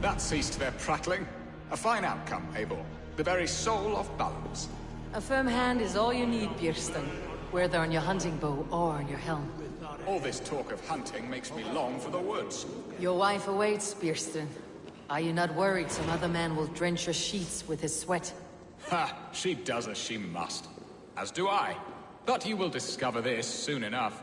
That ceased their prattling. A fine outcome, Eivor. The very soul of balance. A firm hand is all you need, Björsten. Whether on your hunting bow or on your helm. All this talk of hunting makes me long for the woods. Your wife awaits, Björsten. Are you not worried some other man will drench your sheets with his sweat? Ha! She does as she must. As do I. But you will discover this soon enough.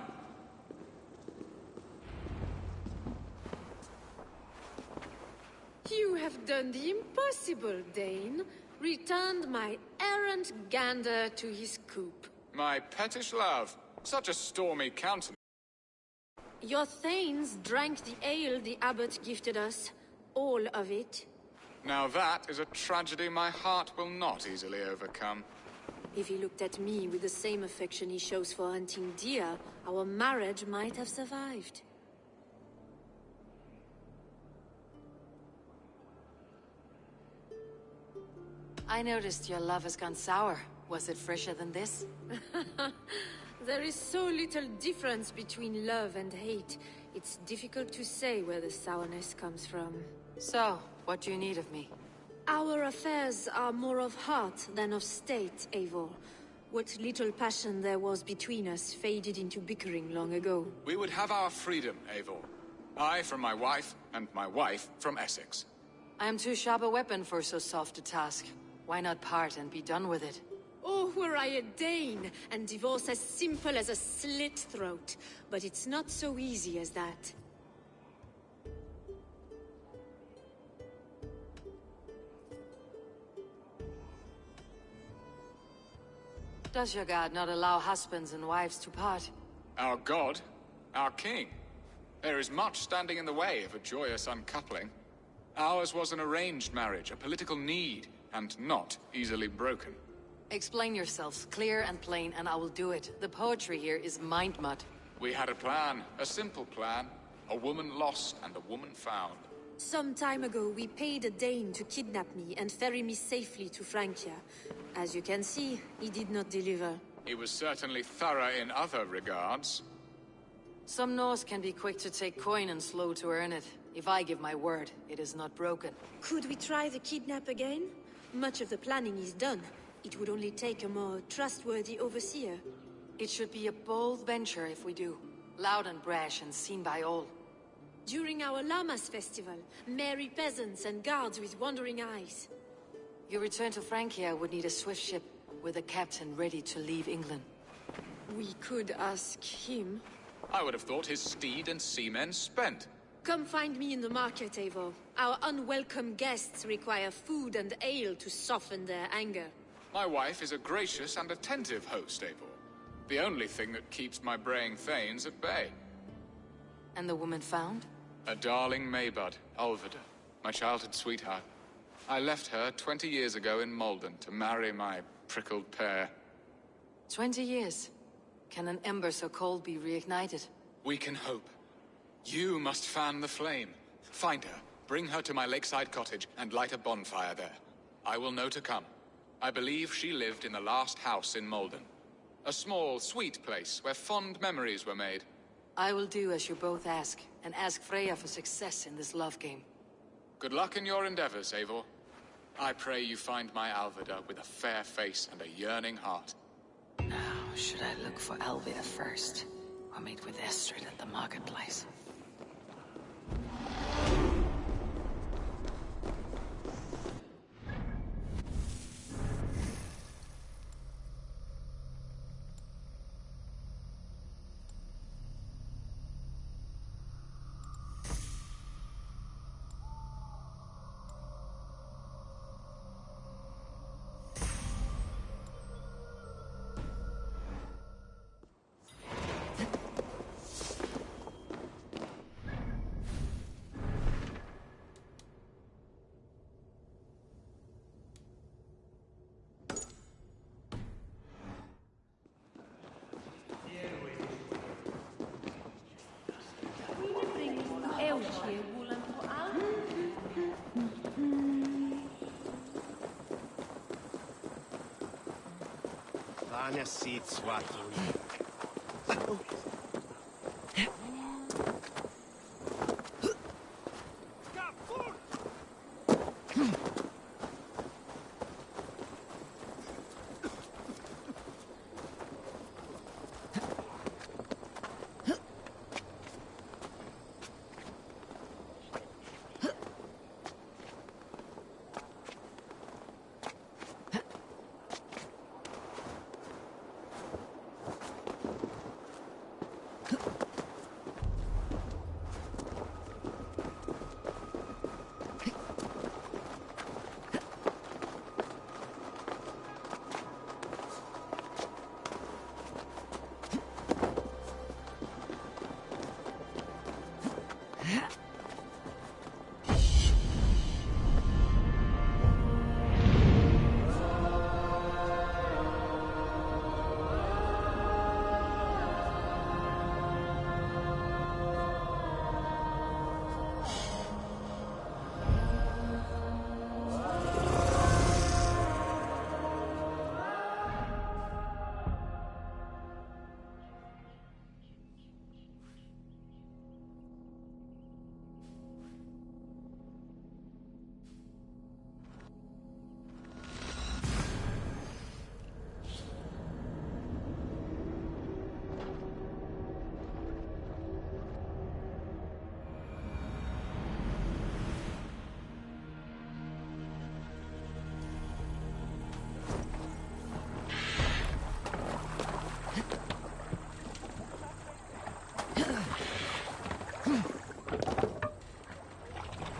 You have done the impossible, Dane. Returned my errant gander to his coop. My pettish love. Such a stormy countenance. Your thanes drank the ale the abbot gifted us. All of it. Now that is a tragedy my heart will not easily overcome. If he looked at me with the same affection he shows for hunting deer, our marriage might have survived. I noticed your love has gone sour. Was it fresher than this? There is so little difference between love and hate. It's difficult to say where the sourness comes from. So, what do you need of me? Our affairs are more of heart than of state, Eivor. What little passion there was between us faded into bickering long ago. We would have our freedom, Eivor. I from my wife, and my wife from Essex. I am too sharp a weapon for so soft a task. Why not part and be done with it? Oh, were I a Dane, and divorce as simple as a slit throat. But it's not so easy as that. Does your god not allow husbands and wives to part? Our god? Our king? There is much standing in the way of a joyous uncoupling. Ours was an arranged marriage, a political need, and not easily broken. Explain yourselves, clear and plain, and I will do it. The poetry here is mind mud. We had a plan, a simple plan. A woman lost and a woman found. Some time ago, we paid a Dane to kidnap me and ferry me safely to Francia. As you can see, he did not deliver. He was certainly thorough in other regards. Some Norse can be quick to take coin and slow to earn it. If I give my word, it is not broken. Could we try the kidnap again? Much of the planning is done. It would only take a more trustworthy overseer. It should be a bold venture if we do. Loud and brash and seen by all. During our Llamas festival, merry peasants and guards with wandering eyes. Your return to Francia would need a swift ship with a captain ready to leave England. We could ask him. I would have thought his steed and seamen spent. Come find me in the market, Eivor. Our unwelcome guests require food and ale to soften their anger. My wife is a gracious and attentive host, Eivor. The only thing that keeps my braying thanes at bay. And the woman found? A darling Maybud, Alvida, my childhood sweetheart. I left her 20 years ago in Malden to marry my prickled pear. 20 years? Can an ember so cold be reignited? We can hope. You must fan the flame. Find her, bring her to my lakeside cottage, and light a bonfire there. I will know to come. I believe she lived in the last house in Malden. A small, sweet place where fond memories were made. I will do as you both ask, and ask Freya for success in this love game. Good luck in your endeavors, Eivor. I pray you find my Alvida with a fair face and a yearning heart. Now, should I look for Alvida first, or meet with Estrid at the marketplace? Vanya seat swatun.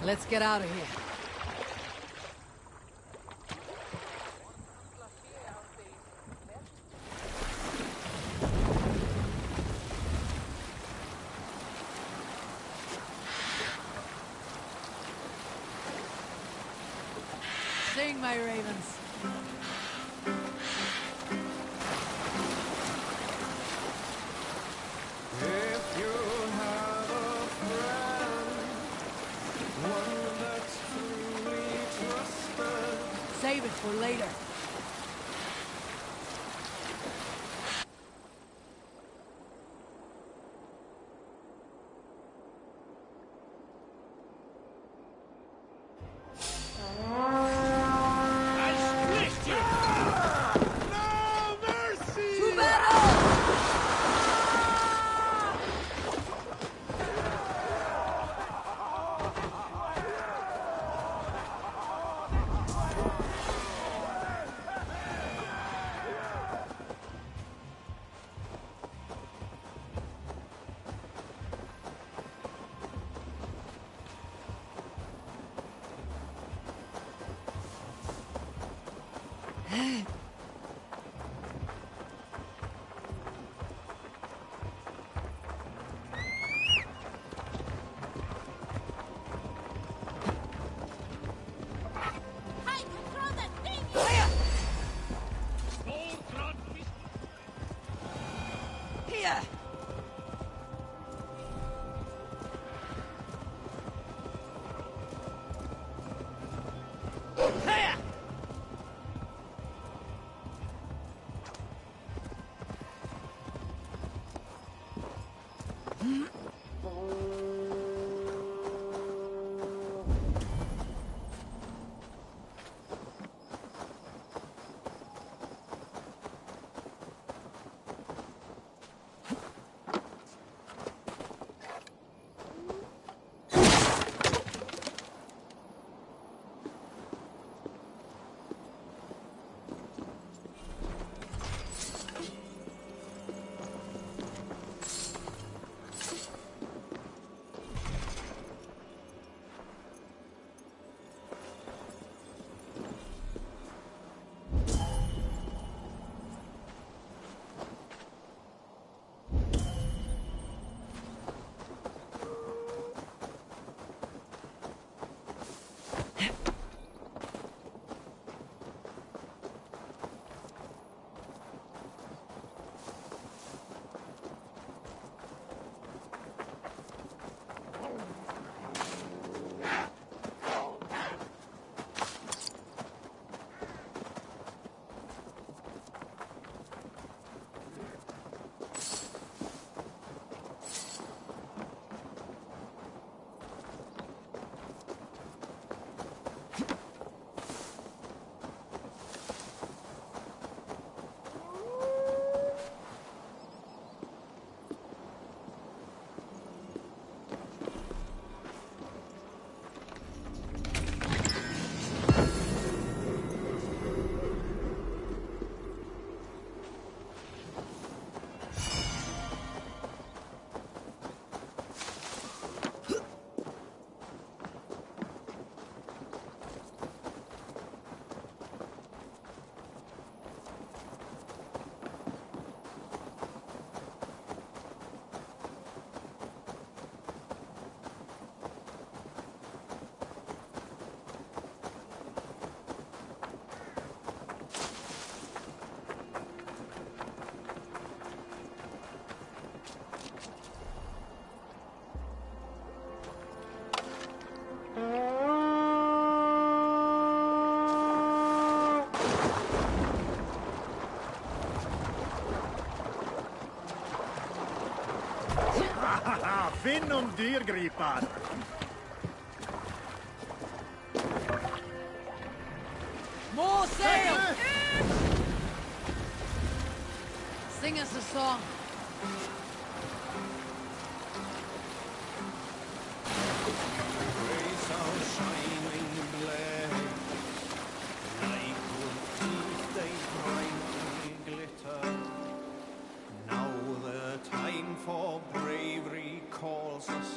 Let's get out of here. Sing, my ravens. If you have a friend, one that's truly trusted. Save it for later. Finn dyrgripar! More sail! Sing us a song. Raise our shining blades, like good teeth they brightly glitter. Now the time for bravery calls us,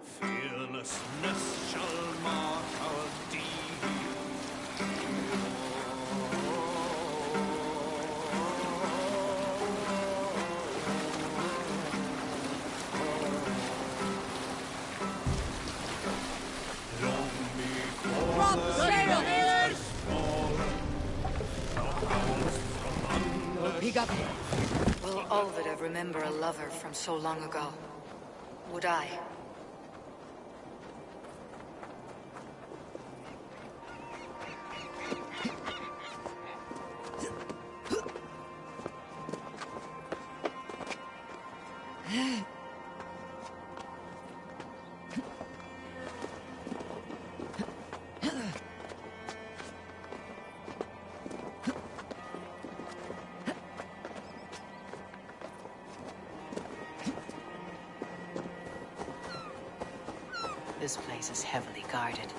fearlessness shall mark our deeds. Long before Drop the sail! night has fallen, the house from under Pick up. Will Olvida remember a lover from so long ago? Would I? This place is heavily guarded.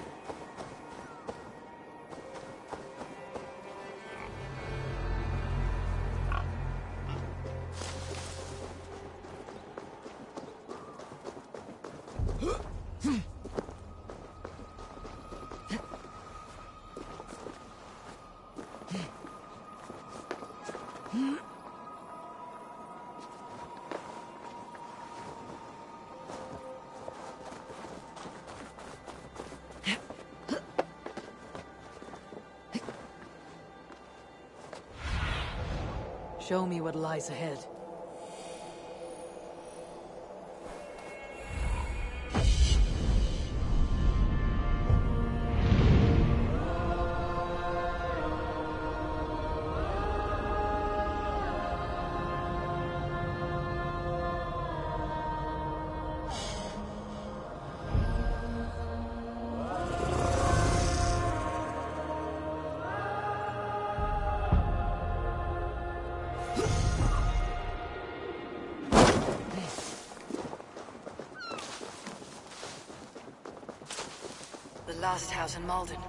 Show me what lies ahead. The last house in Malden.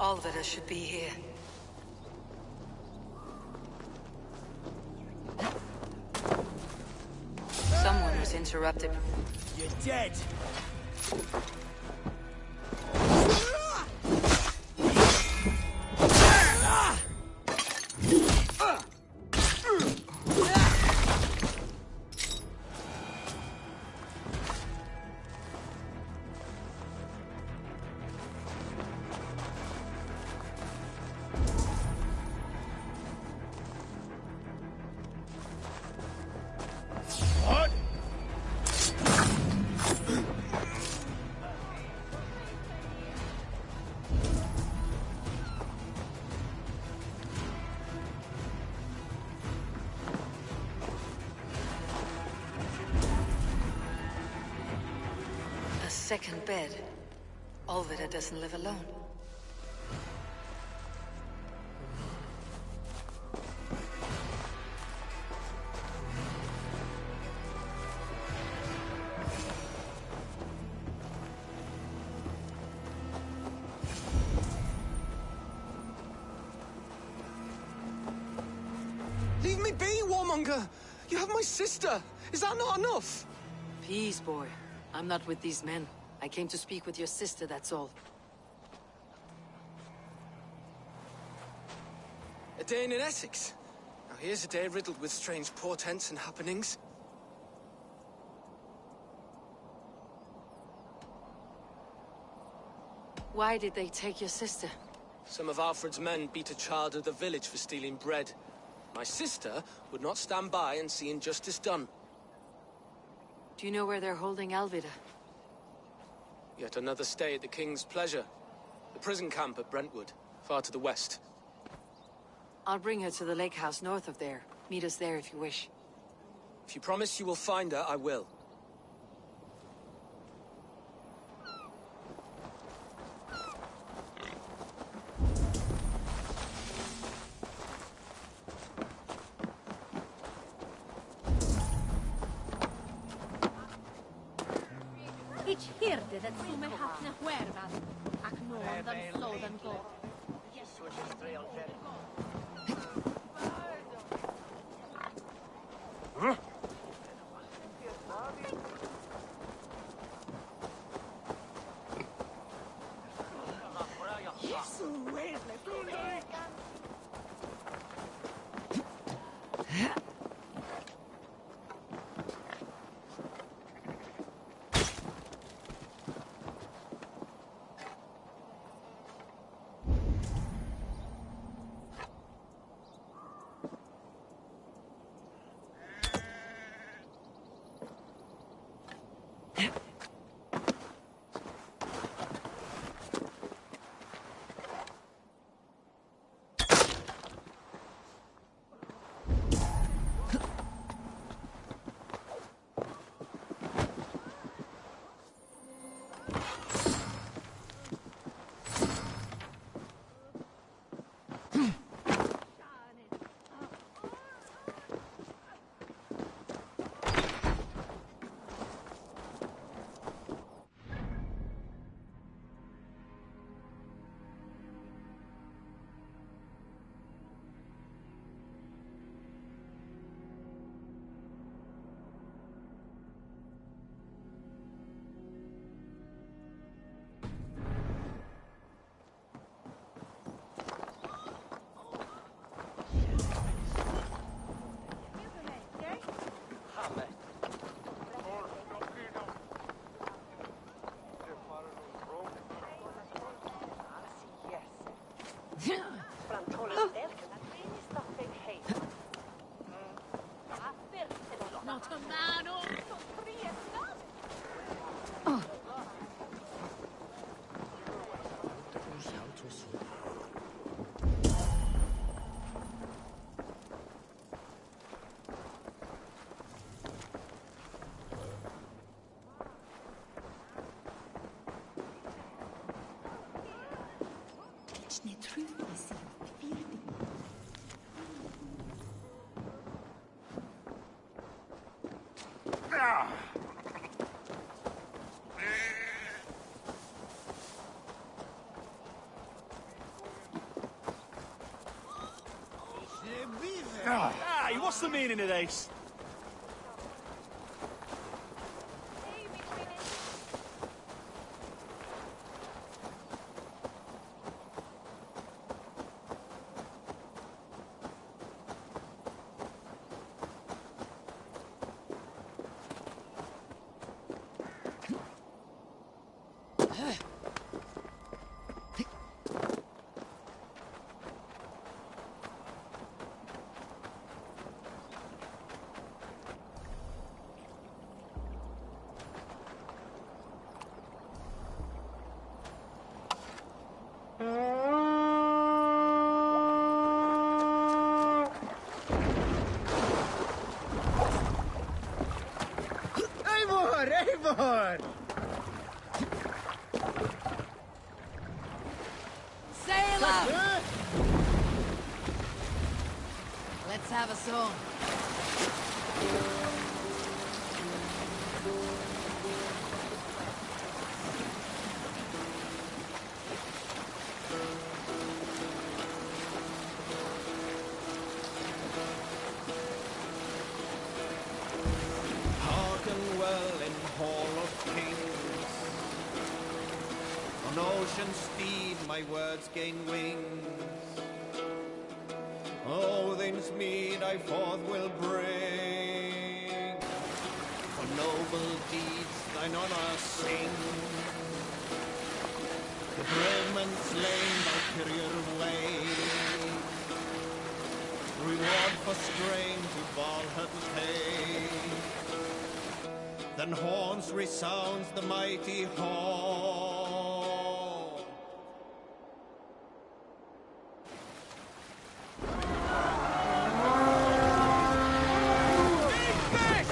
Olvida should be here. Someone was interrupted. You're dead! Second bed. Olvida doesn't live alone. Leave me be, warmonger! You have my sister! Is that not enough? Peace, boy. I'm not with these men. I came to speak with your sister, that's all. A day in Essex. Now here's a day riddled with strange portents and happenings. Why did they take your sister? Some of Alfred's men beat a child of the village for stealing bread. My sister would not stand by and see injustice done. Do you know where they're holding Alvida? Yet another stay at the King's pleasure. The prison camp at Brentwood, far to the west. I'll bring her to the lake house north of there. Meet us there if you wish. If you promise you will find her, I will. Ich hirde dat sume hafna huervas. Ac no dan slodan go. Hey, what's the meaning of this? Eivor! Sail up! Let's have a song. Hearken well in Hall of Kings. On ocean steed my words gain wings. Odin's mead I forth will bring. For noble deeds thine honor sing. The brave men slain by courier way. Reward for strain to Valhalla pay. Then horns resounds the mighty hall. Eat this!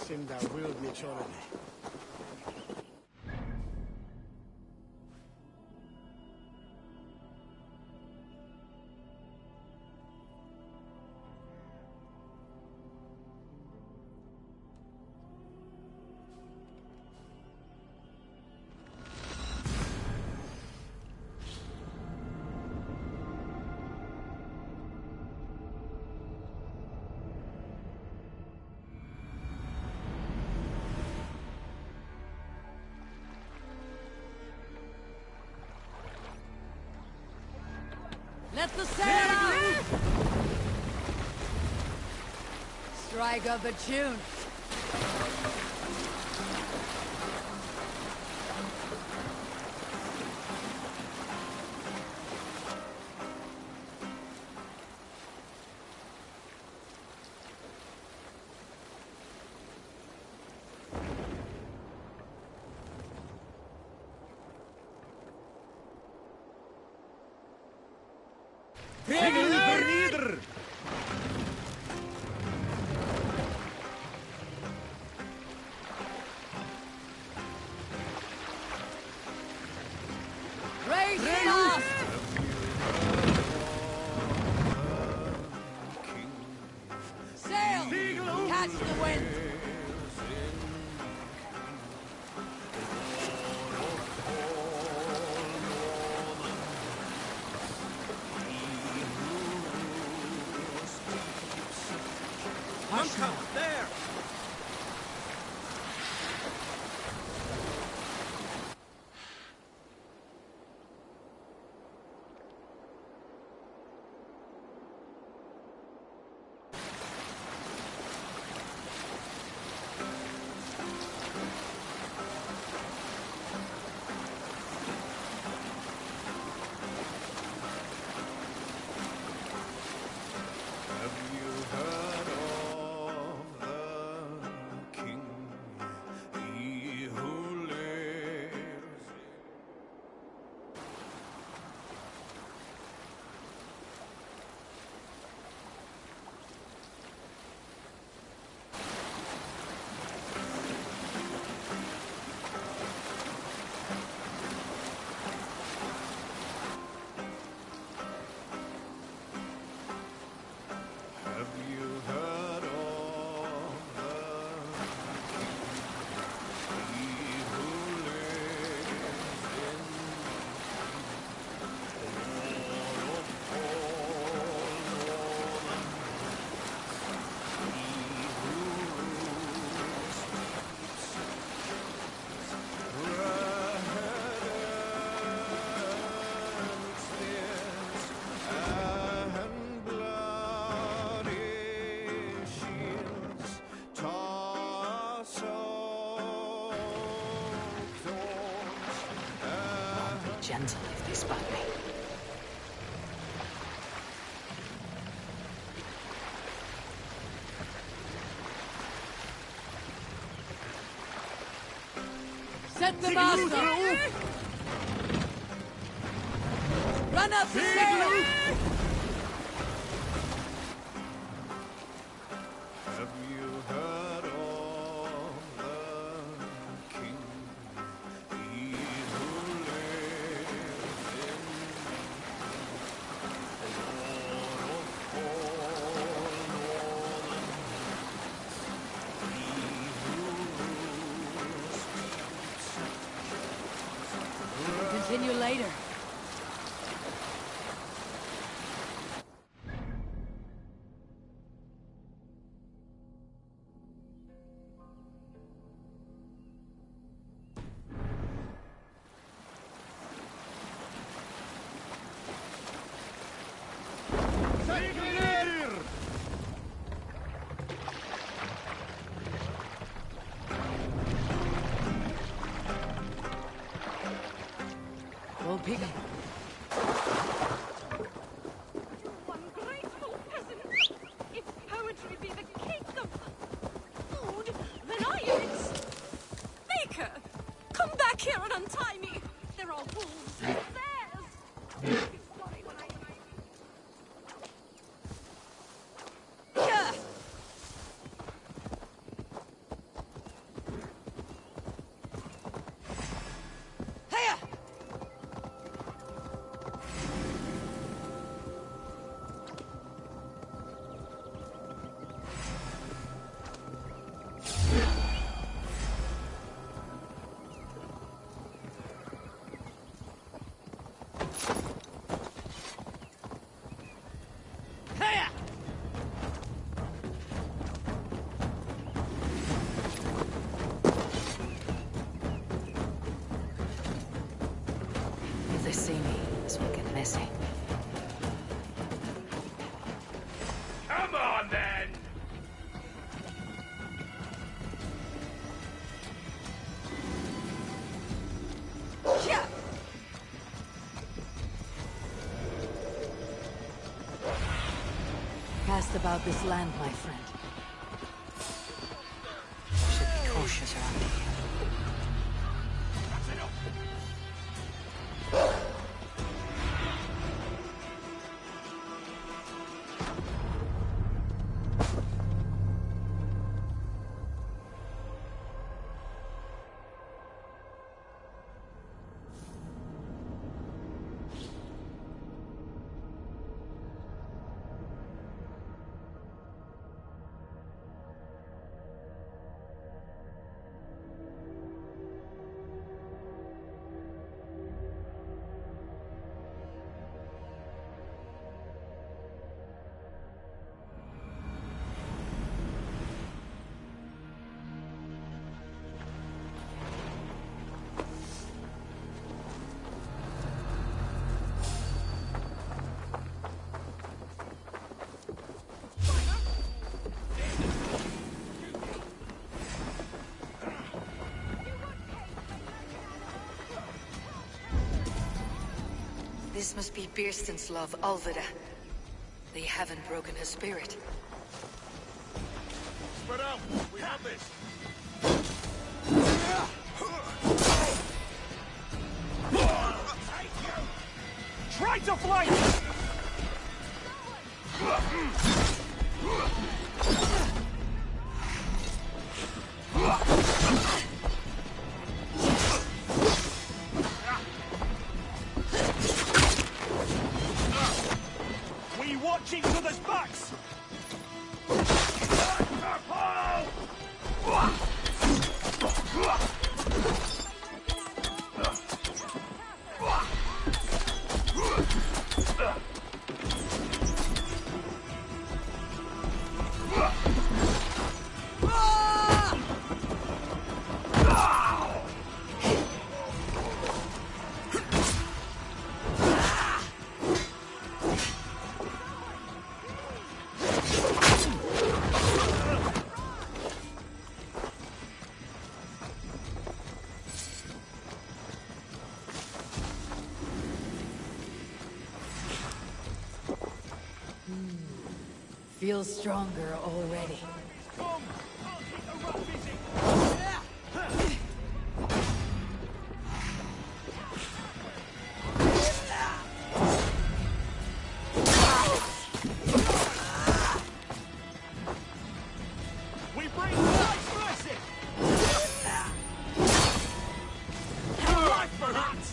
Simda willed me chorally. Let the sail out! Strike up a tune. Vernieder! Raise it up! Sail! Catch the wind! Come there! gentle if they spot me. Set the master! Run up the sail! Have you heard of the king? He who lives in the Lord of all northern he who We'll continue later. We'll pick 'em. Ungrateful peasant! If poetry be the cake of food, then I am its baker! Come back here and untie me! There are wolves and bears! Yeah. Hiya! Hiya! If they see me, this will get messy. Come on, then! Yeah. Cast about this land, my friend. Should be cautious around here. This must be Birsten's love, Alvida. They haven't broken her spirit. Spread out! We have this! Try to fly! We watch each other's backs! feel stronger already. Come! I'll keep the rat busy! We bring God's blessing! Your life, perhaps!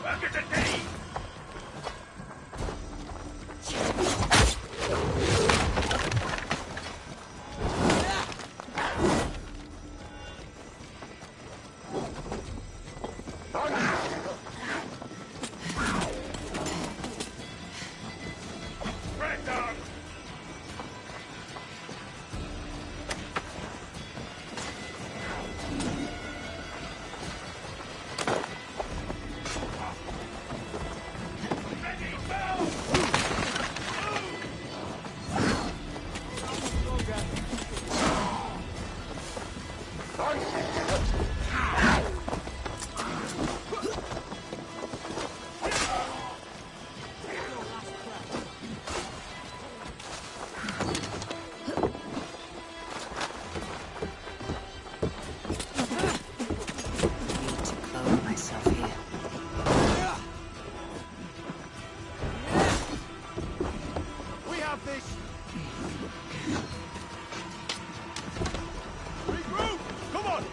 Back at the day! Right down! Ready, go! Need to clothe myself here. We have this! Regroup! Come on!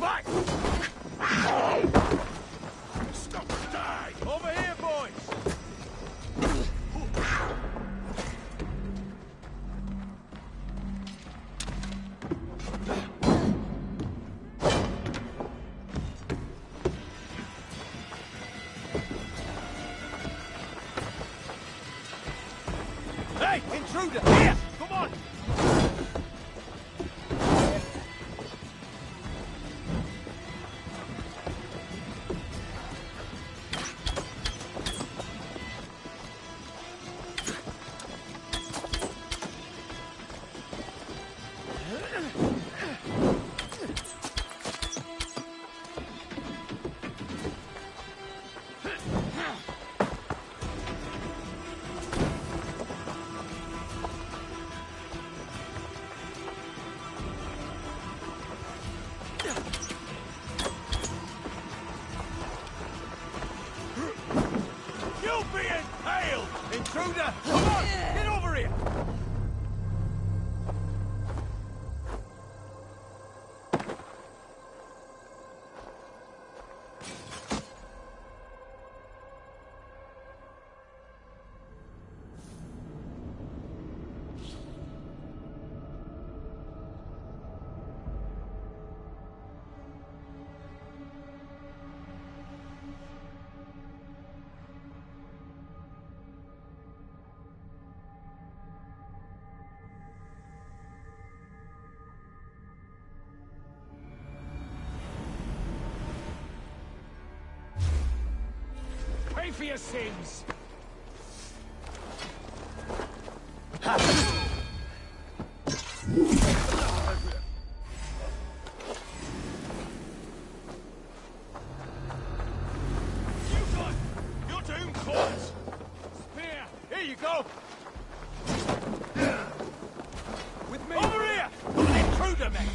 Back! Stop and die! Over here, boys! Hey, intruder! Here! Come on! You'll be impaled! Intruder! Come on! Get over here! Pay for your sins! You got your doom calls! Spear! Here you go! With me! Over here! An intruder, man!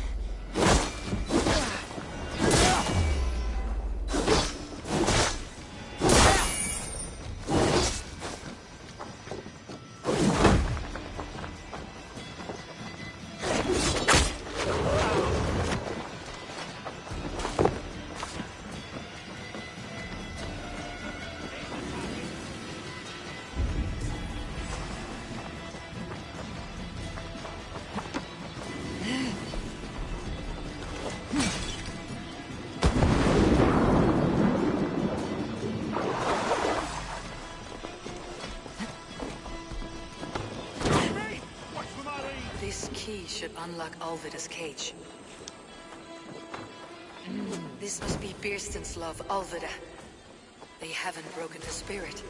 key should unlock Alvida's cage. This must be Beerston's love, Alvida. They haven't broken her spirit.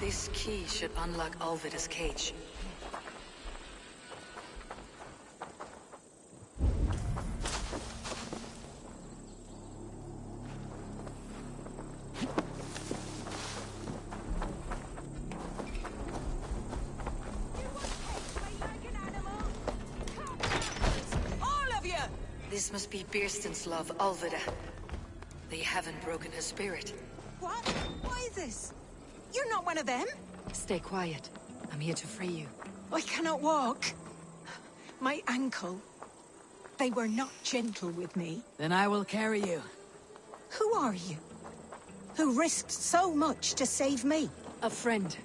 This key should unlock Alvida's cage. This must be Beerston's love, Alvida. They haven't broken her spirit. What? Why is this? You're not one of them? Stay quiet. I'm here to free you. I cannot walk. My ankle. They were not gentle with me. Then I will carry you. Who are you? who risked so much to save me. A friend.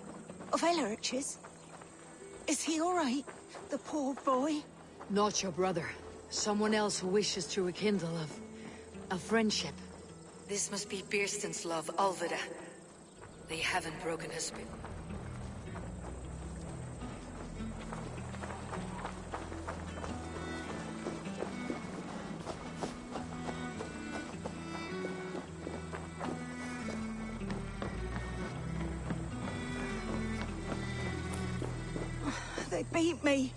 Of Elrich's? Is he all right? The poor boy? Not your brother. Someone else who wishes to rekindle a friendship. This must be Birsten's love, Alvida. They haven't broken her spirit. They beat me.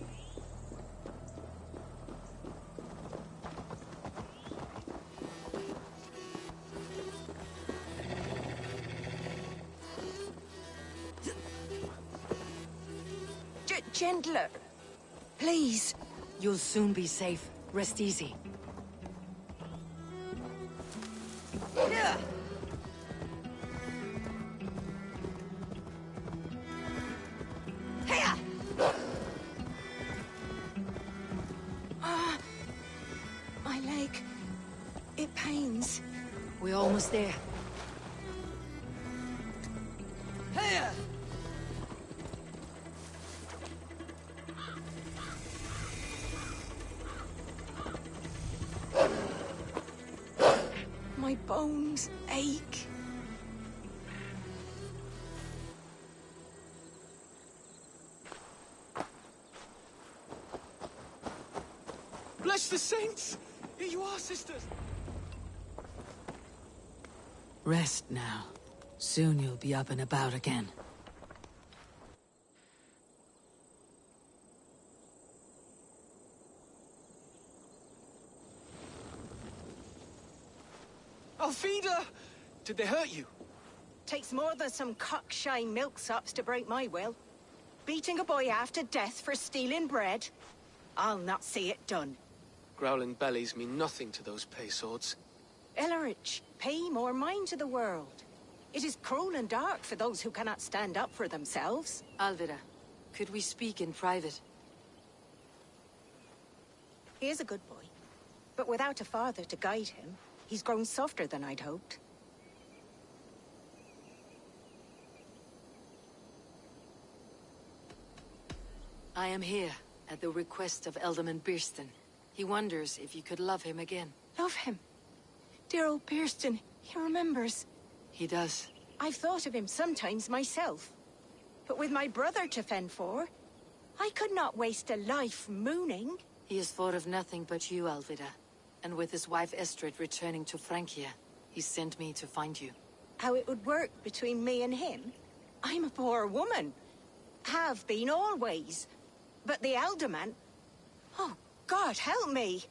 Gentler. Please. You'll soon be safe. Rest easy. My leg. It pains. We're almost there. My bones ache. Bless the saints! Here you are, sisters! Rest now. Soon you'll be up and about again. Alfida! Did they hurt you? Takes more than some cockshy milksops to break my will. Beating a boy half to death for stealing bread? I'll not see it done. Growling bellies mean nothing to those pay swords. Elrich, pay more mind to the world. It is cruel and dark for those who cannot stand up for themselves. Alvida, could we speak in private? He is a good boy, but without a father to guide him, he's grown softer than I'd hoped. I am here at the request of Alderman Birsten. He wonders if you could love him again. Love him? Dear old Birsten, he remembers. He does. I've thought of him sometimes myself. But with my brother to fend for, I could not waste a life mooning. He has thought of nothing but you, Alvida. And with his wife Estrid returning to Francia, he sent me to find you. How it would work between me and him? I'm a poor woman. Have been always. But the alderman... Oh, God, help me!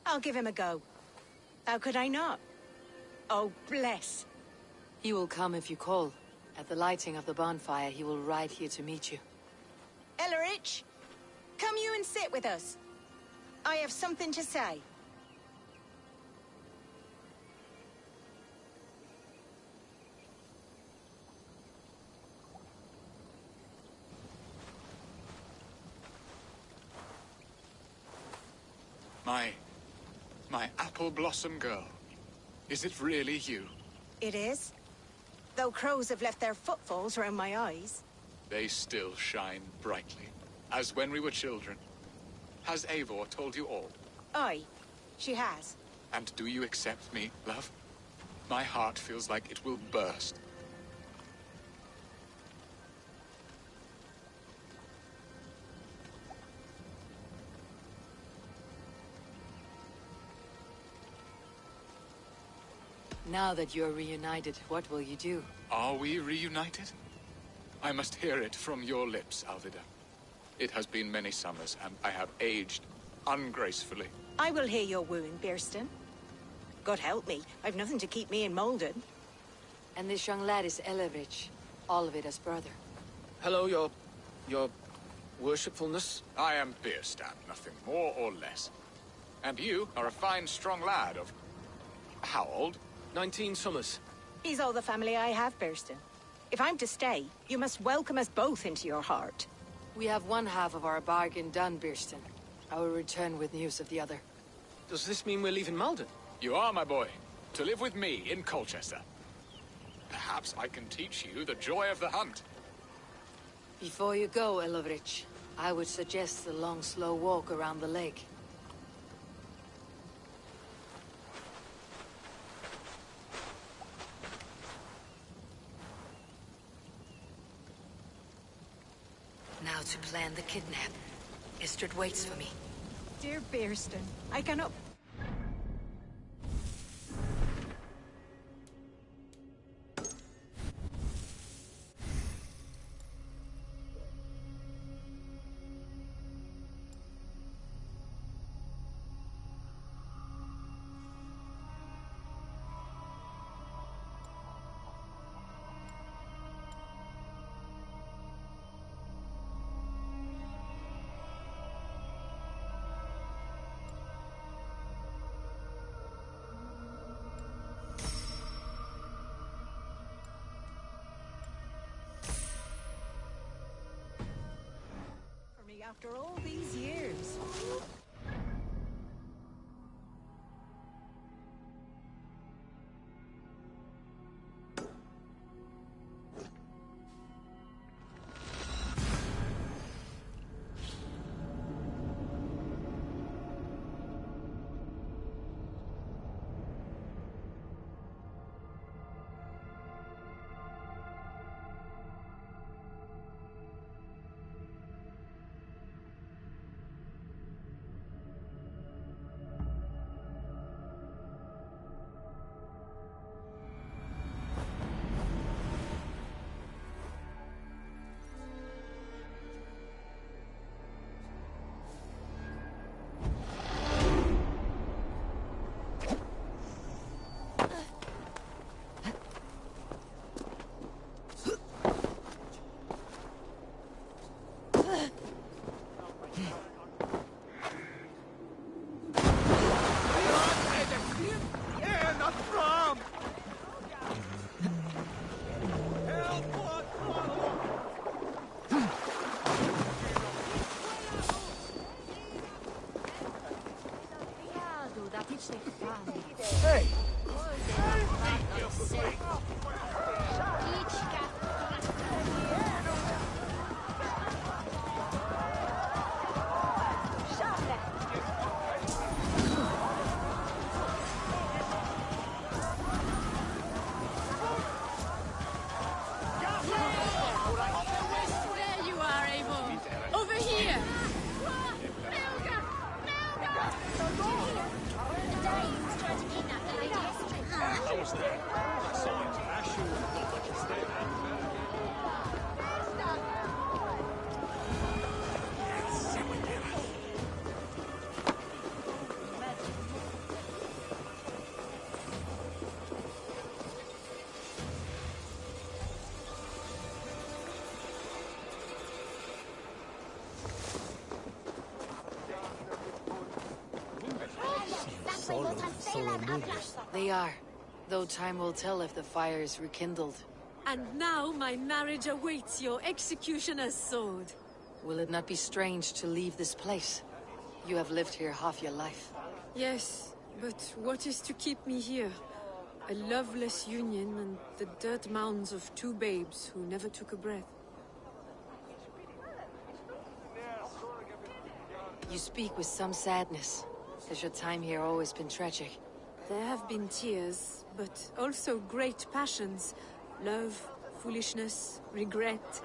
I'll give him a go. How could I not? Oh, bless. He will come if you call. At the lighting of the bonfire, he will ride here to meet you. Elrich, come you and sit with us. I have something to say. My apple blossom girl. Is it really you? It is. Though crows have left their footfalls around my eyes. They still shine brightly, as when we were children. Has Eivor told you all? Aye, she has. And do you accept me, love? My heart feels like it will burst. Now that you're reunited, what will you do? Are we reunited? I must hear it from your lips, Alvida. It has been many summers, and I have aged ungracefully. I will hear your wooing, Birsten. God help me, I've nothing to keep me in Malden. And this young lad is Elrich, Alvida's brother. Hello, your worshipfulness. I am Bierstan, nothing more or less. And you are a fine, strong lad of... how old? 19 summers. He's all the family I have, Birsten. If I'm to stay, you must welcome us both into your heart. We have one half of our bargain done, Birsten. I will return with news of the other. Does this mean we're leaving Malden? You are, my boy. to live with me in Colchester. Perhaps I can teach you the joy of the hunt. Before you go, Elovrich, I would suggest a long, slow walk around the lake. Now to plan the kidnap. Istrid waits for me. Dear Bearston, I cannot... After all these years. Hey! They are, though time will tell if the fire is rekindled. And now my marriage awaits your executioner's sword. Will it not be strange to leave this place? You have lived here half your life. Yes, but what is to keep me here? A loveless union and the dirt mounds of two babes who never took a breath. You speak with some sadness. Has your time here always been tragic? There have been tears, but also great passions. Love, foolishness, regret.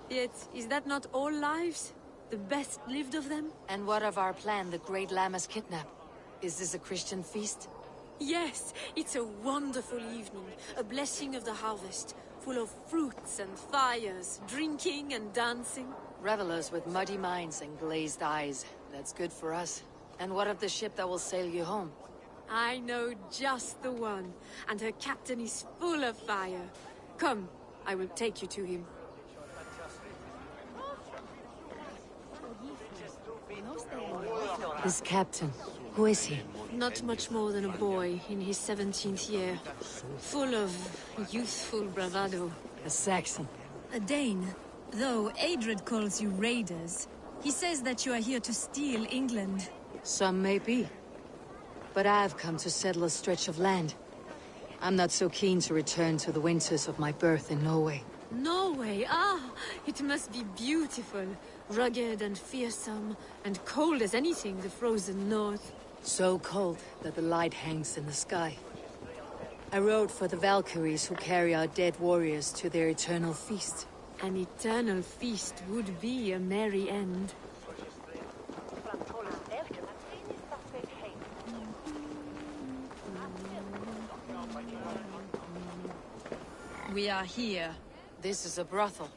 Yet, is that not all lives? The best lived of them? And what of our plan, the Great Lammas kidnap? Is this a Christian feast? Yes, it's a wonderful evening. A blessing of the harvest. Full of fruits and fires, drinking and dancing. Revelers with muddy minds and glazed eyes. That's good for us. And what of the ship that will sail you home? I know just the one, and her captain is full of fire. Come, I will take you to him. This captain, who is he? Not much more than a boy in his 17th year. Full of youthful bravado. A Saxon. A Dane. Though Adred calls you raiders, he says that you are here to steal England. Some may be. But I've come to settle a stretch of land. I'm not so keen to return to the winters of my birth in Norway. Norway, ah! It must be beautiful. Rugged and fearsome, and cold as anything the frozen north. So cold that the light hangs in the sky. I rode for the Valkyries who carry our dead warriors to their eternal feast. An eternal feast would be a merry end. We are here. This is a brothel.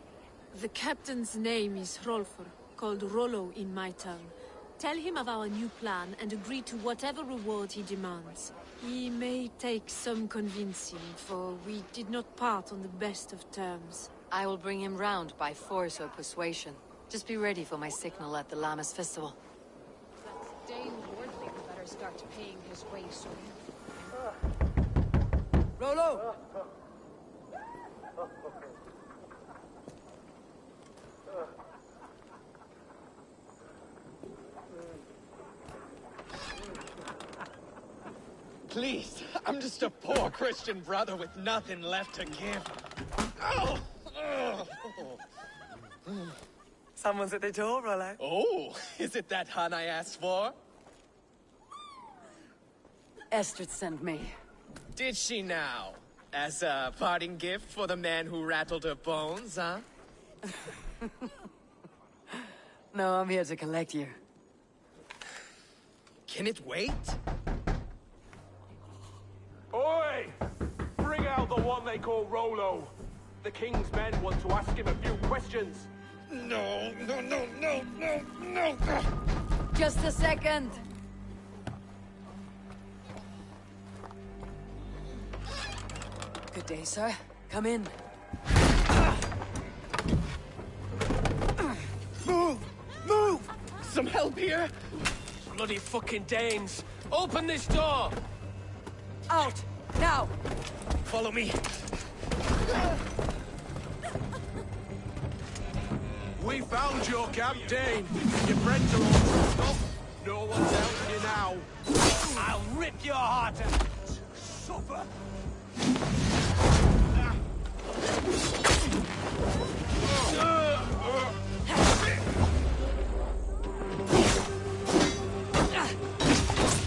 The captain's name is Hrolfr, called Rollo in my tongue. Tell him of our new plan and agree to whatever reward he demands. He may take some convincing, for we did not part on the best of terms. I will bring him round by force or persuasion. Just be ready for my signal at the Lammas festival. Dane Wardley better start paying his way soon. Rollo! Please, I'm just a poor Christian brother with nothing left to give. Oh! Someone's at the door, Rollo. Oh, is it that hun I asked for? Estrid sent me. Did she now? As a parting gift for the man who rattled her bones, huh? No, I'm here to collect you. Can it wait? Oi! Bring out the one they call Rollo. The king's men want to ask him a few questions. No. Just a second. Good day, sir. Come in. Move! Some help here? Bloody fucking Danes! Open this door! Out! Now! Follow me. We found your camp, Dane. Your friends are all trussed up. No one's helping you now. I'll rip your heart out! Suffer.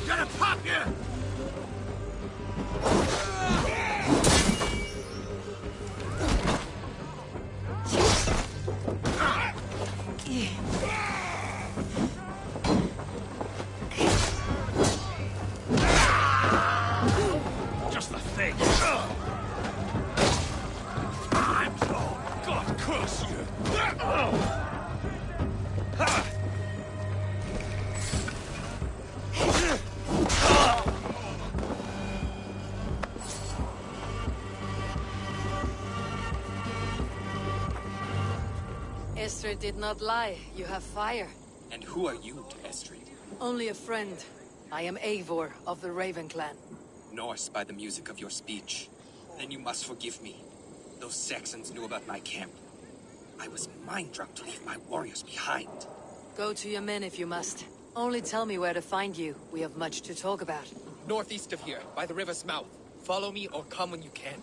Gonna pop you! Just the thing. God curse you. Estrid did not lie. You have fire. And who are you, Estrid? Only a friend. I am Eivor of the Raven clan. Norse by the music of your speech. Then you must forgive me. Those Saxons knew about my camp. I was mind-drunk to leave my warriors behind. Go to your men if you must. Only tell me where to find you. We have much to talk about. Northeast of here, by the river's mouth. Follow me or come when you can.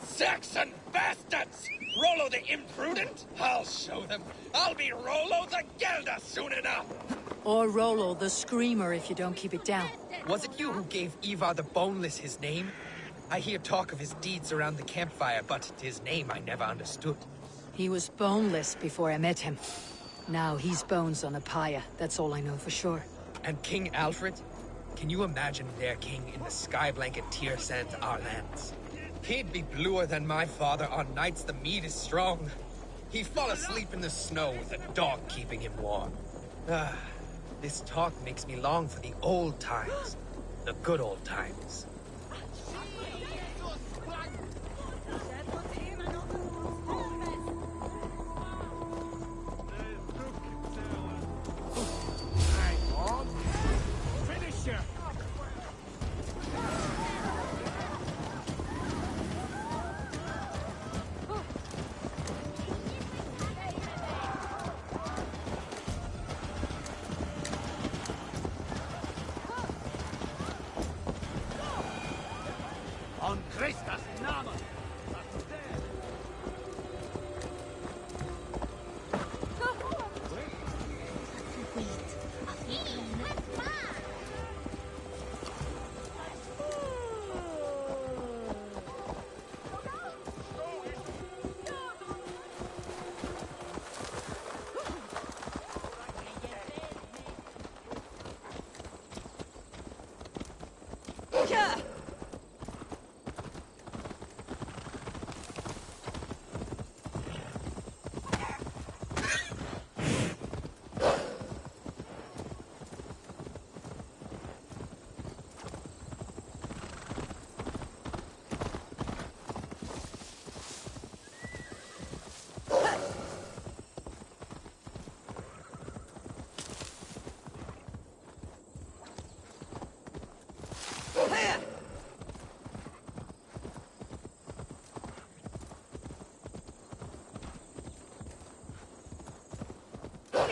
Saxon bastards! Rollo the imprudent? I'll show them. I'll be Rollo the Gelder soon enough! Or Rollo the Screamer if you don't keep it down. Was it you who gave Ivar the Boneless his name? I hear talk of his deeds around the campfire, but his name I never understood. He was boneless before I met him. Now he's bones on a pyre. That's all I know for sure. And King Alfred? Can you imagine their king in the sky blanket tier sands our lands? He'd be bluer than my father on nights the meat is strong. He'd fall asleep in the snow with a dog keeping him warm. This talk makes me long for the old times. The good old times. Hang on.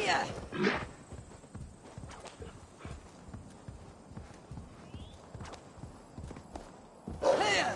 Hiya! Hiya!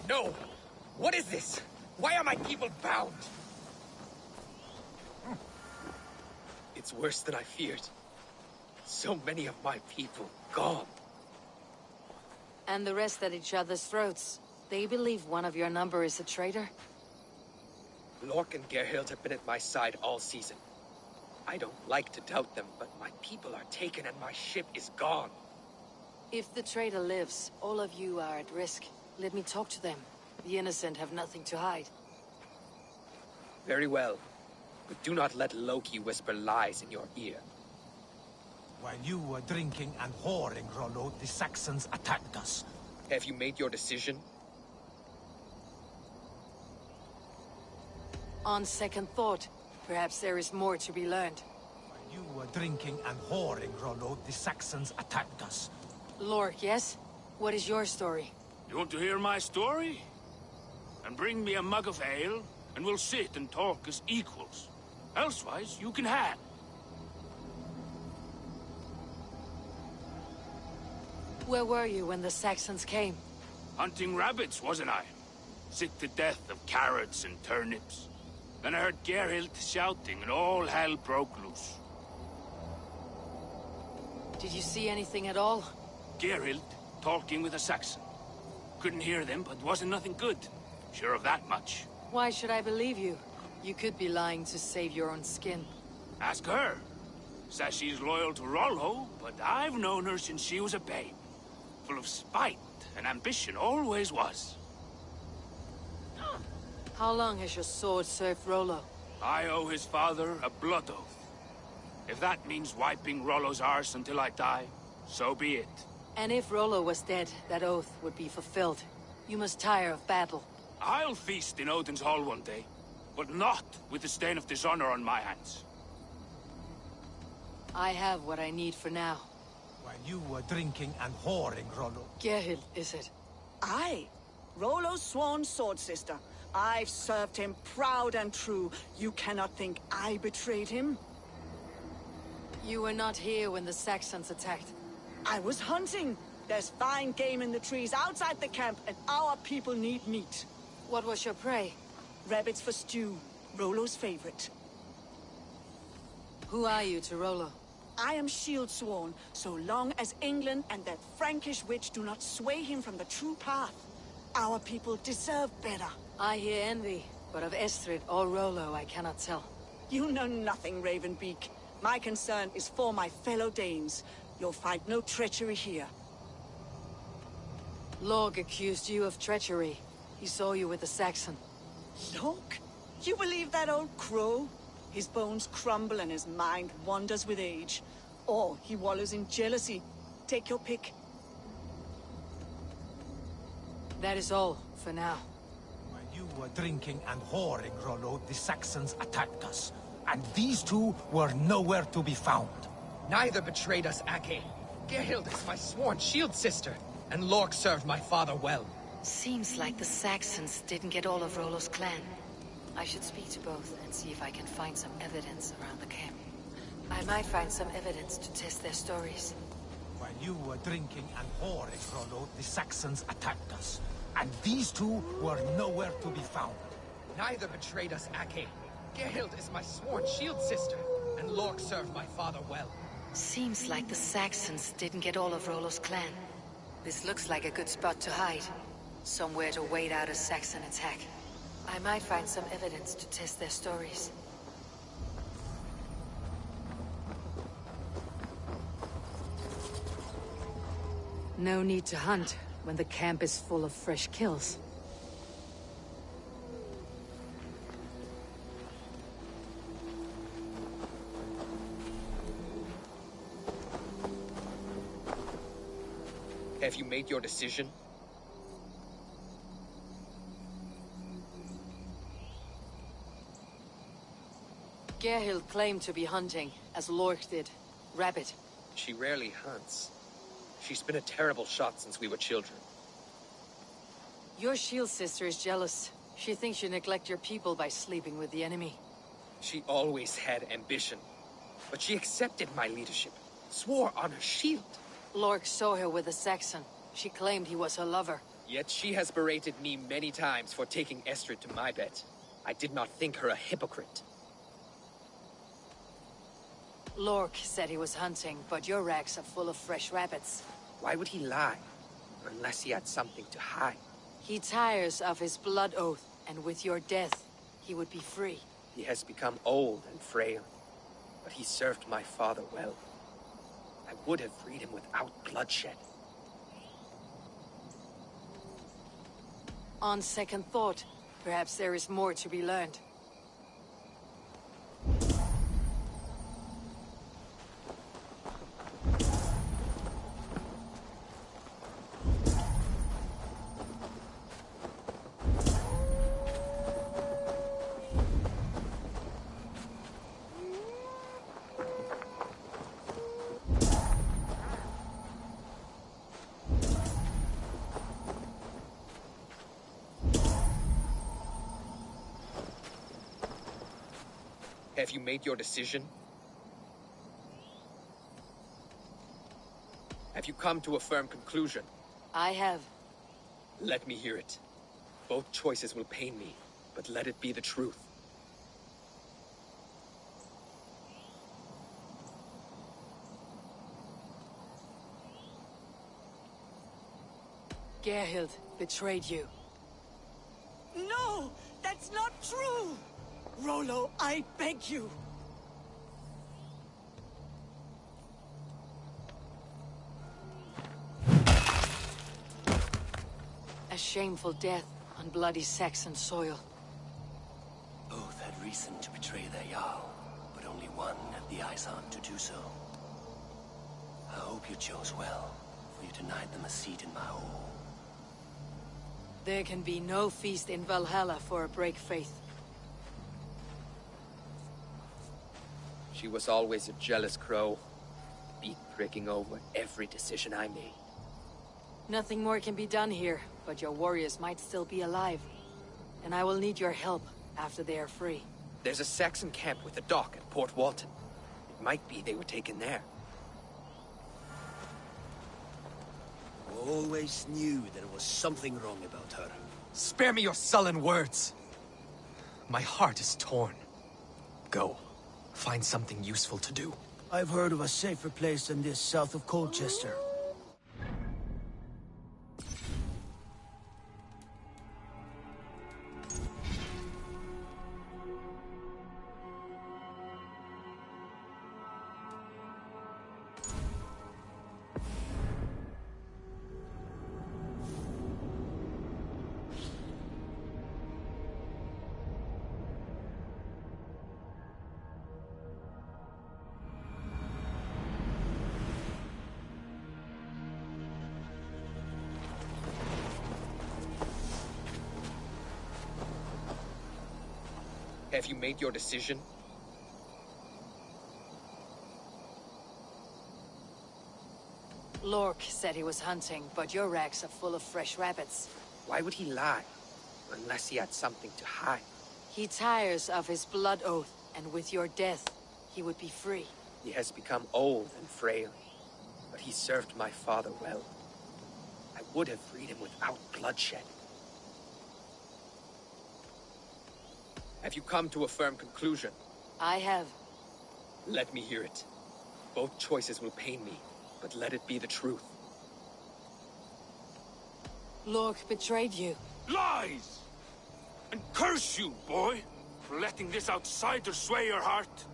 No! What is this? Why are my people bound? It's worse than I feared. So many of my people gone. And the rest at each other's throats. They believe one of your number is a traitor? Lork and Gerhild have been at my side all season. I don't like to doubt them, but my people are taken and my ship is gone. If the traitor lives, all of you are at risk. Let me talk to them. The innocent have nothing to hide. Very well. But do not let Loki whisper lies in your ear. While you were drinking and whoring, Rollo, the Saxons attacked us. Have you made your decision? On second thought, perhaps there is more to be learned. While you were drinking and whoring, Rollo, the Saxons attacked us. Lork, yes? What is your story? You want to hear my story? And bring me a mug of ale, and we'll sit and talk as equals. Elsewise, you can have. Where were you when the Saxons came? Hunting rabbits, wasn't I? Sick to death of carrots and turnips. Then I heard Gerhild shouting, and all hell broke loose. Did you see anything at all? Gerhild talking with a Saxon. Couldn't hear them, but wasn't nothing good. Sure of that much. Why should I believe you? You could be lying to save your own skin. Ask her. Says she's loyal to Rollo, but I've known her since she was a babe. Full of spite and ambition, always was. How long has your sword served Rollo? I owe his father a blood oath. If that means wiping Rollo's arse until I die, so be it. And if Rollo was dead, that oath would be fulfilled. You must tire of battle. I'll feast in Odin's hall one day, but not with the stain of dishonor on my hands. I have what I need for now. While you were drinking and whoring, Rollo. Gerhild, is it? Aye. Rollo's sworn sword sister. I've served him proud and true. You cannot think I betrayed him? You were not here when the Saxons attacked. I was hunting. There's fine game in the trees outside the camp, and our people need meat. What was your prey? Rabbits for stew. Rollo's favorite. Who are you to Rollo? I am shield sworn, so long as England and that Frankish witch do not sway him from the true path. Our people deserve better. I hear envy, but of Estrid or Rollo I cannot tell. You know nothing, Ravenbeak. My concern is for my fellow Danes. You'll find no treachery here. Lorg accused you of treachery. He saw you with the Saxon. Look, you believe that old crow? His bones crumble and his mind wanders with age. Or he wallows in jealousy. Take your pick. That is all, for now. While you were drinking and whoring, Rollo, the Saxons attacked us. And these two were nowhere to be found. Neither betrayed us, Ake. Gerhild is my sworn shield sister, and Lork served my father well. Seems like the Saxons didn't get all of Rollo's clan. I should speak to both and see if I can find some evidence around the camp. I might find some evidence to test their stories. While you were drinking and whoring, Rollo, the Saxons attacked us. And these two were nowhere to be found. Neither betrayed us, Ake. Gerhild is my sworn shield sister, and Lork served my father well. Seems like the Saxons didn't get all of Rollo's clan. This looks like a good spot to hide. Somewhere to wait out a Saxon attack. I might find some evidence to test their stories. No need to hunt when the camp is full of fresh kills. Have you made your decision? Gerhild claimed to be hunting, as Lork did. Rabbit. She rarely hunts. She's been a terrible shot since we were children. Your shield sister is jealous. She thinks you neglect your people by sleeping with the enemy. She always had ambition, but she accepted my leadership, swore on her shield. Lork saw her with a Saxon. She claimed he was her lover. Yet she has berated me many times for taking Estrid to my bed. I did not think her a hypocrite. Lork said he was hunting, but your racks are full of fresh rabbits. Why would he lie? Unless he had something to hide. He tires of his blood oath, and with your death, he would be free. He has become old and frail, but he served my father well. I would have freed him without bloodshed. On second thought, perhaps there is more to be learned. Have you made your decision? Have you come to a firm conclusion? I have. Let me hear it. Both choices will pain me, but let it be the truth. Gerhild betrayed you. No! That's not true! Rollo, I beg you! A shameful death on bloody Saxon soil. Both had reason to betray their Jarl, but only one had the eyes on to do so. I hope you chose well, for you denied them a seat in my hall. There can be no feast in Valhalla for a break faith. She was always a jealous crow, beak pricking over every decision I made. Nothing more can be done here, but your warriors might still be alive. And I will need your help after they are free. There's a Saxon camp with a dock at Port Walton. It might be they were taken there. Always knew there was something wrong about her. Spare me your sullen words. My heart is torn. Go. Find something useful to do. I've heard of a safer place than this south of Colchester. Have you made your decision? Lork said he was hunting, but your racks are full of fresh rabbits. Why would he lie? Unless he had something to hide. He tires of his blood oath, and with your death, he would be free. He has become old and frail, but he served my father well. I would have freed him without bloodshed. Have you come to a firm conclusion? I have. Let me hear it. Both choices will pain me, but let it be the truth. Lork betrayed you. Lies! And curse you, boy, for letting this outsider sway your heart.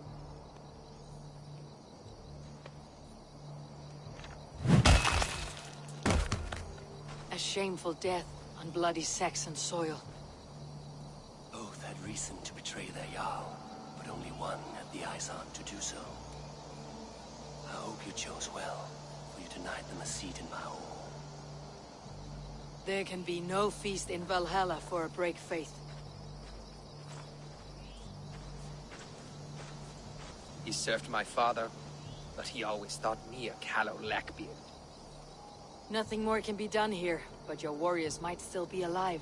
A shameful death on bloody Saxon soil. Both had reason to betray their Jarl, but only one had the eyes on to do so. I hope you chose well, for you denied them a seat in my home. There can be no feast in Valhalla for a break faith. He served my father, but he always thought me a callow lackbeard. Nothing more can be done here, but your warriors might still be alive.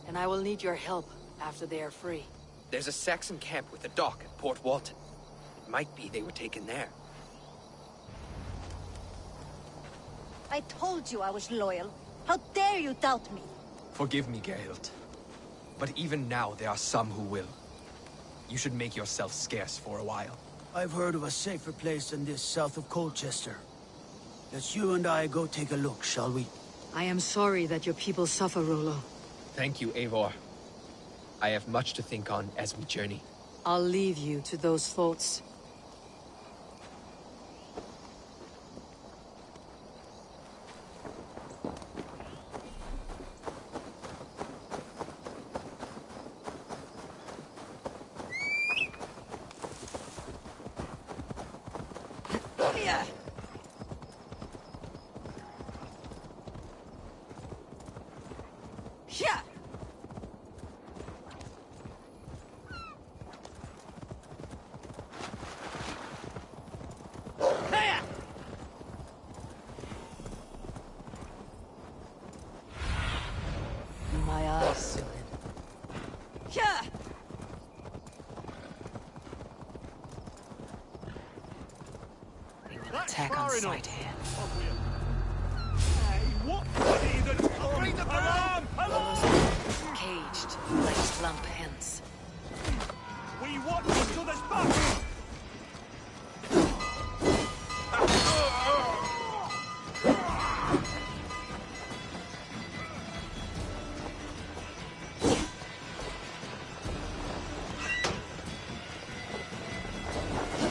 And I will need your help after they are free. There's a Saxon camp with a dock at Port Walton. It might be they were taken there. I told you I was loyal. How dare you doubt me? Forgive me, Geralt. But even now there are some who will. You should make yourself scarce for a while. I've heard of a safer place than this south of Colchester. Let's you and I go take a look, shall we? I am sorry that your people suffer, Rollo. Thank you, Eivor. I have much to think on as we journey. I'll leave you to those thoughts. My eyes. Attack on sight here. Caged like slump hens. We want to the spot!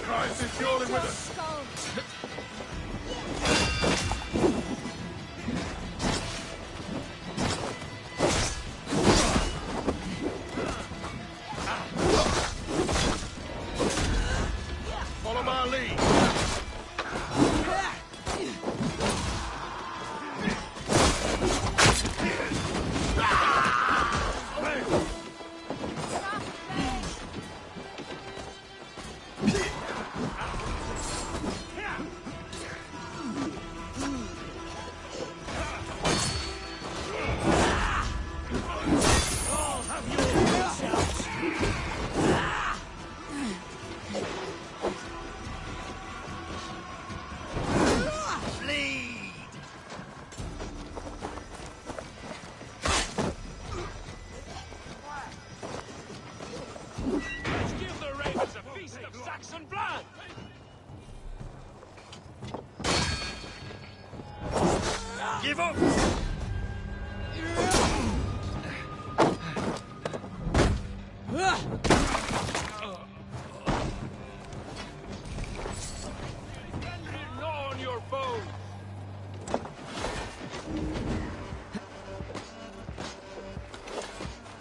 Christ is surely with us! Follow my lead! Give up! Gnaw on your foe!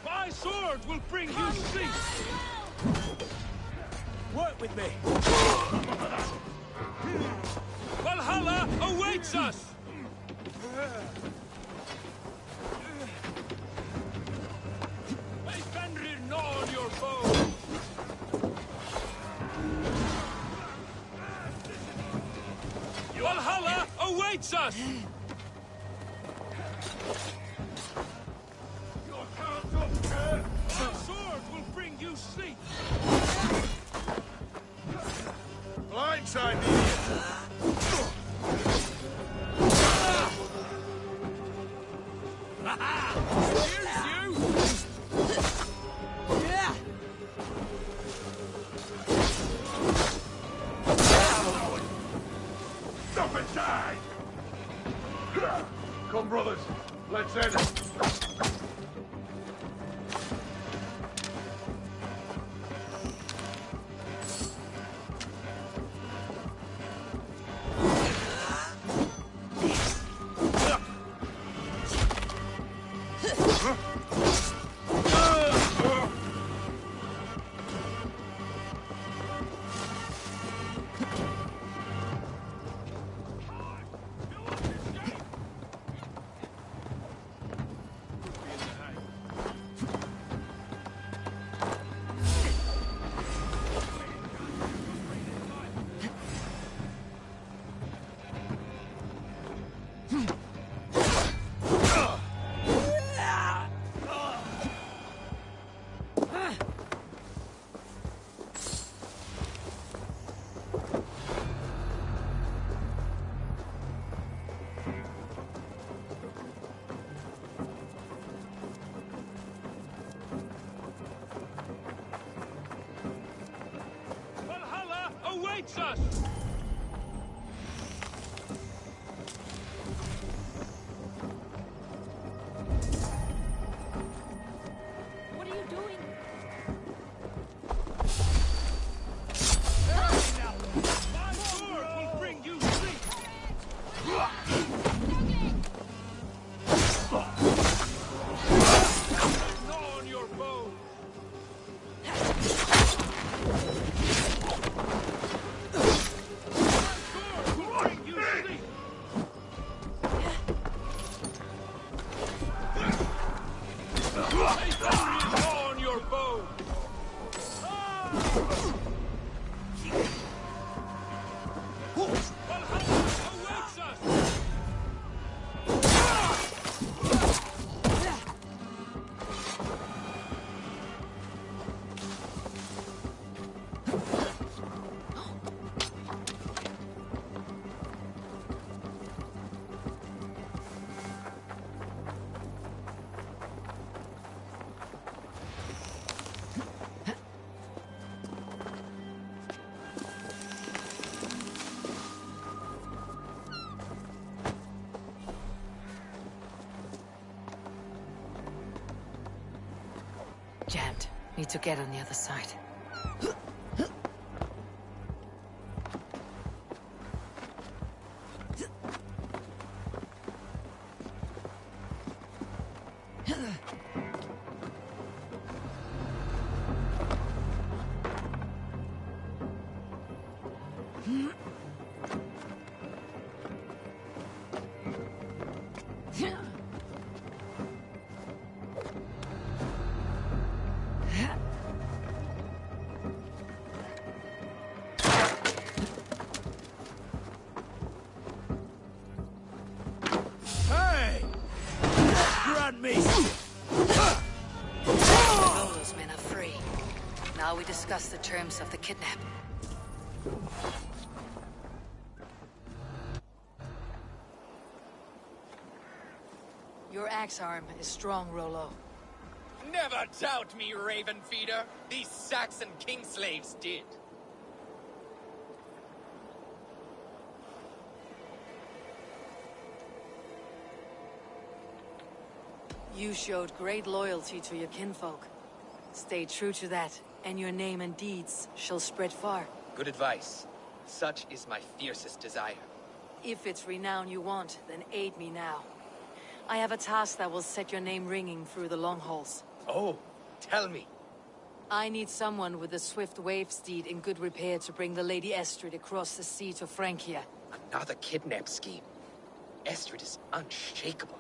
My sword will bring you sleep! Work with me! Valhalla awaits us! May Fenrir gnaw on your foe! awaits us! My sword will bring you sleep! Blindside the idiot! Stop and die! Come, brothers. Let's end it. Valhalla awaits us! What are you doing? My sword will bring you sleep! Gnaw on your bone! On your bow! Jammed. Need to get on the other side. Those men are free. Now we discuss the terms of the kidnap. Your axe arm is strong, Rollo. Never doubt me, Raven Feeder. These Saxon king slaves did. You showed great loyalty to your kinfolk. Stay true to that, and your name and deeds shall spread far. Good advice. Such is my fiercest desire. If it's renown you want, then aid me now. I have a task that will set your name ringing through the long halls. Oh, tell me. I need someone with a swift wave steed in good repair to bring the Lady Estrid across the sea to Francia. Another kidnap scheme. Estrid is unshakable.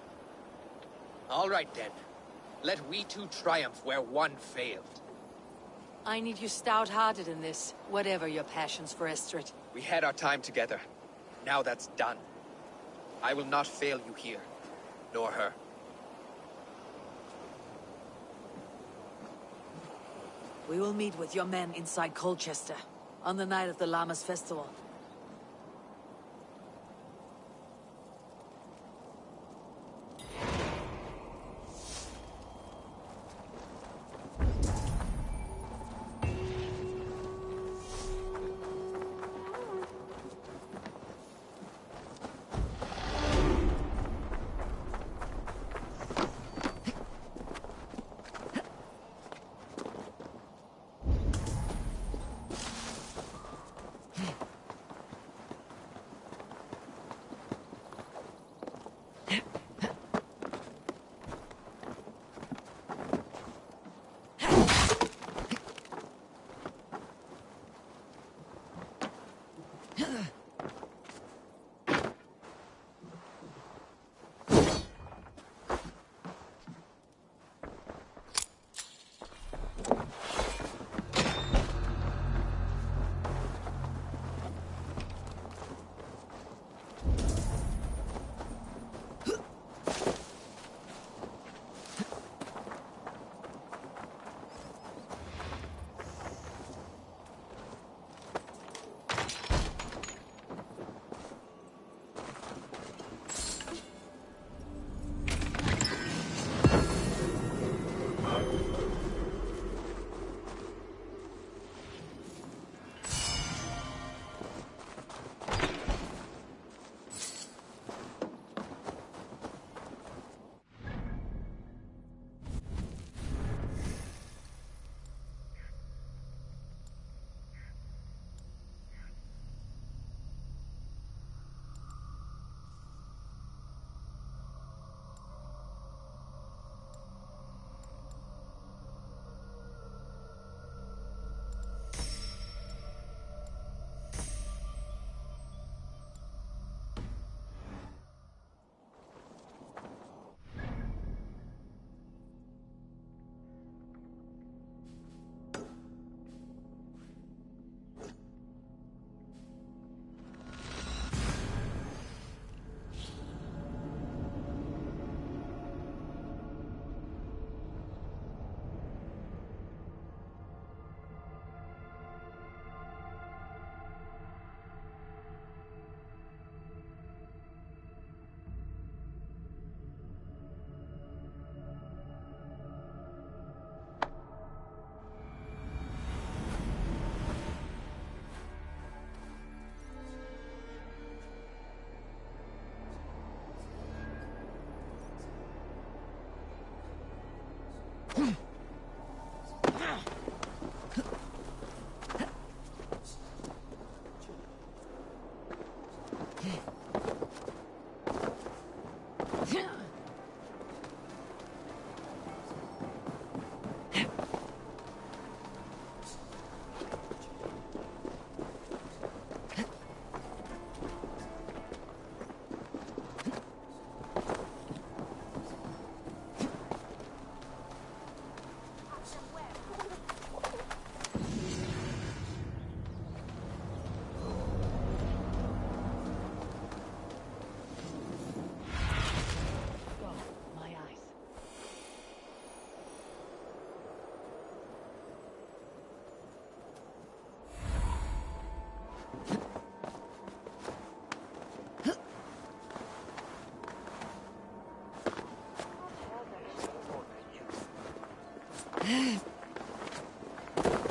All right then. Let we two triumph where one failed. I need you stout-hearted in this, whatever your passions for Estrid. We had our time together. Now that's done. I will not fail you here, nor her. We will meet with your men inside Colchester, on the night of the Llamas Festival.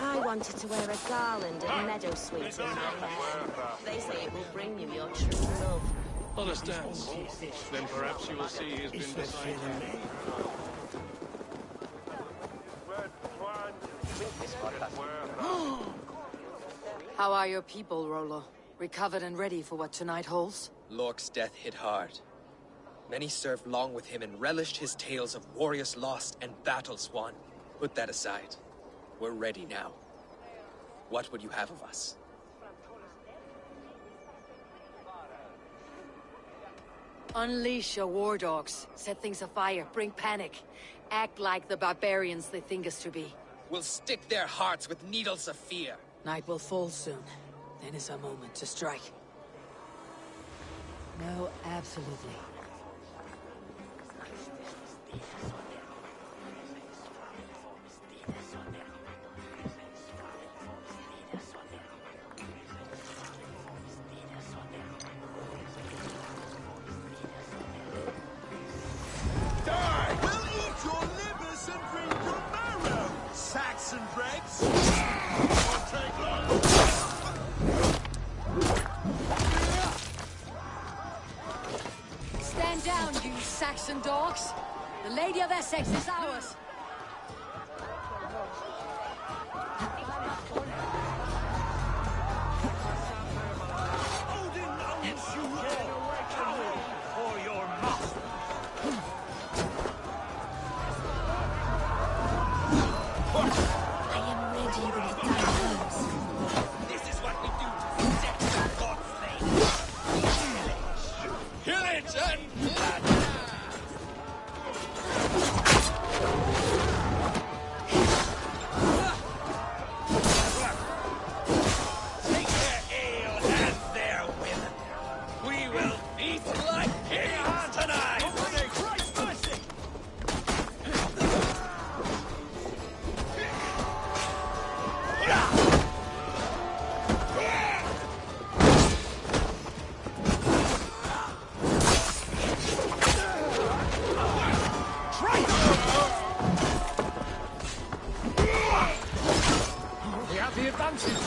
I wanted to wear a garland of meadowsweet in my hair. They say it will bring you your true love. Understands. Then perhaps you will see he's been decided. How are your people, Rollo? Recovered and ready for what tonight holds? Lork's death hit hard. Many served long with him and relished his tales of warriors lost and battles won. Put that aside. We're ready now. What would you have of us? Unleash your war dogs. Set things afire. Bring panic. Act like the barbarians they think us to be. We'll stick their hearts with needles of fear. Night will fall soon. Then is our moment to strike. No Absolutely. Die! We'll eat your livers and drink your marrow, Saxon dregs! Won't take long! Stand down, you Saxon dogs! The Lady of Essex is ours! Odin owns you all! Cowl for your master! I am ready when the time comes. This is what we do to protect our God's name! Pillage and plunder! Take their ale and their women. We will eat like kings tonight! Christ mercy! We have the advantage.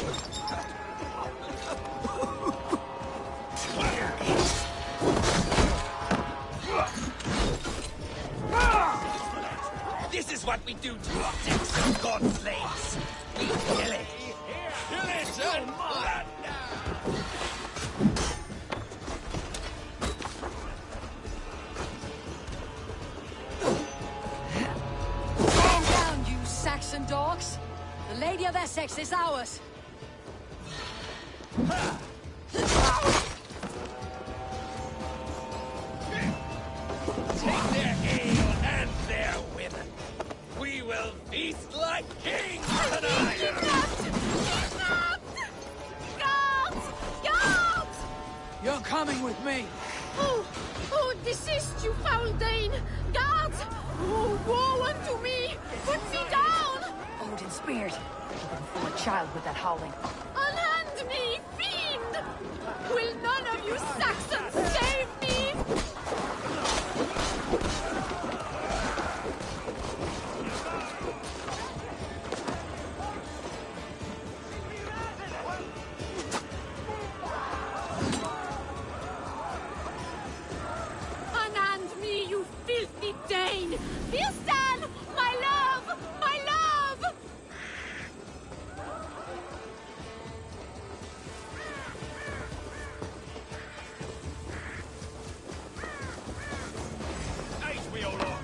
This is what we do to protect some God's slaves. We kill it. Kill it and plunder! Stand down, you Saxon dogs! The Lady of Essex is ours! Take their ale and their women. We will feast like kings tonight! Guards! Guards! You're coming with me! Oh, desist, you foul Dane! Guards! Oh, woe unto me! Put me down! Odin speared. Even for a child with that howling. Unhand me, fiend! Will none of you Saxons save me? Unhand me, you filthy Dane! Fiestan! My love! My love! Nice we all are.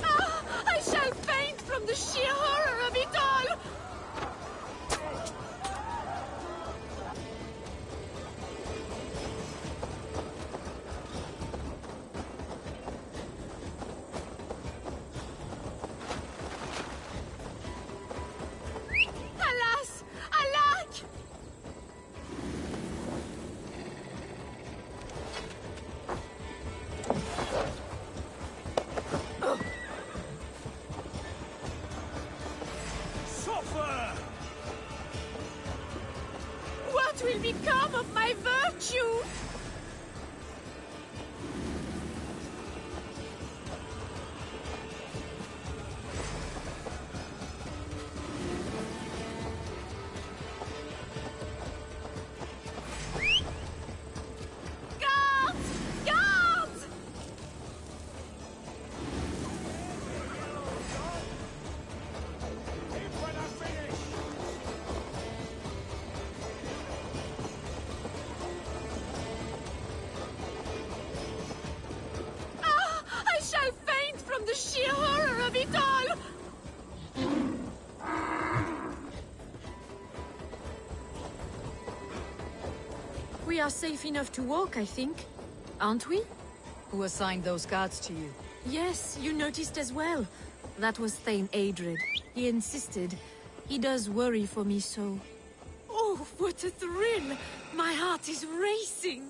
Ah, I shall faint from the sheer horror of it all! Alas! Alack! Suffer! What will become of my virtue? Guards! Guards! Ah! I shall faint from the sheer horror of it all! We are safe enough to walk, I think. Aren't we? Who assigned those guards to you? Yes, you noticed as well. That was Thane Adred. He insisted. He does worry for me so. Oh, Oh, what a thrill! My heart is racing!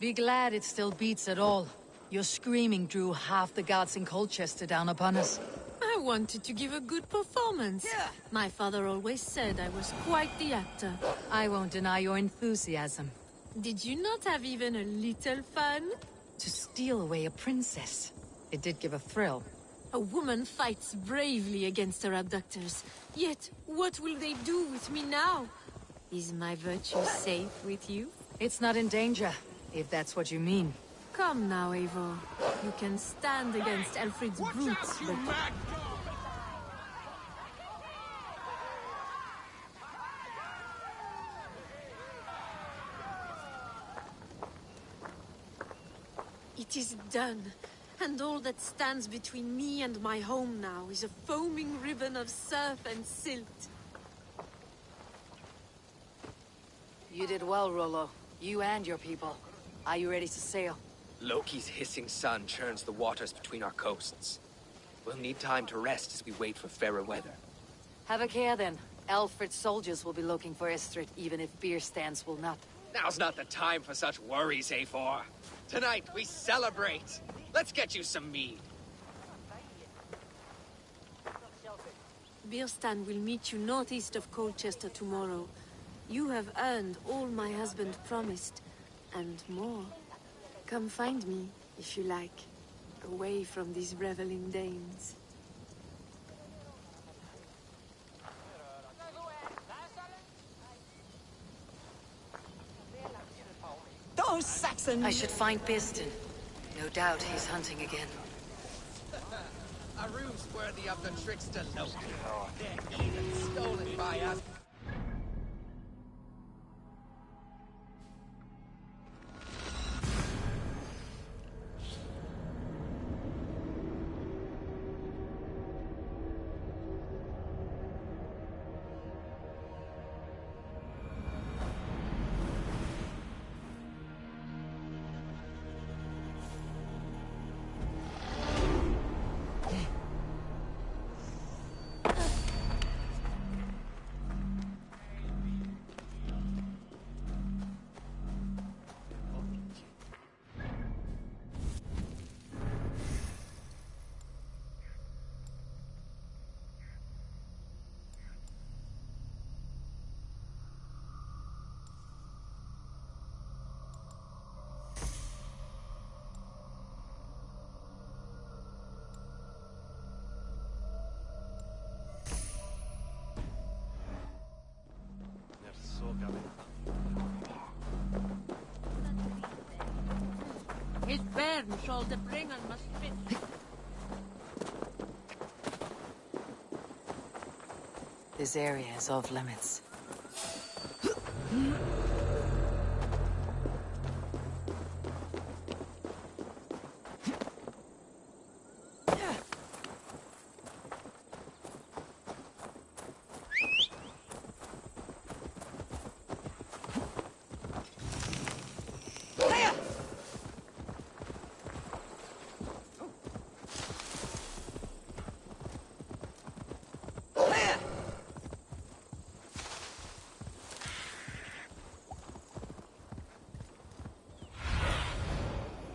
Be glad it still beats at all. Your screaming drew half the gods in Colchester down upon us. I wanted to give a good performance. My father always said I was quite the actor. I won't deny your enthusiasm. Did you not have even a little fun? To steal away a princess. It did give a thrill. A woman fights bravely against her abductors. Yet, what will they do with me now? Is my virtue safe with you? It's not in danger, if that's what you mean. Come now, Eivor. You can stand against Alfred's brutes, but... It is done. And all that stands between me and my home now is a foaming ribbon of surf and silt. You did well, Rollo. You and your people. Are you ready to sail? Loki's hissing sun churns the waters between our coasts. We'll need time to rest as we wait for fairer weather. Have a care then. Alfred's soldiers will be looking for Estrid, even if beer stands will not. Now's not the time for such worries, Eivor. Tonight we celebrate. Let's get you some mead. Bierstan will meet you northeast of Colchester tomorrow. You have earned all my husband promised, and more. Come find me, if you like, away from these reveling Danes. Those Saxons! I should find Bierstan. No doubt he's hunting again. A ruse worthy of the trickster Loki. They're even stolen by us. His bairn shall the bringer must fit. This area is off limits.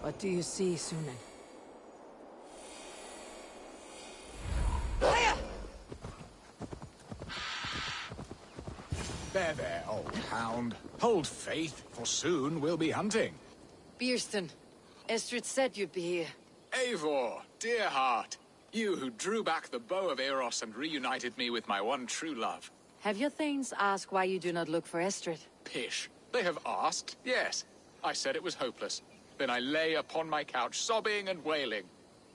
What do you see, Sunan? There, old hound. Hold faith, for soon we'll be hunting. Bierstan, Estrid said you'd be here. Eivor, dear heart. You who drew back the bow of Eros and reunited me with my one true love. Have your thanes asked why you do not look for Estrid? Pish. They have asked, yes. I said it was hopeless. Then I lay upon my couch, sobbing and wailing.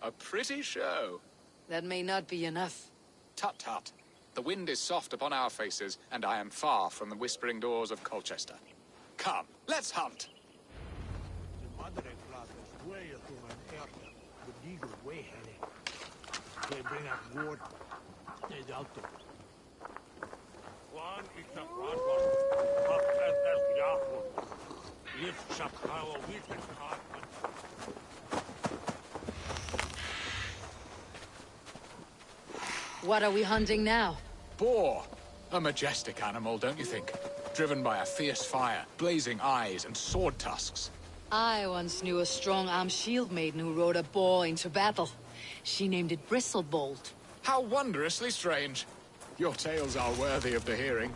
A pretty show. That may not be enough. Tut-tut. The wind is soft upon our faces, and I am far from the whispering doors of Colchester. Come, let's hunt! What are we hunting now? Boar. A majestic animal, don't you think? driven by a fierce fire, blazing eyes, and sword tusks. I once knew a strong-armed shield maiden who rode a boar into battle. She named it Bristlebolt. How wondrously strange. Your tales are worthy of the hearing.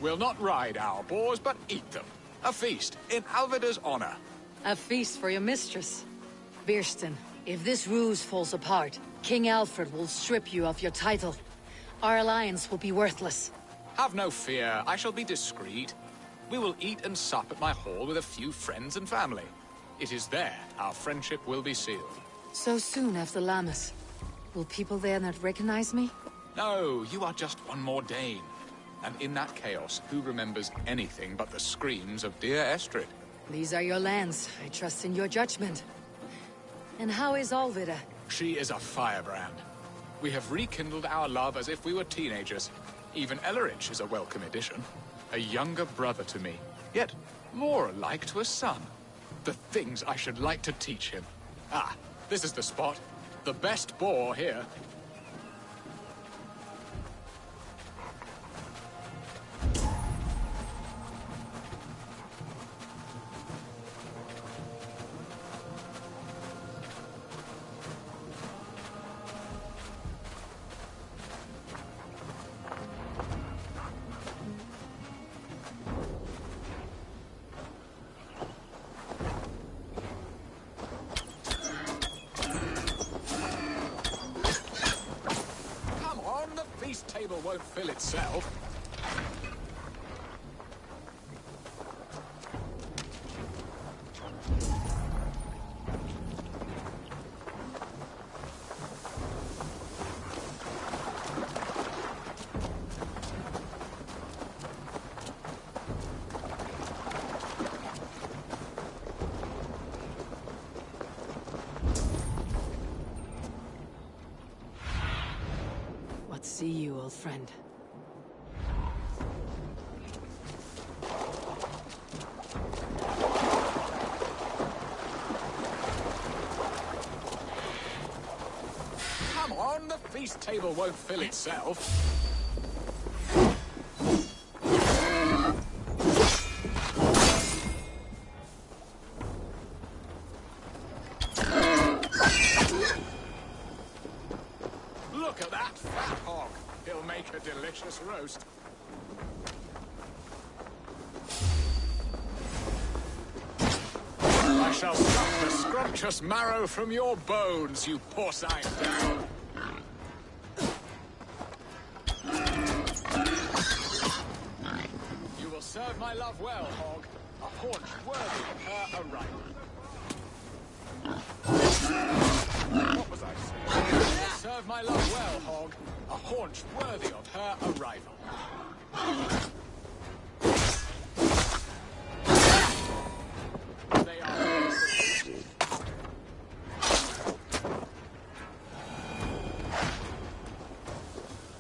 We'll not ride our boars, but eat them. A feast, in Alvida's honor. A feast for your mistress. Birsten, if this ruse falls apart, King Alfred will strip you of your title. Our alliance will be worthless. Have no fear, I shall be discreet. We will eat and sup at my hall with a few friends and family. It is there our friendship will be sealed. So soon after Lammas. Will people there not recognize me? No, you are just one more Dane. And in that chaos, who remembers anything but the screams of dear Estrid? These are your lands. I trust in your judgment. And how is Alvida? She is a firebrand. We have rekindled our love as if we were teenagers. Even Ellerich is a welcome addition. A younger brother to me, yet more alike to a son. The things I should like to teach him. Ah, this is the spot. The best boar here. Table won't fill itself. See you, old friend. Come on, the feast table won't fill itself. Look at that fat hog. He'll make a delicious roast. I shall suck the scrumptious marrow from your bones, you porcine devil. You will serve my love well, hog. A haunch worthy of her arrival. What was I saying? You will serve my love well, hog. A haunch worthy of her arrival. They are...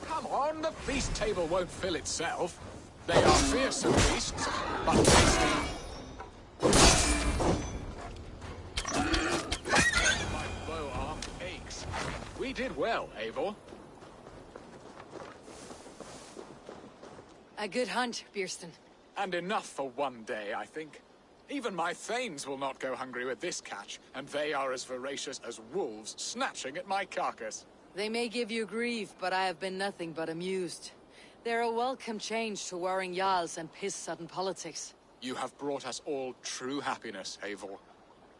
Come on, the feast table won't fill itself. They are fearsome beasts, but tasty. My bow arm aches. We did well, Eivor. A good hunt, Birsten. And enough for one day, I think. Even my thanes will not go hungry with this catch, and they are as voracious as wolves snatching at my carcass. They may give you grief, but I have been nothing but amused. They're a welcome change to warring jarls and piss-sudden politics. You have brought us all true happiness, Eivor.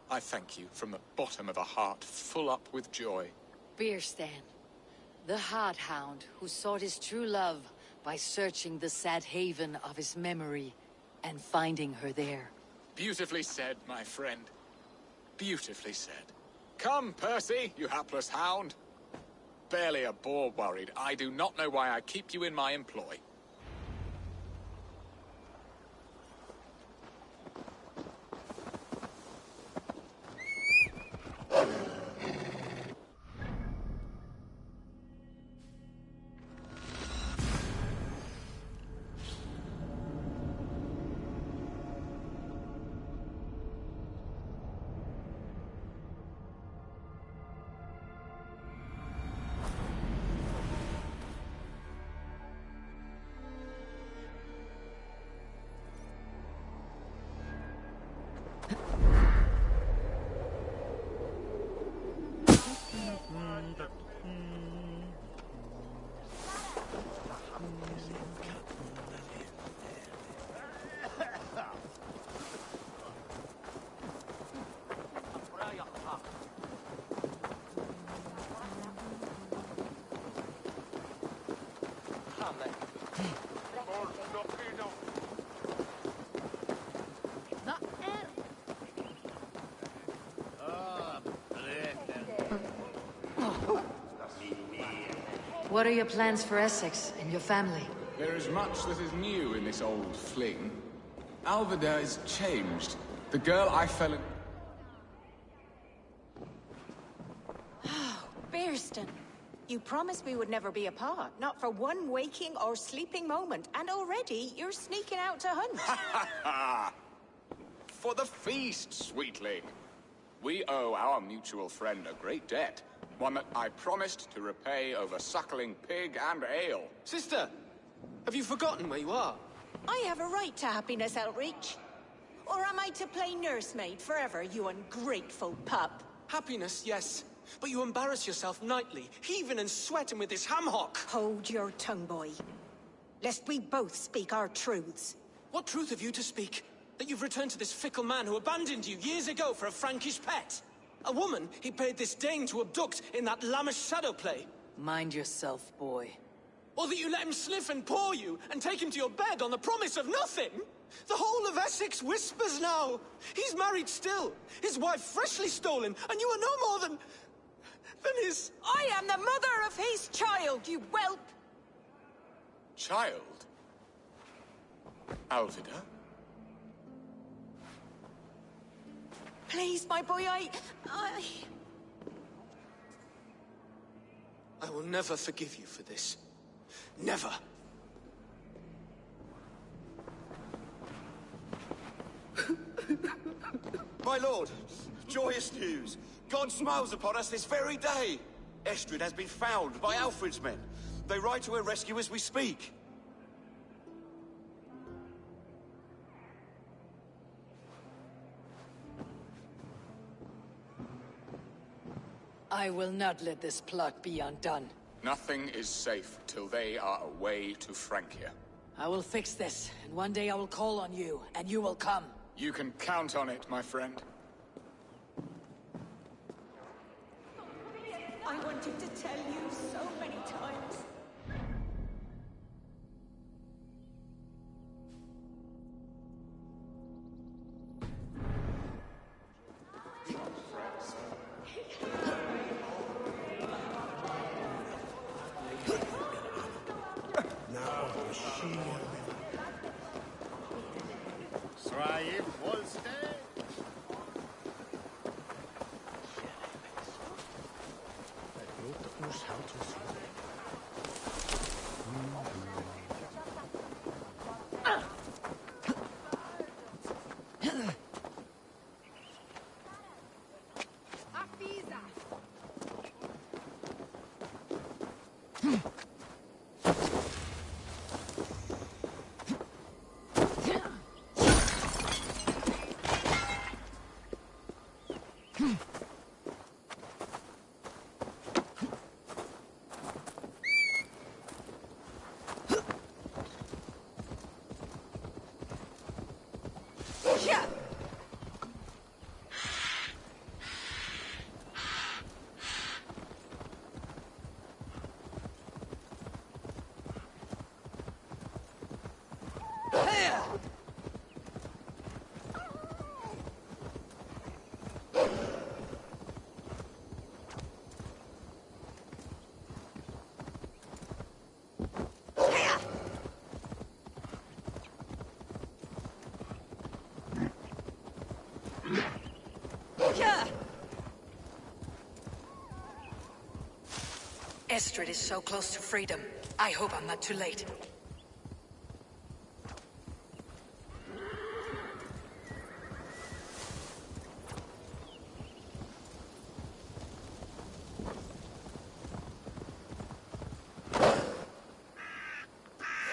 I thank you from the bottom of a heart full up with joy. Birsten, the Hard Hound who sought his true love by searching the sad haven of his memory and finding her there. Beautifully said, my friend. Beautifully said. Come, Percy, you hapless hound. Barely a boar worried. I do not know why I keep you in my employ. What are your plans for Essex and your family? There is much that is new in this old fling. Alvida is changed. The girl I fell in... Bearston, you promised we would never be apart, not for one waking or sleeping moment, and already you're sneaking out to hunt. For the feast, sweetling. We owe our mutual friend a great debt. One that I promised to repay over suckling pig and ale. Sister, have you forgotten where you are? I have a right to happiness, Outreach. Or am I to play nursemaid forever, you ungrateful pup? Happiness, yes. But you embarrass yourself nightly, heaving and sweating with this ham-hock. Hold your tongue, boy. Lest we both speak our truths. What truth have you to speak? That you've returned to this fickle man who abandoned you years ago for a Frankish pet? A woman he paid this Dane to abduct in that lammish shadow play? Mind yourself, boy. Or that you let him sniff and paw you, and take him to your bed on the promise of nothing? The whole of Essex whispers now. He's married still, his wife freshly stolen, and you are no more than his... I am the mother of his child, you whelp! Child? Alvida? Please, my boy, I will never forgive you for this. Never. My lord, joyous news. God smiles upon us this very day. Estrid has been found by Alfred's men. They ride to her rescue as we speak. I will not let this plot be undone. Nothing is safe till they are away to Francia. I will fix this, and one day I will call on you, and you will come. You can count on it, my friend. I wanted to tell you so many times. Estrid is so close to freedom. I hope I'm not too late.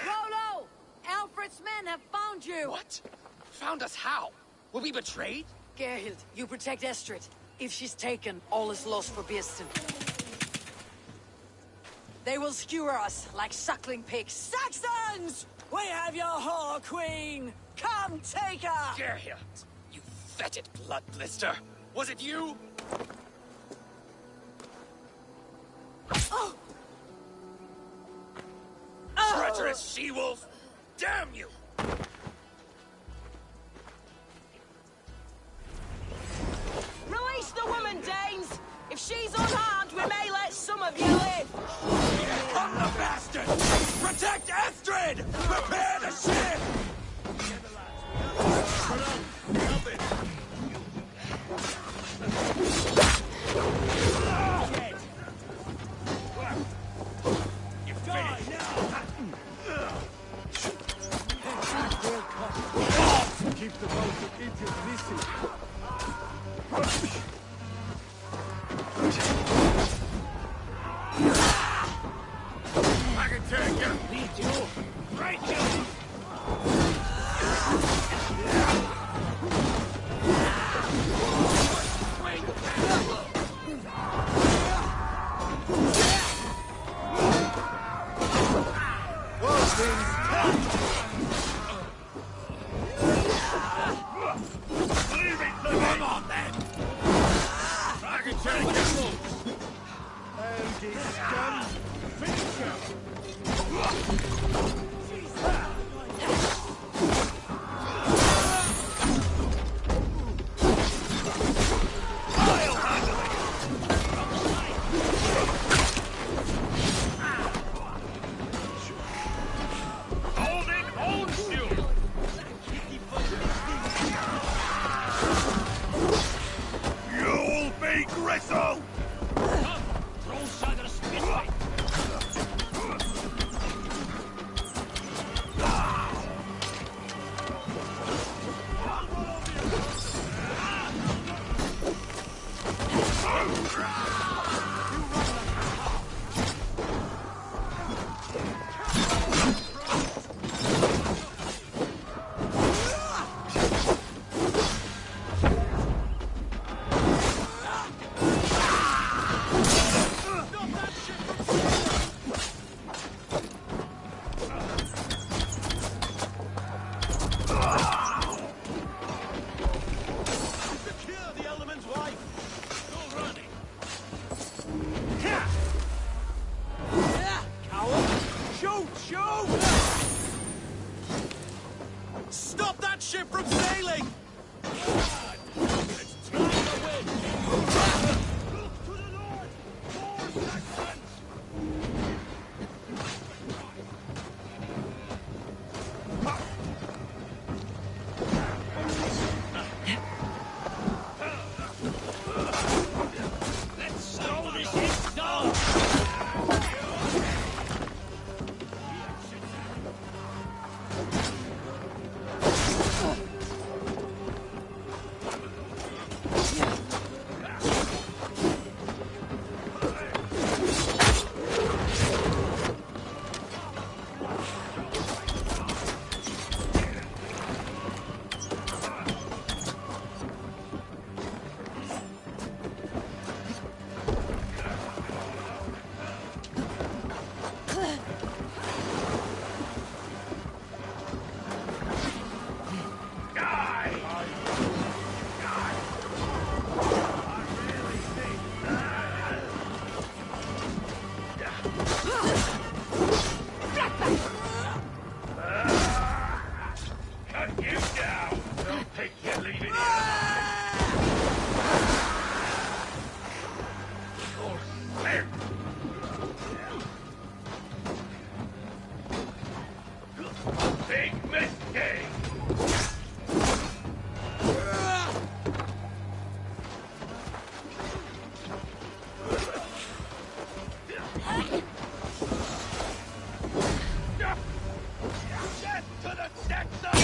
Rolo! Alfred's men have found you! What? Found us how? Were we betrayed? Gerhild, you protect Estrid. If she's taken, all is lost for Bearston. They will skewer us like suckling pigs. Saxons! We have your whore, queen! Come take her! Gerhild, you fetid blood blister! Was it you? Oh! Treacherous she-wolf! Damn you! Release the woman, Danes! If she's unharmed, we may let some of you live! Just about to eat his missing. I can take you. Need you. Right you. Come on, then. I can take you. Elgin scum. Finish him. You'll be gristle! Stop that ship from sailing! Let's slow this shit down! Big mistake! Get to the sector!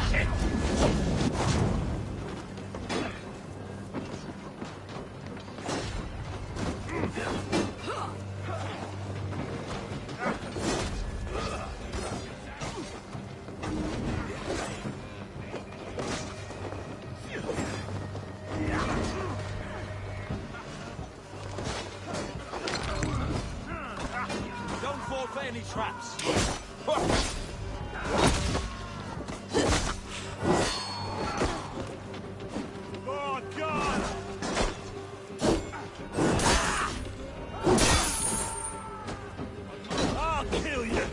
Shit! Don't fall for any traps. Oh, God! I'll kill you!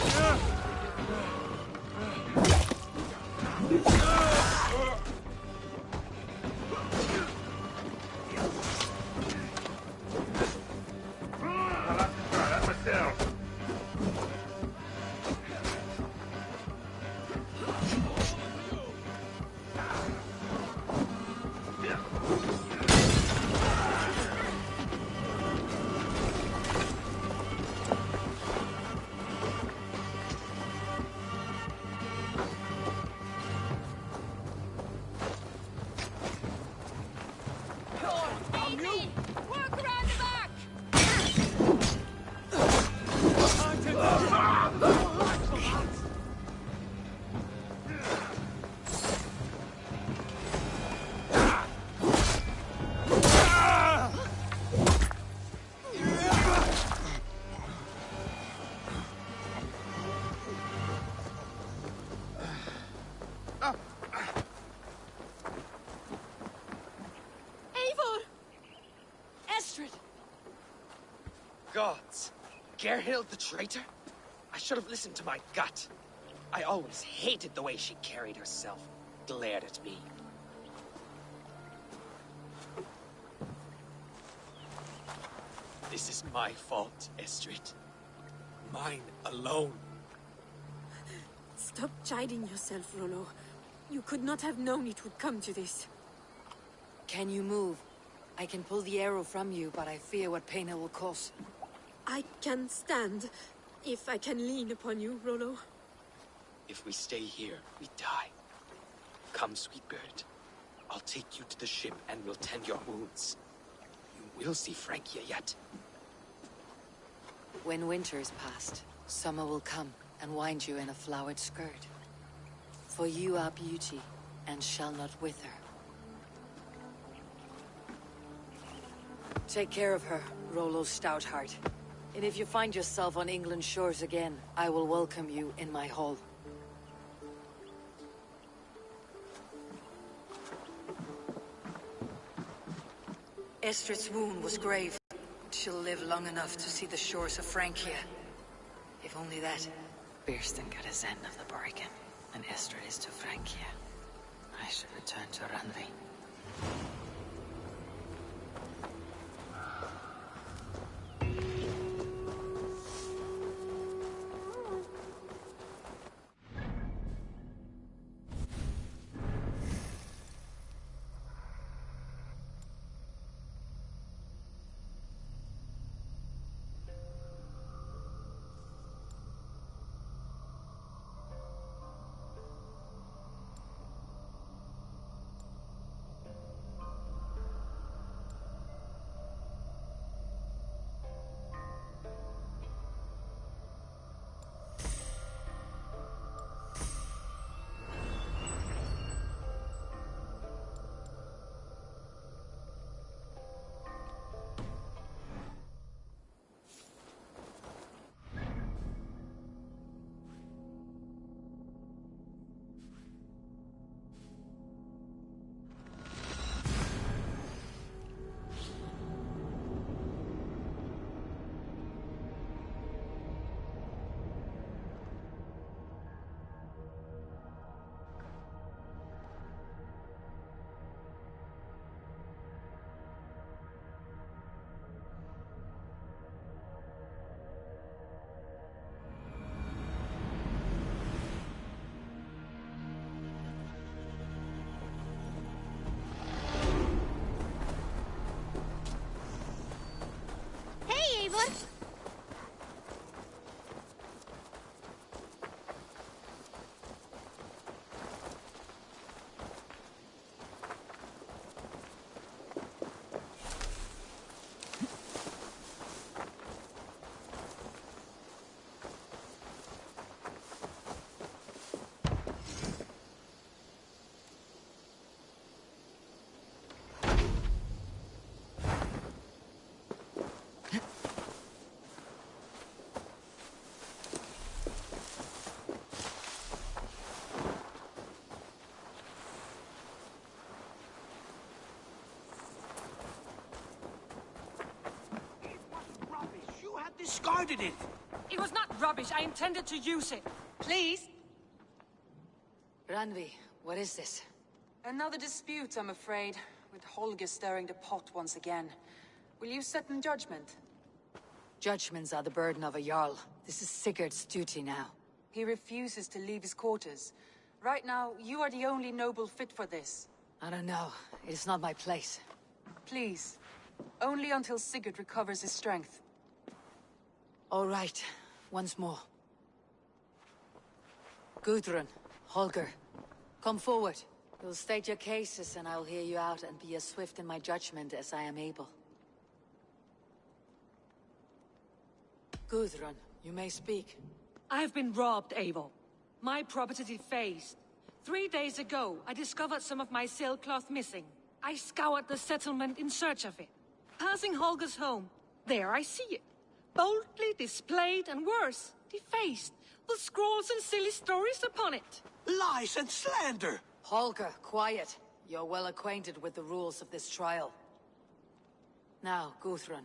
gods! Gerhild the traitor? I should have listened to my gut. I always hated the way she carried herself, glared at me. This is my fault, Estrid. Mine alone. Stop chiding yourself, Rollo. You could not have known it would come to this. Can you move? I can pull the arrow from you, but I fear what pain it will cause. I can stand, if I can lean upon you, Rollo. If we stay here, we die. Come, sweet bird. I'll take you to the ship and we'll tend your wounds. You will see Francia yet. When winter is past, summer will come and wind you in a flowered skirt. For you are beauty, and shall not wither. Take care of her, Rollo Stoutheart. And if you find yourself on England's shores again, I will welcome you in my hall. Estrid's wound was grave. She'll live long enough to see the shores of Francia. If only that. Birsten got his end of the bargain, and Estrid is to Francia. I should return to Randvi. Discarded it! It was not rubbish. I intended to use it. Please? Randvi, what is this? Another dispute, I'm afraid, with Holger stirring the pot once again. Will you set in judgment? Judgments are the burden of a Jarl. This is Sigurd's duty now. He refuses to leave his quarters. Right now, you are the only noble fit for this. I don't know. It is not my place. Please. Only until Sigurd recovers his strength. All right. Once more. Gudrun, Holger, come forward. You'll state your cases and I'll hear you out and be as swift in my judgment as I am able. Gudrun, you may speak. I've been robbed, Eivor. My property defaced. 3 days ago, I discovered some of my sailcloth missing. I scoured the settlement in search of it. Passing Holger's home, there I see it. Boldly displayed and worse, defaced, with scrolls and silly stories upon it. Lies and slander! Holger, quiet. You're well acquainted with the rules of this trial. Now, Gudrun,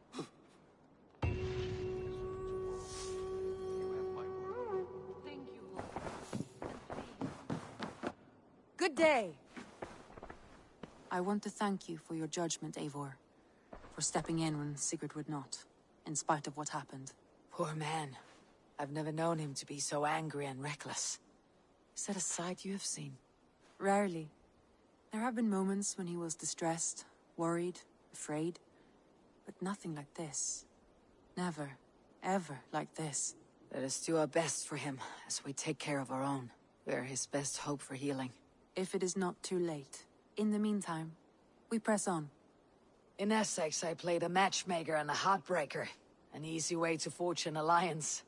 Good day. I want to thank you for your judgment, Eivor. For stepping in when Sigurd would not, in spite of what happened. Poor man. I've never known him to be so angry and reckless. Is that a sight you have seen? Rarely. There have been moments when he was distressed, worried, afraid. But nothing like this. Never, ever like this. Let us do our best for him, as we take care of our own. We are his best hope for healing. If it is not too late. In the meantime, we press on. In Essex, I played a matchmaker and a heartbreaker. An easy way to forge an alliance.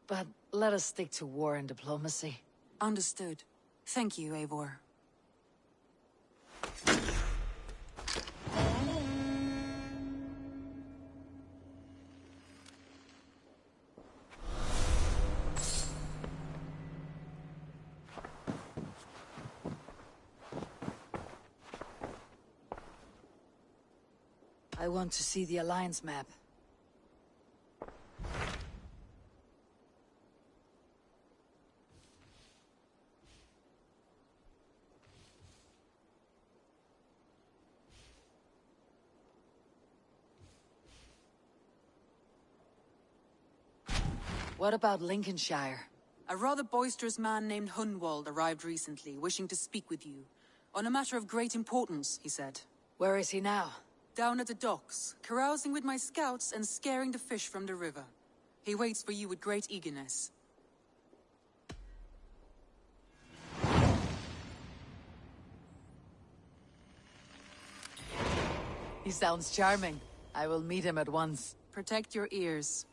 But let us stick to war and diplomacy. Understood. Thank you, Eivor. I want to see the Alliance map. What about Lincolnshire? A rather boisterous man named Hunwald arrived recently, wishing to speak with you. On a matter of great importance, he said. Where is he now? Down at the docks, carousing with my scouts and scaring the fish from the river. He waits for you with great eagerness. He sounds charming. I will meet him at once. Protect your ears.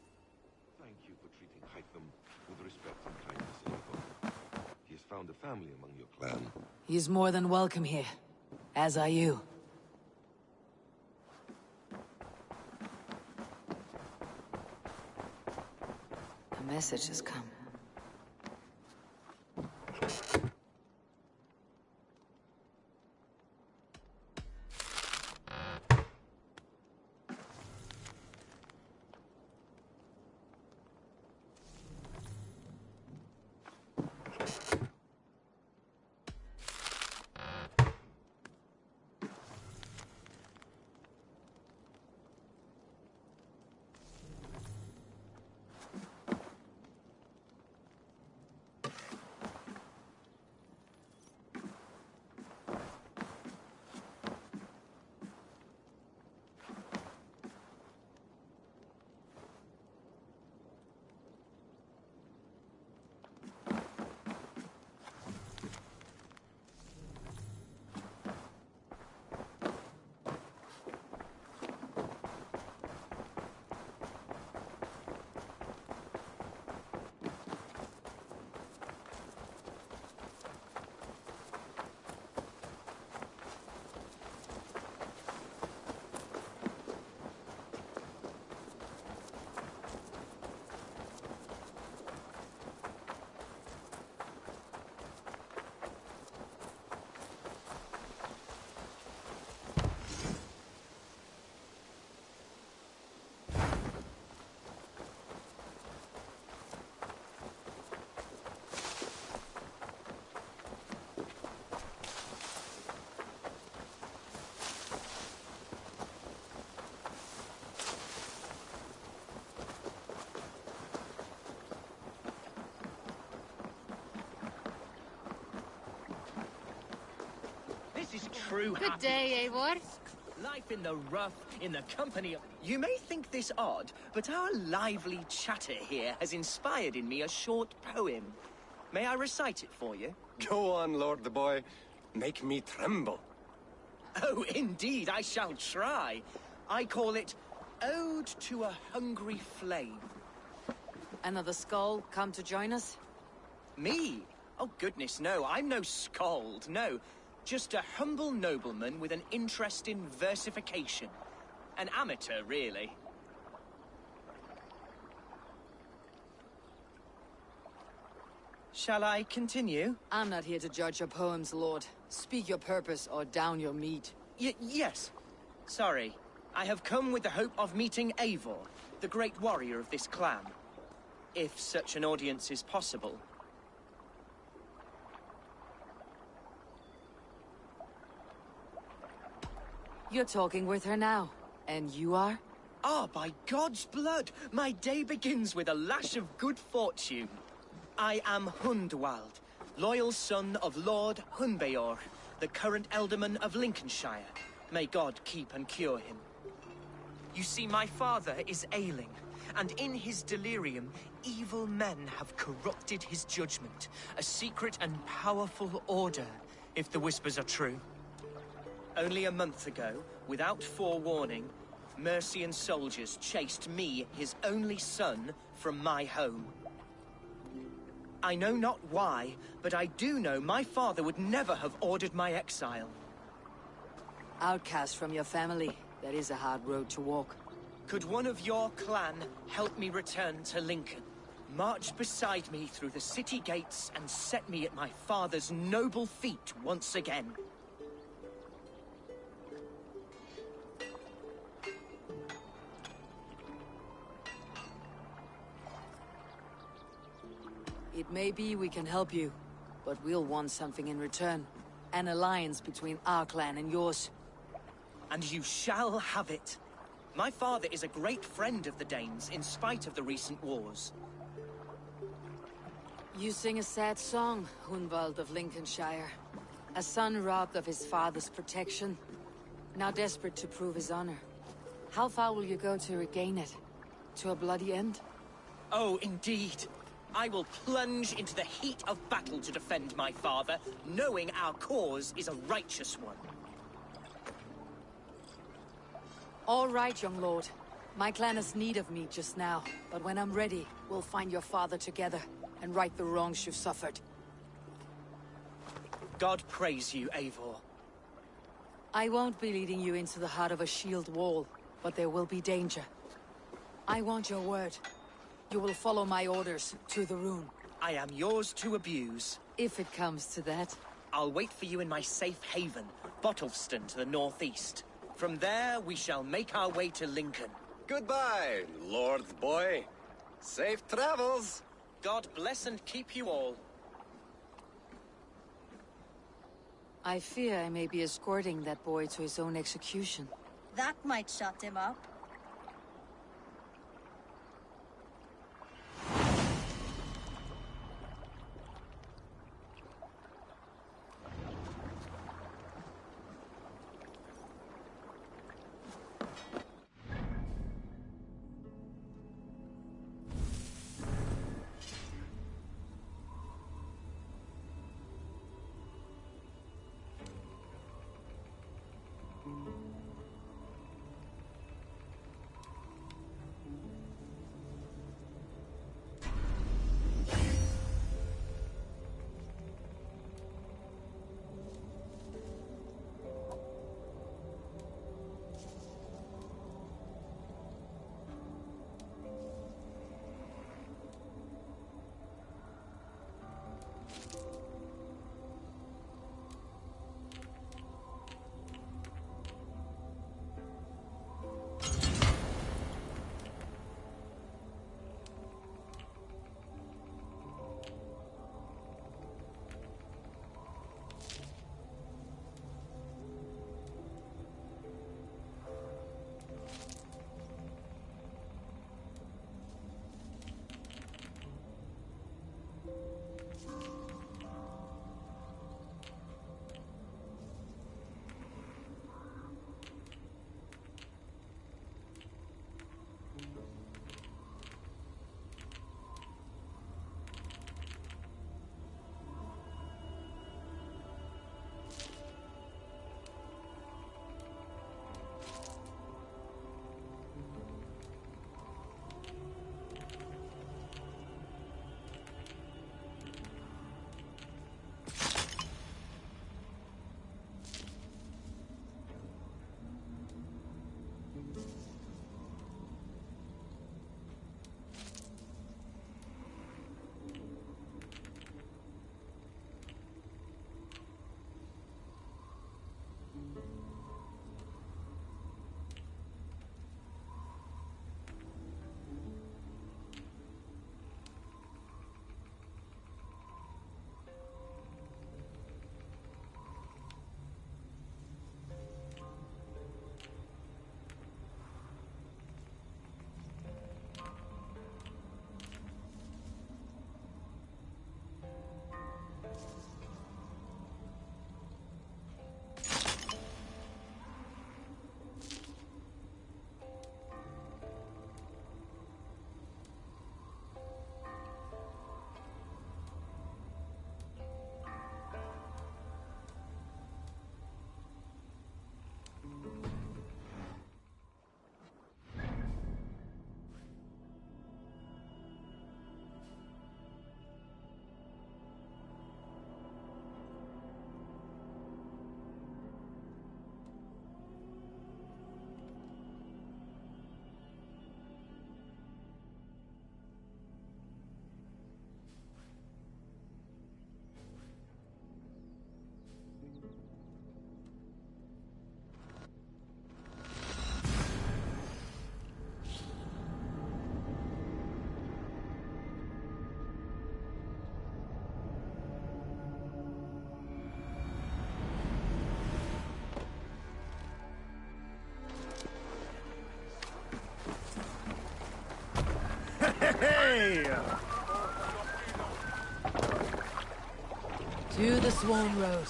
Thank you for treating Hytham with respect and kindness, Eivor. He has found a family among your clan. He's more than welcome here. As are you. A message has come. Is true Good day, Eivor. Life in the rough, in the company of... You may think this odd, but our lively chatter here has inspired in me a short poem. May I recite it for you? Go on, Lord the Boy. Make me tremble. Oh, indeed, I shall try. I call it Ode to a Hungry Flame. Another skull come to join us? Me? Oh, goodness, no. I'm no skald, no. Just a humble nobleman with an interest in versification. An amateur, really. Shall I continue? I'm not here to judge your poems, Lord. Speak your purpose or down your meat. Yes. Sorry. I have come with the hope of meeting Eivor, the great warrior of this clan. If such an audience is possible. You're talking with her now. And you are? Ah, by God's blood, my day begins with a lash of good fortune. I am Hundwald, loyal son of Lord Hunbeor, the current Alderman of Lincolnshire. May God keep and cure him. You see, my father is ailing, and in his delirium, evil men have corrupted his judgment. A secret and powerful order, if the whispers are true. Only a month ago, without forewarning, Mercian soldiers chased me, his only son, from my home. I know not why, but I do know my father would never have ordered my exile. Outcast from your family. That is a hard road to walk. Could one of your clan help me return to Lincoln? March beside me through the city gates and set me at my father's noble feet once again. It may be we can help you, but we'll want something in return. An alliance between our clan and yours. And you shall have it. My father is a great friend of the Danes, in spite of the recent wars. You sing a sad song, Hunwald of Lincolnshire. A son robbed of his father's protection, now desperate to prove his honor. How far will you go to regain it? To a bloody end? Oh, indeed. I will plunge into the heat of battle to defend my father, knowing our cause is a righteous one. All right, young lord. My clan has need of me just now, but when I'm ready, we'll find your father together and right the wrongs you've suffered. God praise you, Eivor. I won't be leading you into the heart of a shield wall, but there will be danger. I want your word. You will follow my orders to the rune. I am yours to abuse. If it comes to that. I'll wait for you in my safe haven, Bottleston to the northeast. From there, we shall make our way to Lincoln. Goodbye, Lord Boy. Safe travels. God bless and keep you all. I fear I may be escorting that boy to his own execution. That might shut him up. Swan Road.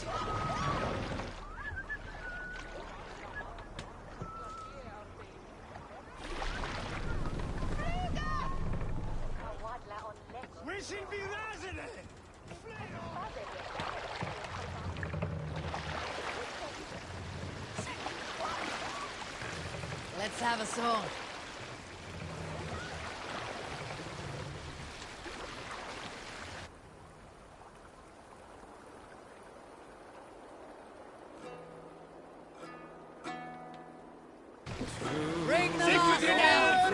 Let's have a song. Bring them on down!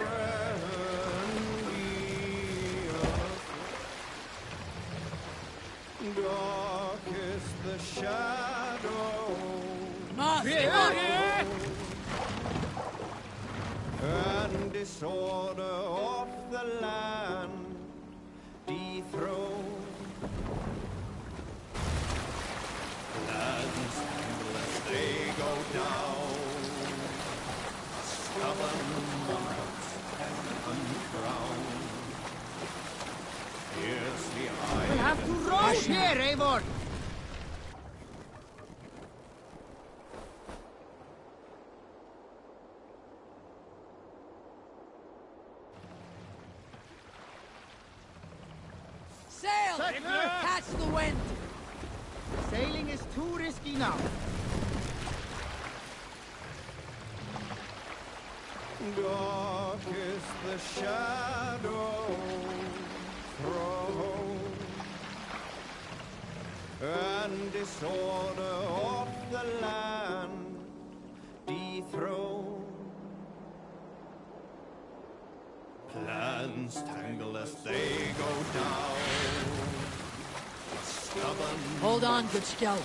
Dark is the shadow. And disorder of the land dethroned. Lands as they go down, stubborn monarchs and uncrowned. Here's the eye. We have to rush here, Eivor! Sail! Catch the wind! Sailing is too risky now. Dark is the shadow thrown, and disorder of the land dethroned. Plans tangle as they go down. Stubborn. Hold on, good Skell.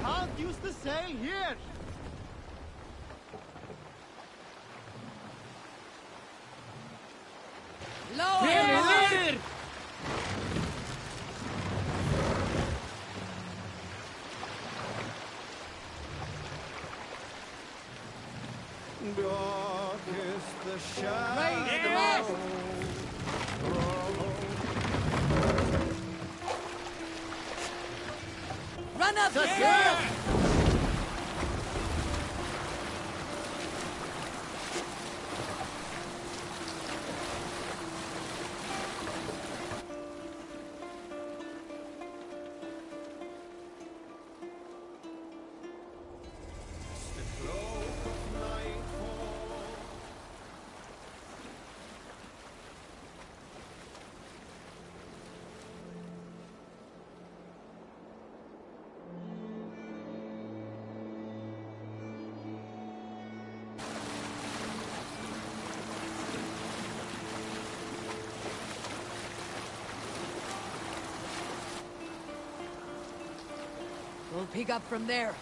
Can't use the sail here. Lower! Here! Dark is the shadow. Raise the mast! Run up the sail! We'll pick up from there.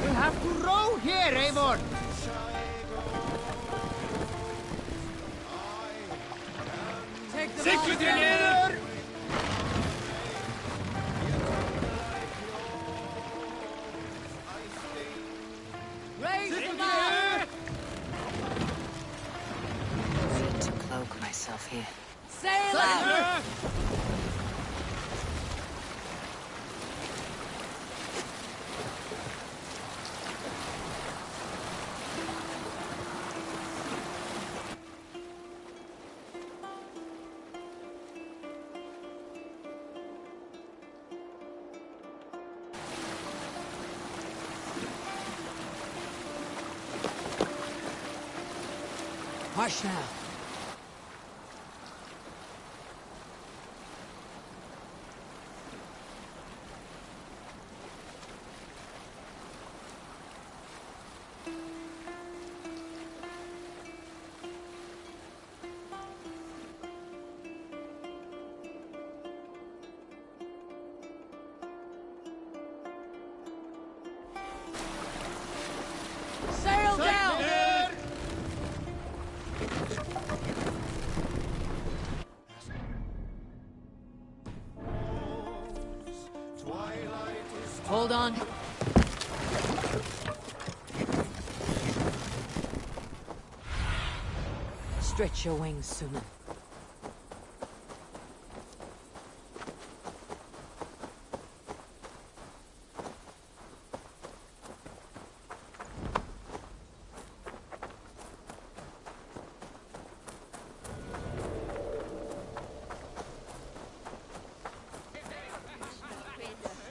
We'll have to row here, Eivor! Take the Siklet neder! Raise the mast! Need to cloak myself here. Sail out! Hush now. Sail down! Hold on. Stretch your wings, Sunan.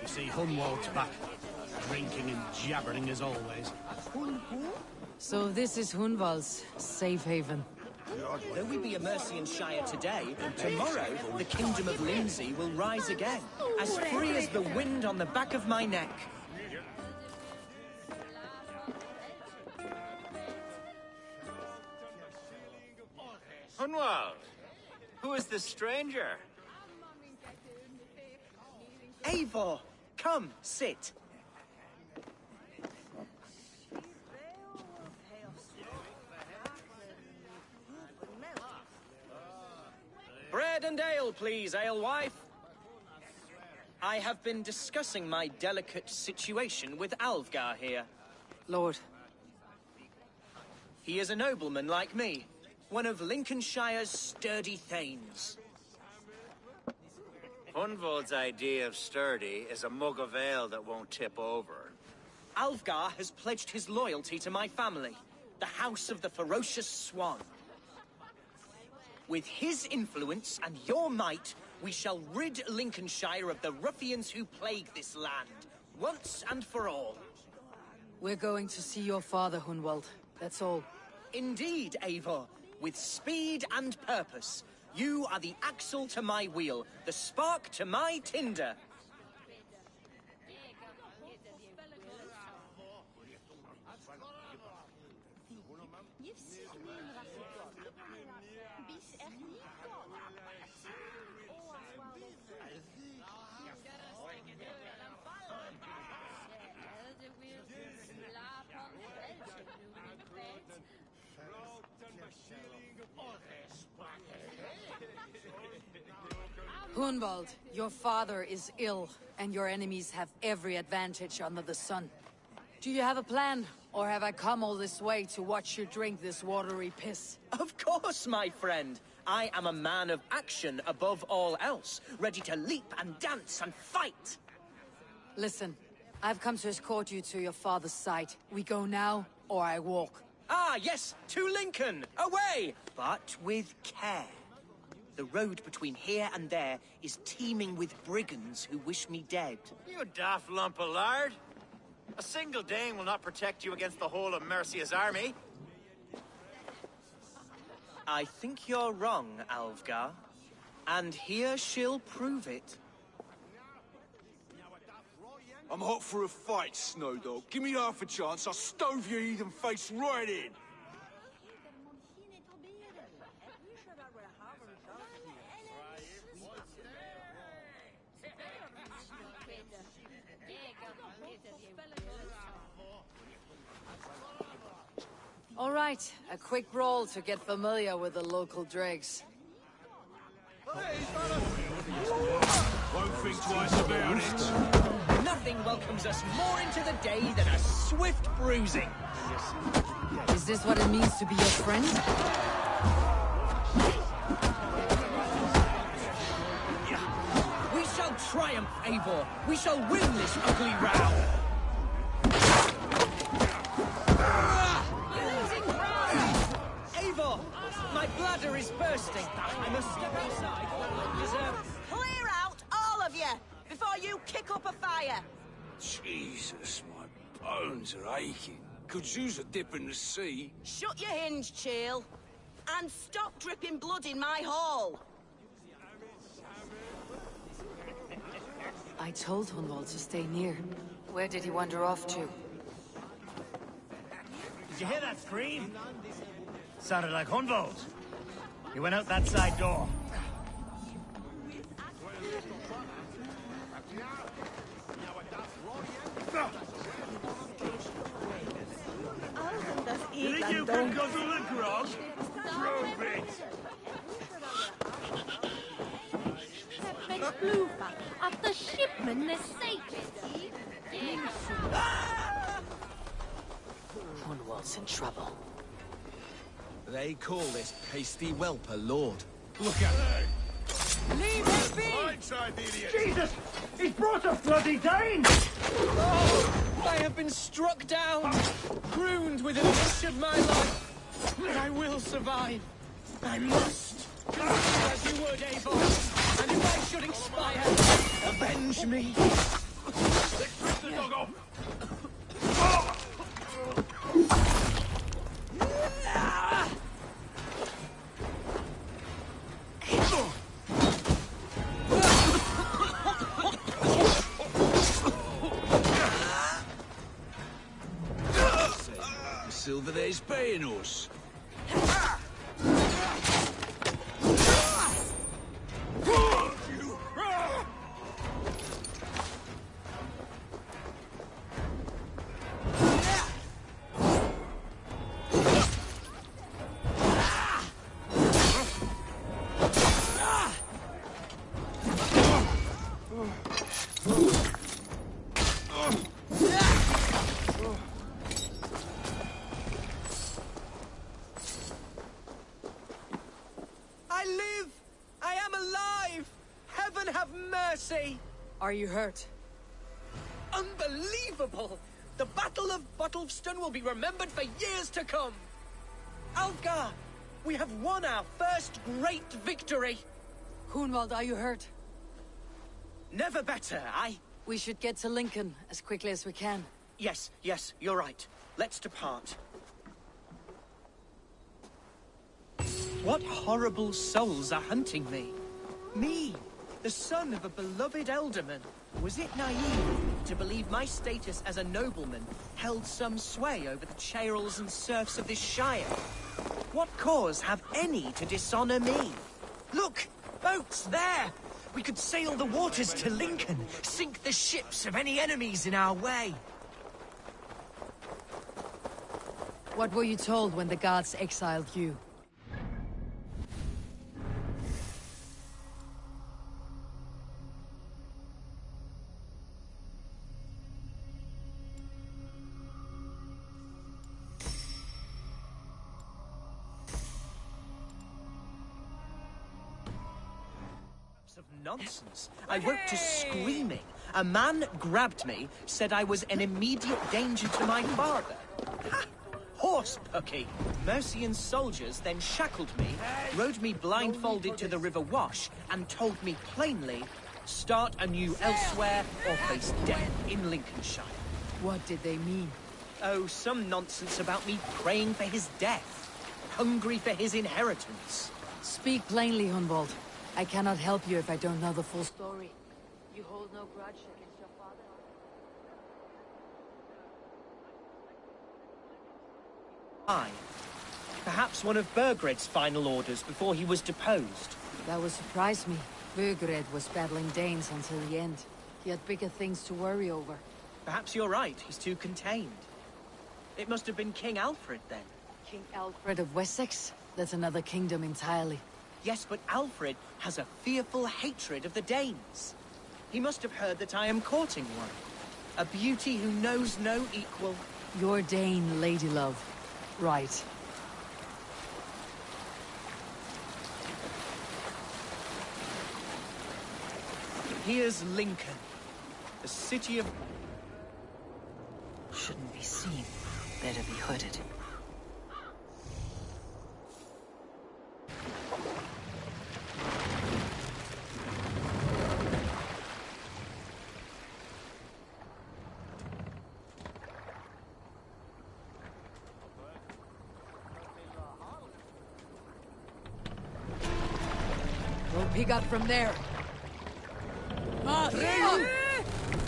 You see Hunwald's back, drinking and jabbering as always. So this is Hunwald's safe haven. Though we be a Mercian Shire today, tomorrow the Kingdom of Lindsay will rise again, as free as the wind on the back of my neck. Hunwald, who is this stranger? Eivor, come, sit. Bread and ale, please, alewife. I have been discussing my delicate situation with Alvgar here. Lord. He is a nobleman like me, one of Lincolnshire's sturdy thanes. Hunwald's idea of sturdy is a mug of ale that won't tip over. Alvgar has pledged his loyalty to my family, the House of the Ferocious Swan. With his influence and your might, we shall rid Lincolnshire of the ruffians who plague this land, once and for all. We're going to see your father, Hunwald. That's all. Indeed, Eivor. With speed and purpose. You are the axle to my wheel, the spark to my tinder. Hunwald, your father is ill, and your enemies have every advantage under the sun. Do you have a plan, or have I come all this way to watch you drink this watery piss? Of course, my friend. I am a man of action above all else, ready to leap and dance and fight. Listen, I've come to escort you to your father's side. We go now, or I walk. Ah, yes, to Lincoln! Away! But with care. The road between here and there is teeming with brigands who wish me dead. You daft lump of lard! A single Dane will not protect you against the whole of Mercia's army. I think you're wrong, Alvgar. And here she'll prove it. I'm hot for a fight, Snowdog. Give me half a chance, I'll stove your heathen face right in. All right, a quick roll to get familiar with the local dregs. Won't think twice about it. Nothing welcomes us more into the day than a swift bruising. Is this what it means to be your friend? We shall triumph, Eivor. We shall win this ugly row. Eivor, my bladder is bursting. I must step outside for undeserved. Clear out, all of you, before you kick up a fire. Jesus, my bones are aching. Could use a dip in the sea. Shut your hinge, Chill. And stop dripping blood in my hall! I told Hunwald to stay near. Where did he wander off to? Did you hear that scream? Sounded like Hunwald. He went out that side door. You think you can guzzle the grog? Prove it! Blufa, at the shipman is safe. Hunwald's in trouble. They call this pasty whelp a lord. Look at her! Leave him be! Blindside the idiot! Jesus! He's brought a bloody Dane! Oh, I have been struck down, crooned with an inch of my life, but I will survive. I must. Do as you would, Eivor, and if I should expire, avenge me. Let's rip the dog off! Silver they's paying us. I live! I am alive! Heaven have mercy! Are you hurt? Unbelievable! The Battle of Bottleston will be remembered for years to come! Alfgar, we have won our first great victory! Hunwald, are you hurt? Never better, We should get to Lincoln as quickly as we can. Yes, you're right. Let's depart. What horrible souls are hunting me? Me, the son of a beloved ealdorman. Was it naive to believe my status as a nobleman held some sway over the chairels and serfs of this shire? What cause have any to dishonor me? Look! Boats there! We could sail the waters to Lincoln, sink the ships of any enemies in our way. What were you told when the gods exiled you? Of nonsense. I woke to screaming. A man grabbed me, said I was an immediate danger to my father. Ha! Horse pucky. Mercian soldiers then shackled me, rode me blindfolded to the River Wash, and told me plainly, start anew elsewhere or face death in Lincolnshire. What did they mean? Oh, some nonsense about me praying for his death, hungry for his inheritance. Speak plainly, Hunwald. I cannot help you if I don't know the full story. You hold no grudge against your father? Perhaps one of Burgred's final orders before he was deposed. That would surprise me. Burgred was battling Danes until the end. He had bigger things to worry over. Perhaps you're right, he's too contained. It must have been King Alfred, then. King Alfred of Wessex? That's another kingdom entirely. Yes, but Alfred has a fearful hatred of the Danes. He must have heard that I am courting one. A beauty who knows no equal. Your Dane, lady love. Right. Here's Lincoln, the city of... Shouldn't be seen. Better be hooded. hope he got from there.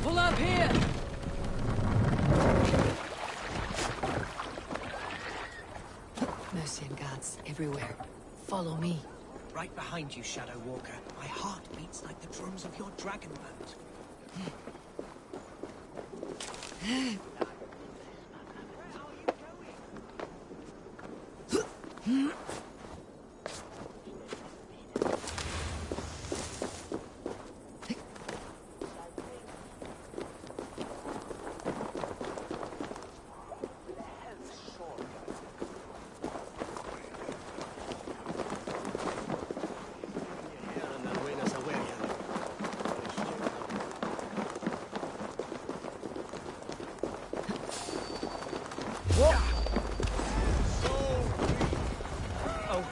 Pull up here! Mercy and gods everywhere. Follow me. Right behind you, Shadow Walker. My heart beats like the drums of your dragon boat.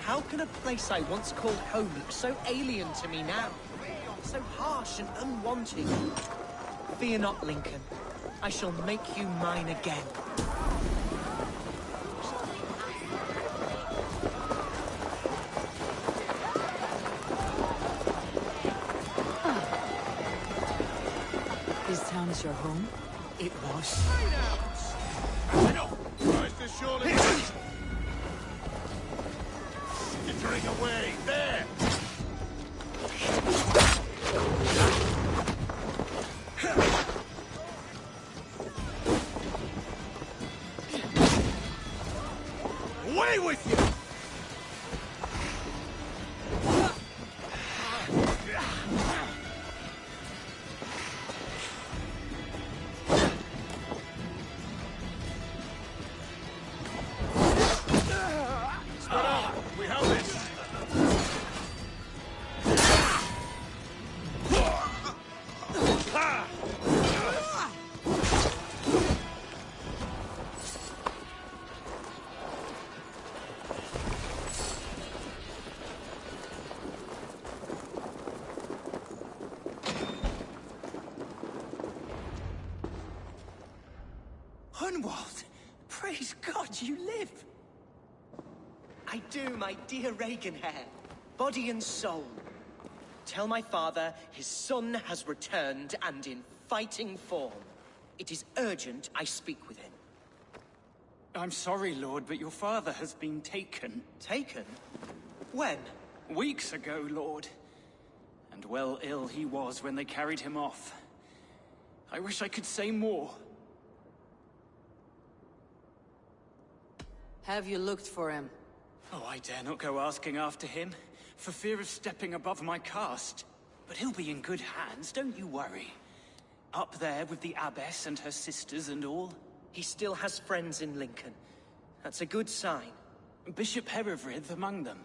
How can a place I once called home look so alien to me now? So harsh and unwanted. Fear not, Lincoln. I shall make you mine again. This town is your home? It was. Tries to surely... Skittering away! There! Away with you! Hunwald! Praise God you live! I do, my dear Reaganhair. Body and soul. Tell my father his son has returned and in fighting form. It is urgent I speak with him. I'm sorry, Lord, but your father has been taken. Taken? When? Weeks ago, Lord. And well ill he was when they carried him off. I wish I could say more. Have you looked for him? Oh, I dare not go asking after him, for fear of stepping above my caste. But he'll be in good hands, don't you worry. Up there with the abbess and her sisters and all. He still has friends in Lincoln. That's a good sign. Bishop Herewrith among them.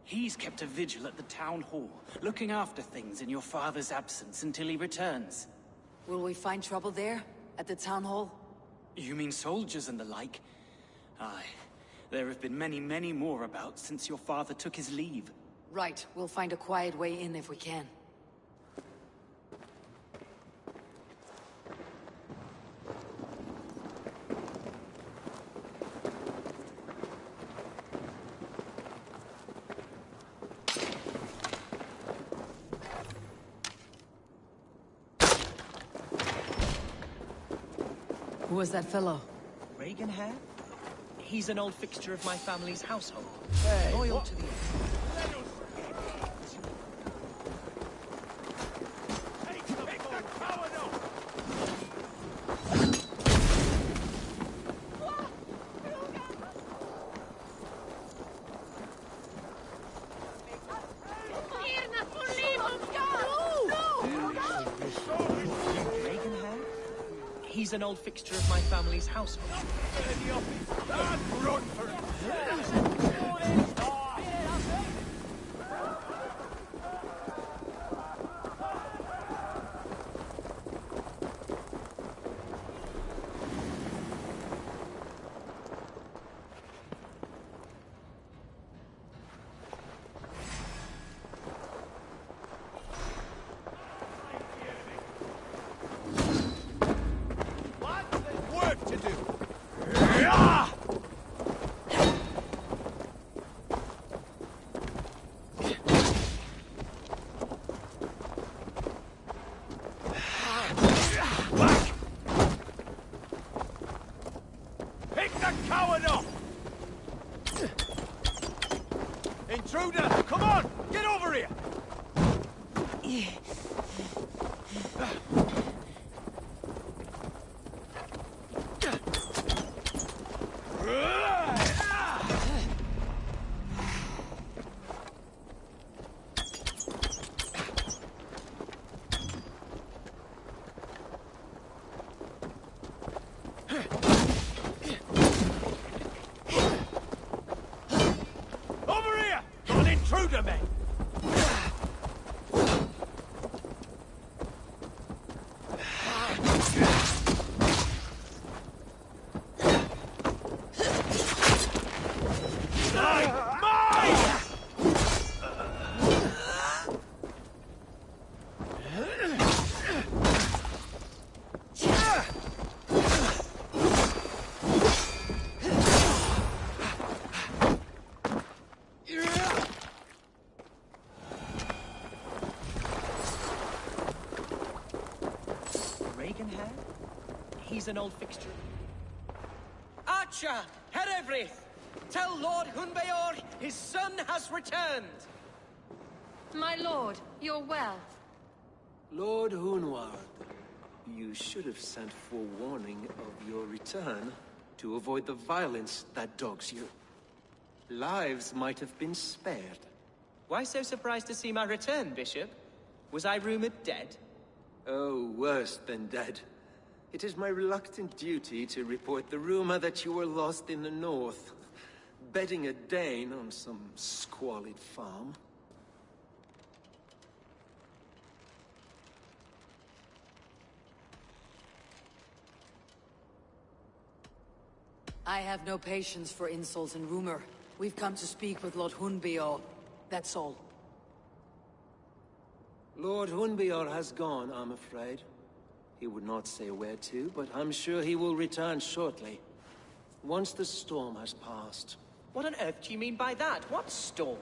He's kept a vigil at the town hall, looking after things in your father's absence until he returns. Will we find trouble there? At the town hall? You mean soldiers and the like? Aye. There have been many, many more about since your father took his leave. Right. We'll find a quiet way in if we can. Who was that fellow? Reaganhair? He's an old fixture of my family's household. Hey, loyal what? to the end. Reaganhair? He's an old fixture of my family's household. Run for it! Work to do! intruder! Come on! Get over here! Over here! Got an intruder, man! Reagan hair? He's an old fixture. Archer! Herevrith! Tell Lord Hunbeor his son has returned! My lord, you're well. Lord Hunward, you should have sent forewarning of your return to avoid the violence that dogs you. Lives might have been spared. Why so surprised to see my return, Bishop? Was I rumored dead? Oh, worse than dead. It is my reluctant duty to report the rumor that you were lost in the north, bedding a Dane on some squalid farm. I have no patience for insults and rumor. We've come to speak with Lord Hunbeor. That's all. Lord Hunbeor has gone, I'm afraid. He would not say where to, but I'm sure he will return shortly. Once the storm has passed. What on earth do you mean by that? What storm?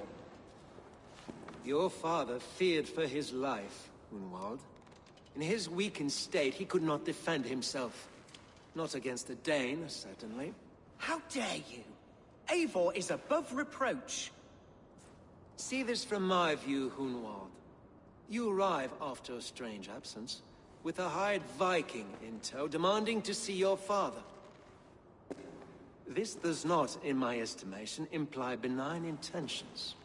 Your father feared for his life, Hunwald. In his weakened state, he could not defend himself. Not against a Dane, certainly. How dare you? Eivor is above reproach. See this from my view, Hunwald. You arrive after a strange absence, with a hired Viking in tow, demanding to see your father. This does not, in my estimation, imply benign intentions.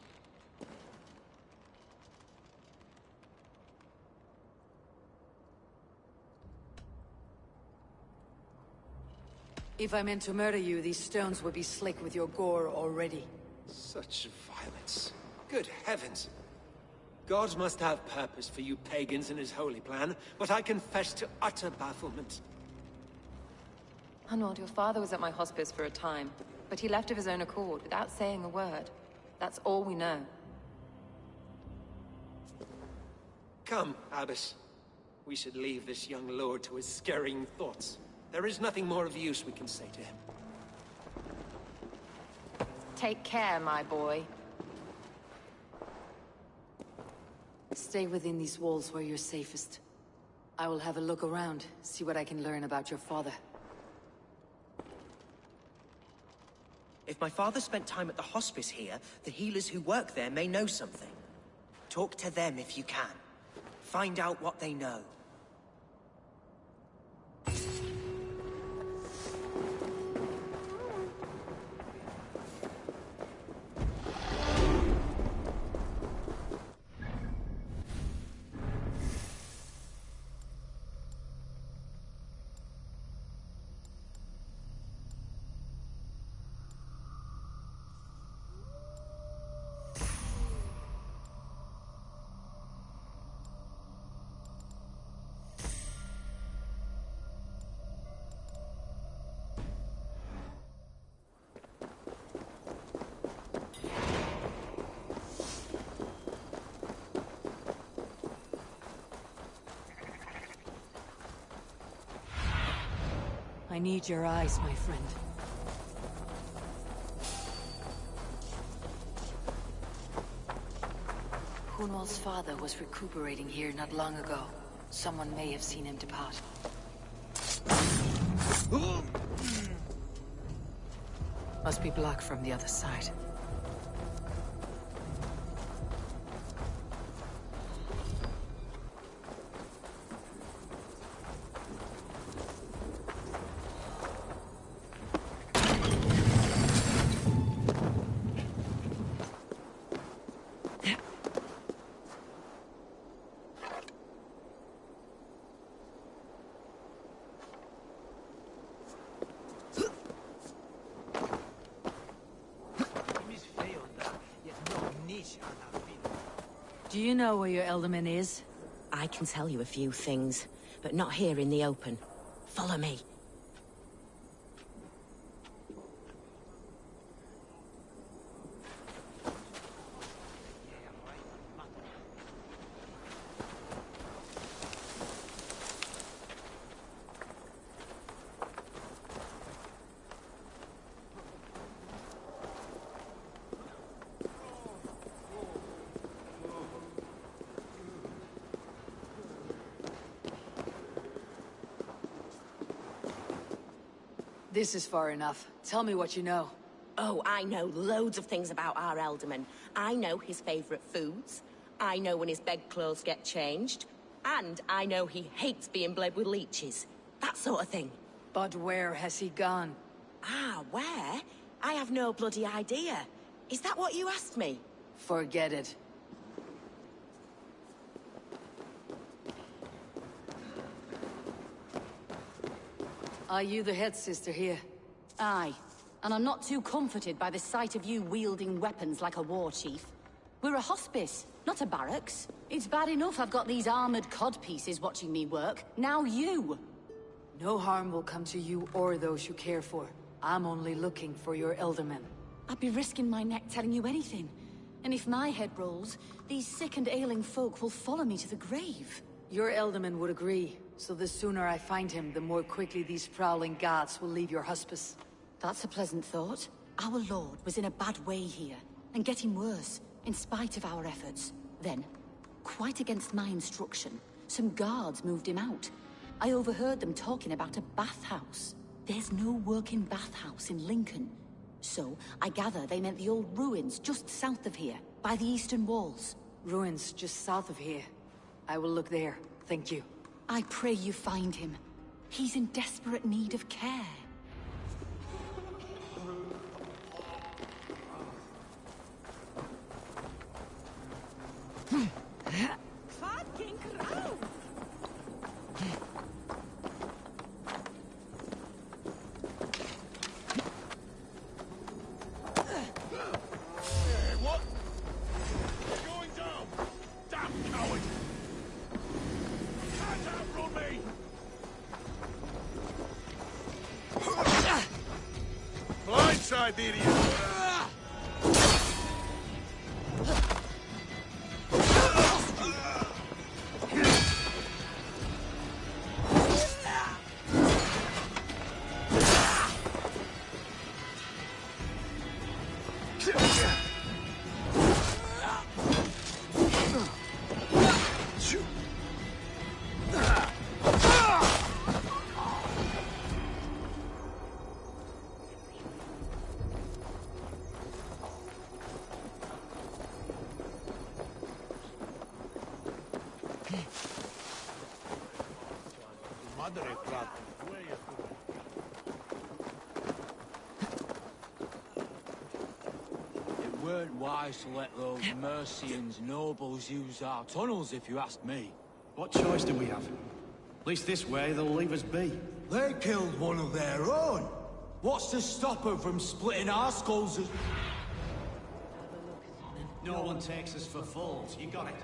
If I meant to murder you, these stones would be slick with your gore already. Such violence. Good heavens! God must have purpose for you pagans in his holy plan, but I confess to utter bafflement. Hunwald, your father was at my hospice for a time, but he left of his own accord, without saying a word. That's all we know. Come, Abbess. We should leave this young lord to his scurrying thoughts. There is nothing more of use we can say to him. Take care, my boy. Stay within these walls where you're safest. I will have a look around, see what I can learn about your father. If my father spent time at the hospice here, the healers who work there may know something. Talk to them if you can. Find out what they know. I need your eyes, my friend. Hunwald's father was recuperating here not long ago. Someone may have seen him depart. Must be blocked from the other side. Do you know where your Elderman is? I can tell you a few things, but not here in the open. Follow me. This is far enough. Tell me what you know. Oh, I know loads of things about our Elderman. I know his favorite foods. I know when his bedclothes get changed. And I know he hates being bled with leeches. That sort of thing. But where has he gone? Ah, where? I have no bloody idea. Is that what you asked me? Forget it. Are you the head sister here? Aye. And I'm not too comforted by the sight of you wielding weapons like a war chief. We're a hospice, not a barracks. It's bad enough I've got these armored codpieces watching me work. Now you! No harm will come to you or those you care for. I'm only looking for your Elderman. I'd be risking my neck telling you anything. And if my head rolls, these sick and ailing folk will follow me to the grave. Your Elderman would agree. So the sooner I find him, the more quickly these prowling gods will leave your hospice. That's a pleasant thought. Our lord was in a bad way here, and getting worse, in spite of our efforts. Then, quite against my instruction, some guards moved him out. I overheard them talking about a bathhouse. There's no working bathhouse in Lincoln. So, I gather they meant the old ruins just south of here, by the eastern walls. Ruins just south of here. I will look there, thank you. I pray you find him. He's in desperate need of care. Fucking crow! What? Going down! Damn coward! Can't outrun me! Blindside the idiot! It weren't wise to let those Mercians nobles use our tunnels, if you ask me. What choice do we have? At least this way, they'll leave us be. They killed one of their own. What's to stop them from splitting our skulls? No one takes us for fools. You got it.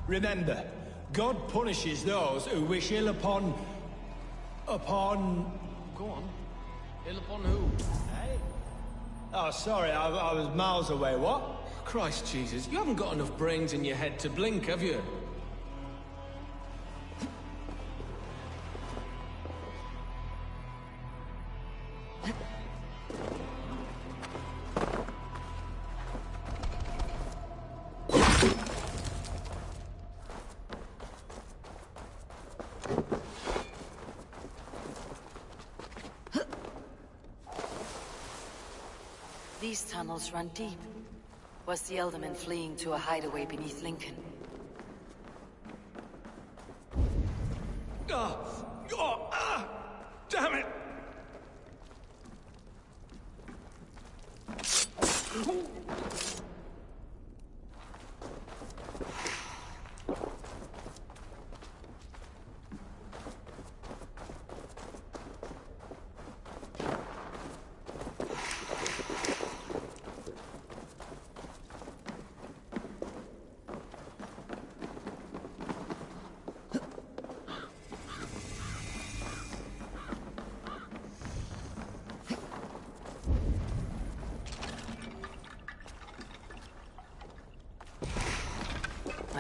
Remember, God punishes those who wish ill upon... Go on. Ill upon who? Hey? Oh, sorry, I was miles away, what? Christ Jesus, you haven't got enough brains in your head to blink, have you? These tunnels run deep. Was the Elderman fleeing to a hideaway beneath Lincoln? Damn it!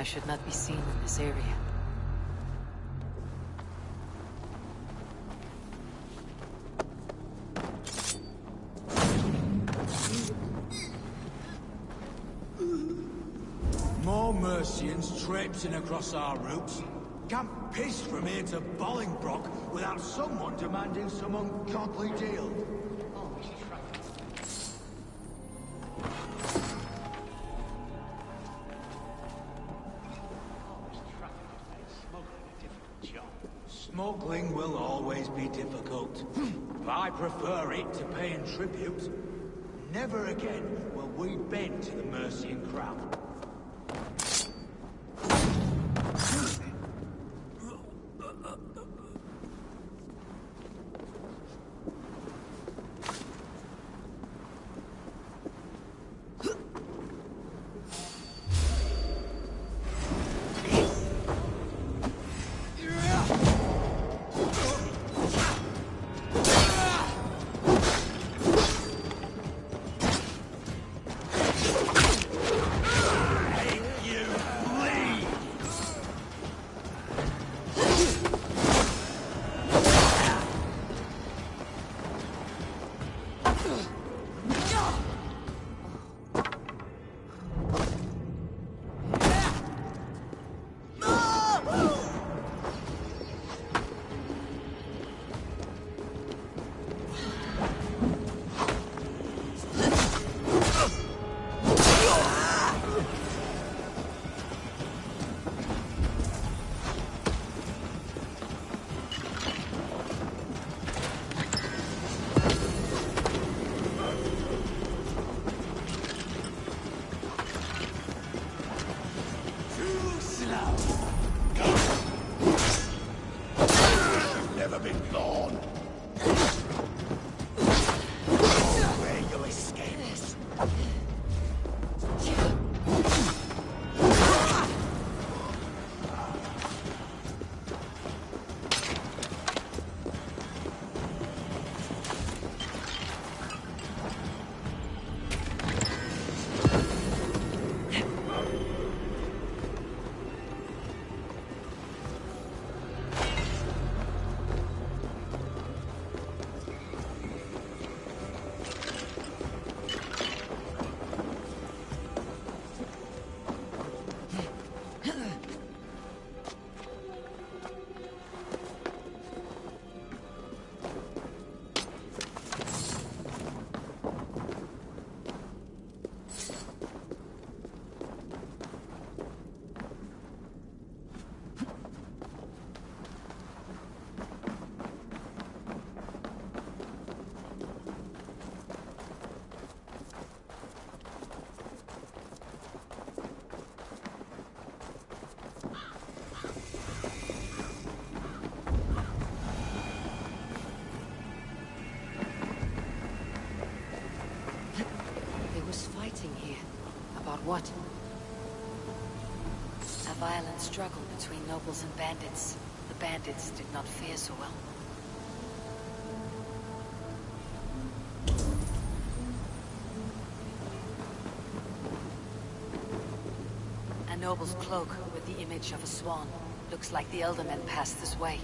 should not be seen in this area. More Mercians traipsing across our routes. Can't piss from here to Bolingbroke without someone demanding some ungodly deal. Smuggling will always be difficult. I prefer it to paying tribute. Never again will we bend to the Mercian crown. What? A violent struggle between nobles and bandits. The bandits did not fare so well. A noble's cloak with the image of a swan. Looks like the elder men passed this way.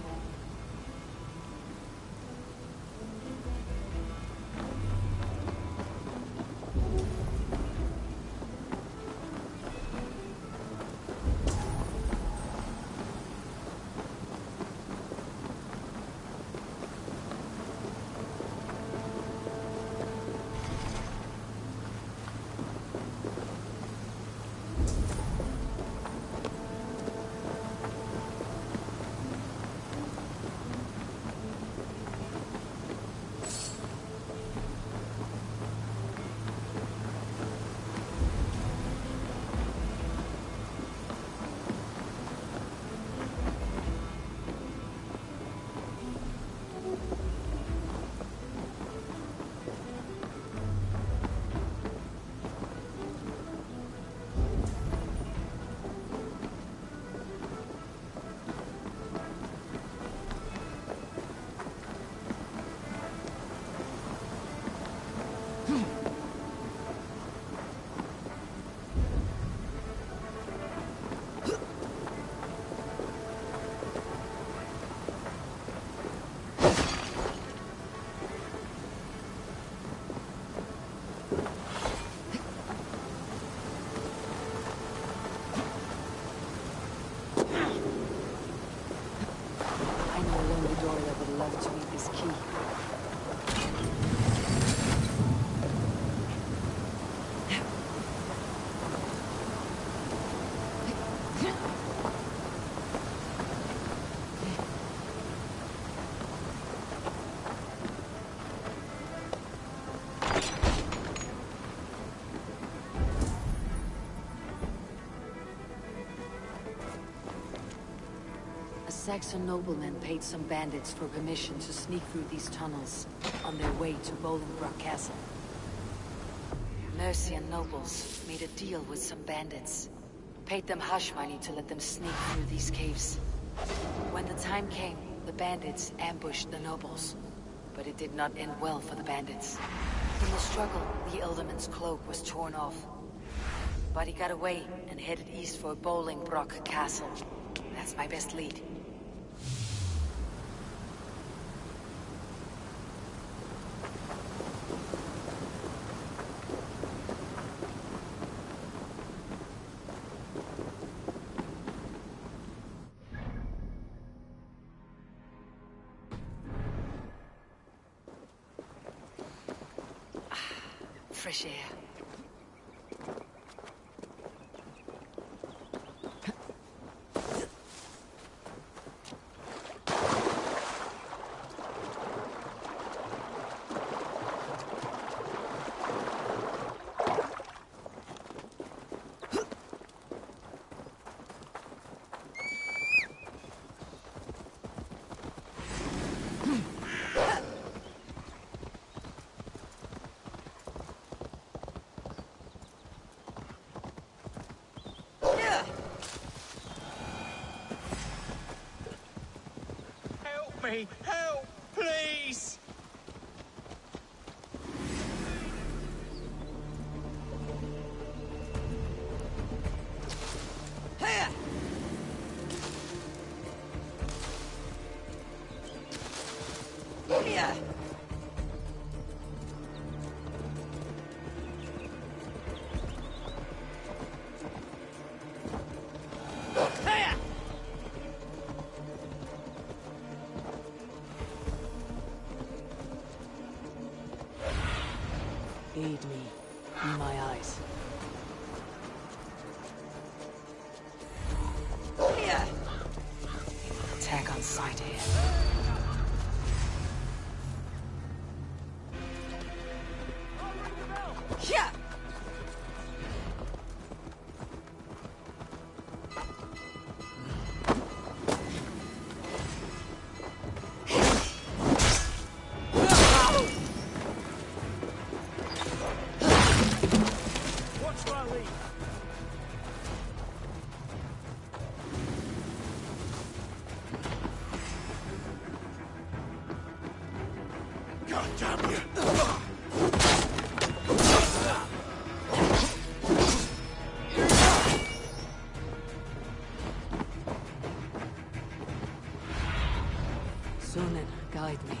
A Saxon nobleman paid some bandits for permission to sneak through these tunnels on their way to Bolingbroke Castle. Mercian nobles made a deal with some bandits. Paid them hush money to let them sneak through these caves. When the time came, the bandits ambushed the nobles. But it did not end well for the bandits. In the struggle, the Elderman's cloak was torn off. But he got away and headed east for Bolingbroke Castle. That's my best lead. Fresh air. Me, help, please! Here! Here! Aid me in my eyes. Here! Attack on sight here. Here! God damn you! Sunan, guide me.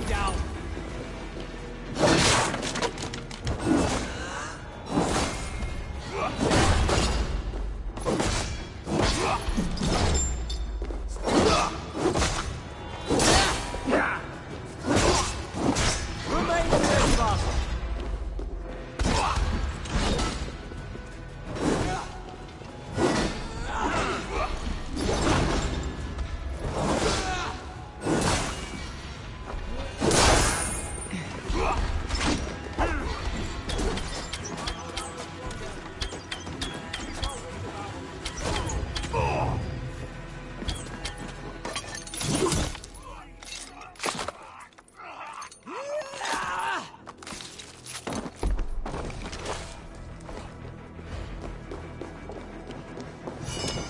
down. Remain steadfast.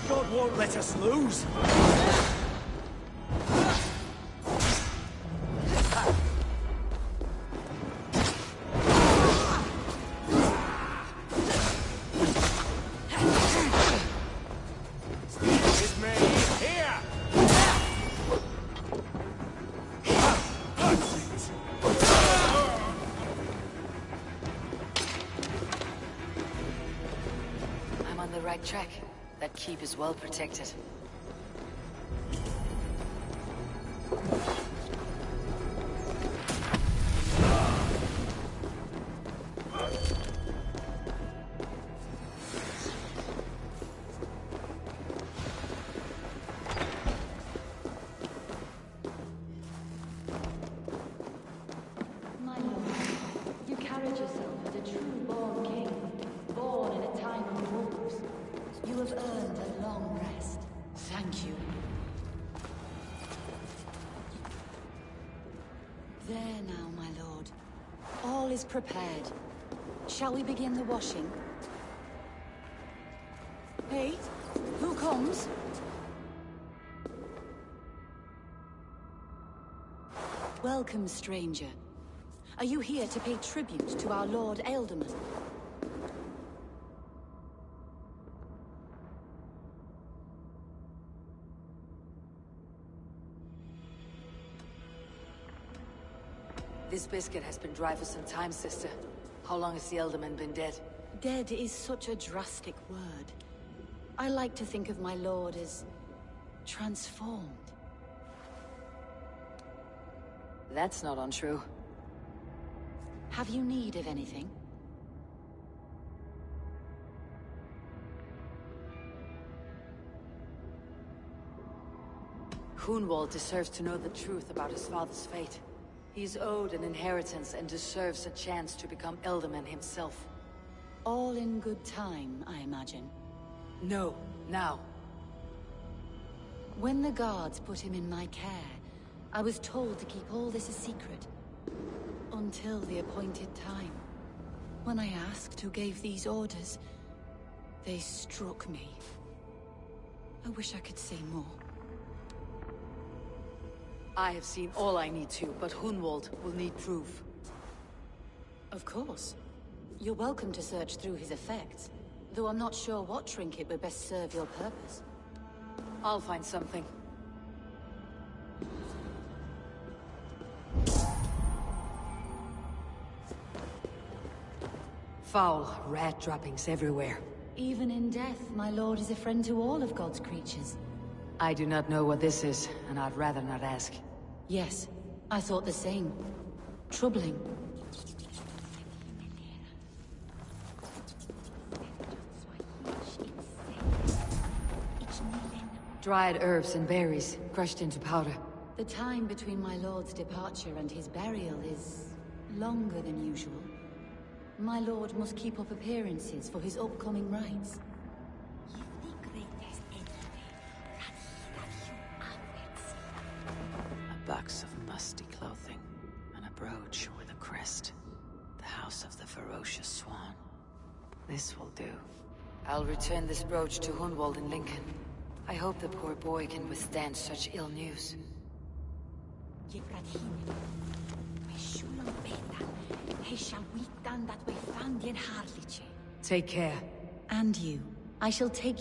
God won't let us lose. With me, here! I'm on the right track. That keep is well protected. My lord, you carried yourself as a true-born king, born in a time of wolves. You have earned a long rest. Thank you. There now, my lord. All is prepared. Shall we begin the washing? Hey, who comes? Welcome, stranger. Are you here to pay tribute to our Lord Ealdorman? This biscuit has been dry for some time, sister. How long has the Ealdorman been dead? Dead is such a drastic word. I like to think of my lord as transformed. That's not untrue. Have you need of anything? Hunwald deserves to know the truth about his father's fate. He's owed an inheritance and deserves a chance to become Ealdorman himself. All in good time, I imagine. No, now. When the guards put him in my care, I was told to keep all this a secret. Until the appointed time. When I asked who gave these orders, they struck me. I wish I could say more. I have seen all I need to, but Hunwald will need proof. Of course. You're welcome to search through his effects, though I'm not sure what trinket would best serve your purpose. I'll find something. Foul rat droppings everywhere. Even in death, my lord is a friend to all of God's creatures. I do not know what this is, and I'd rather not ask. Yes, I thought the same. Troubling. Dried herbs and berries, crushed into powder. The time between my lord's departure and his burial is longer than usual. My lord must keep up appearances for his upcoming rites. A box of musty clothing, and a brooch with a crest. The house of the ferocious swan. This will do. I'll return this brooch to Hunwald in Lincoln. I hope the poor boy can withstand such ill news. Take care. And you. I shall take...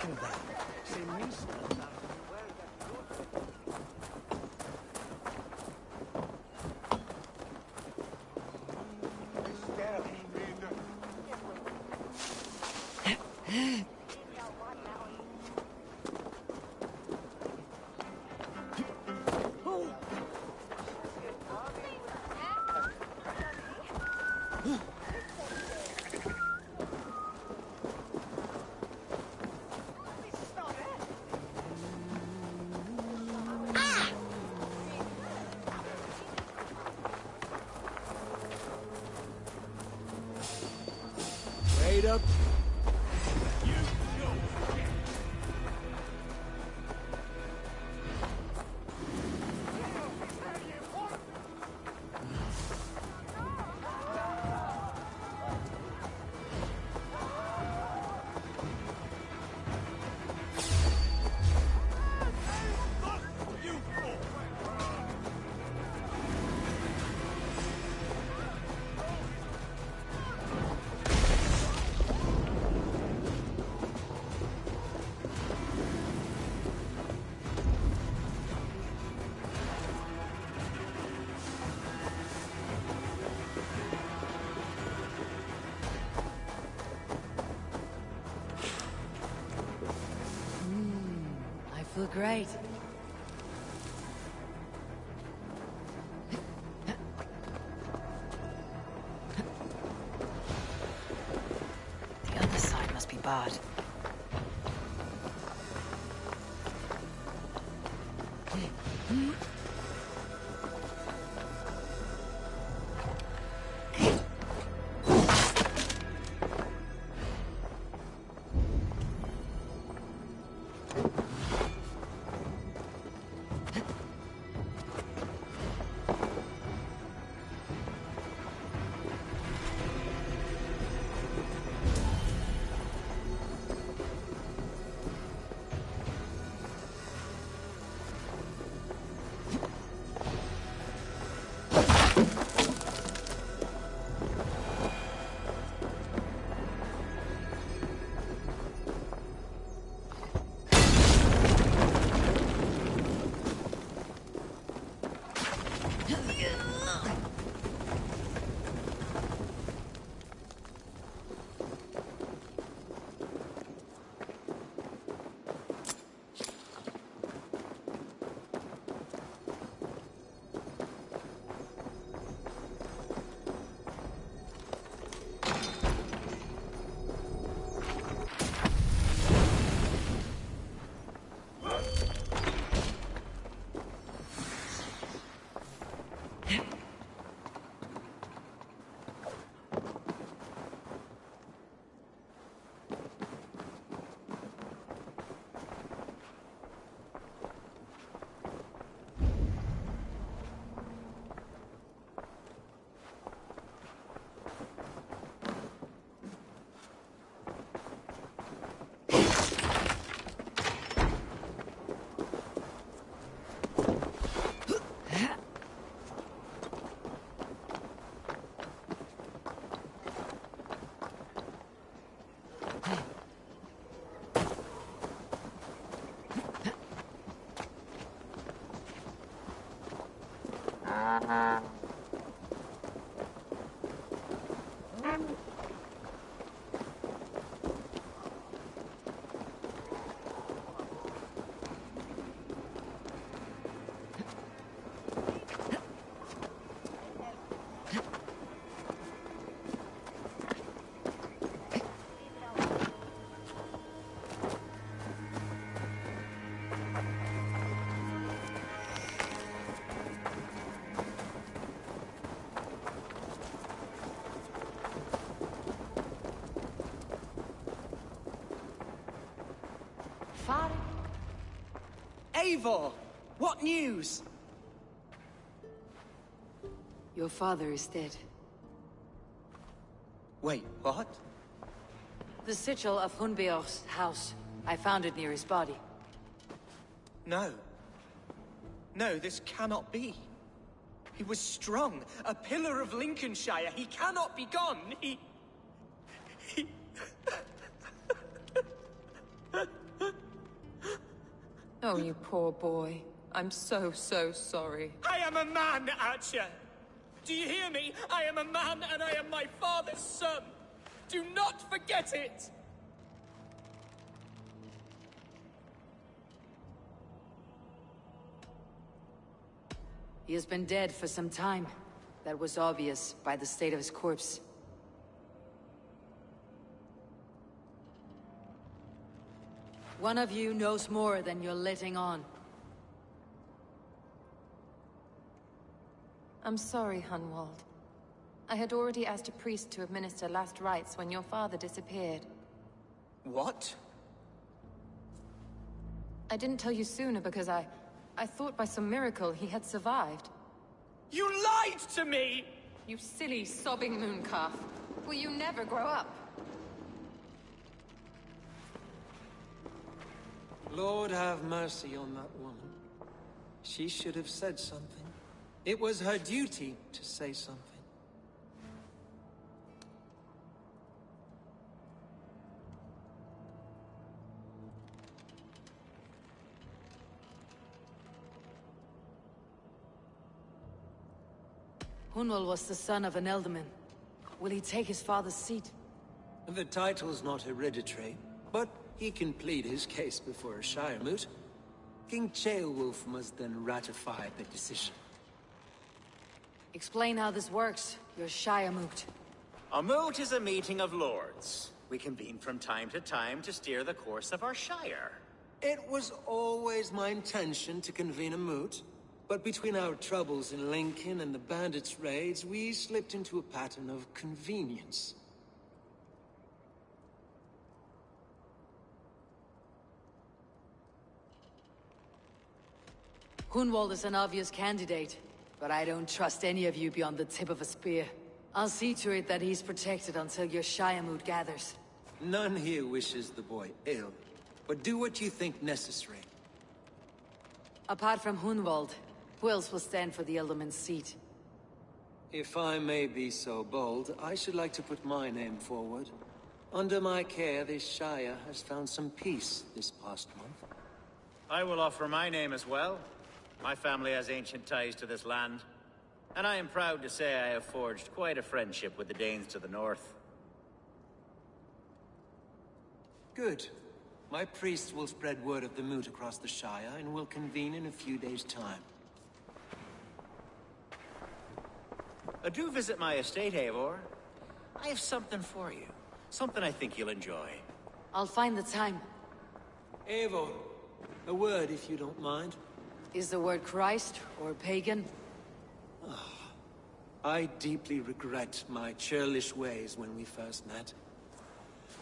make of that? Se mista. Wait up. I feel great. The other side must be barred. Eivor! What news? Your father is dead. Wait, what? The sigil of Hunbeor's house. I found it near his body. No. No, this cannot be. He was strong, a pillar of Lincolnshire. He cannot be gone. He... Oh, you poor boy. I'm so sorry. I am a man, Archer! Do you hear me? I am a man and I am my father's son! Do not forget it! He has been dead for some time. That was obvious by the state of his corpse. One of you knows more than you're letting on. I'm sorry, Hunwald. I had already asked a priest to administer last rites when your father disappeared. What? I didn't tell you sooner because I thought by some miracle he had survived. You lied to me! You silly, sobbing mooncalf. Will you never grow up? Lord have mercy on that woman. She should have said something. It was her duty to say something. Hunwald was the son of an Elderman. Will he take his father's seat? The title's not hereditary, but he can plead his case before a Shire moot. King Ceolwulf must then ratify the decision. Explain how this works, your Shire moot. A moot is a meeting of lords. We convene from time to time to steer the course of our Shire. It was always my intention to convene a moot, but between our troubles in Lincoln and the bandits' raids, we slipped into a pattern of convenience. Hunwald is an obvious candidate, but I don't trust any of you beyond the tip of a spear. I'll see to it that he's protected until your Shire moot gathers. None here wishes the boy ill, but do what you think necessary. Apart from Hunwald, who else will stand for the Elderman's seat? If I may be so bold, I should like to put my name forward. Under my care, this Shire has found some peace this past month. I will offer my name as well. My family has ancient ties to this land, and I am proud to say I have forged quite a friendship with the Danes to the north. Good. My priests will spread word of the moot across the Shire, and will convene in a few days' time. Do visit my estate, Eivor. I have something for you. Something I think you'll enjoy. I'll find the time. Eivor, a word if you don't mind. Is the word Christ or pagan? I deeply regret my churlish ways when we first met.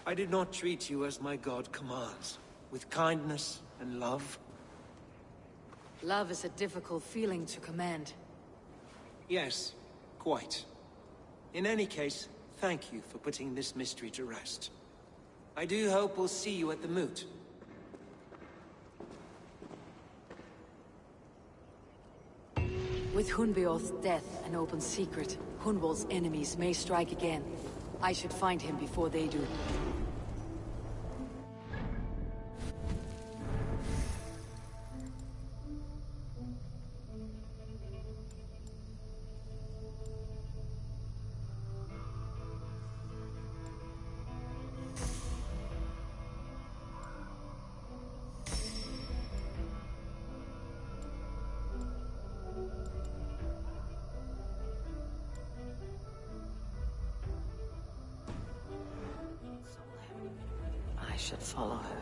I did not treat you as my god commands, with kindness and love. Love is a difficult feeling to command. Yes, quite. In any case, thank you for putting this mystery to rest. I do hope we'll see you at the moot. With Hunbeorth's death an open secret, Hunwald's enemies may strike again. I should find him before they do. I should follow her.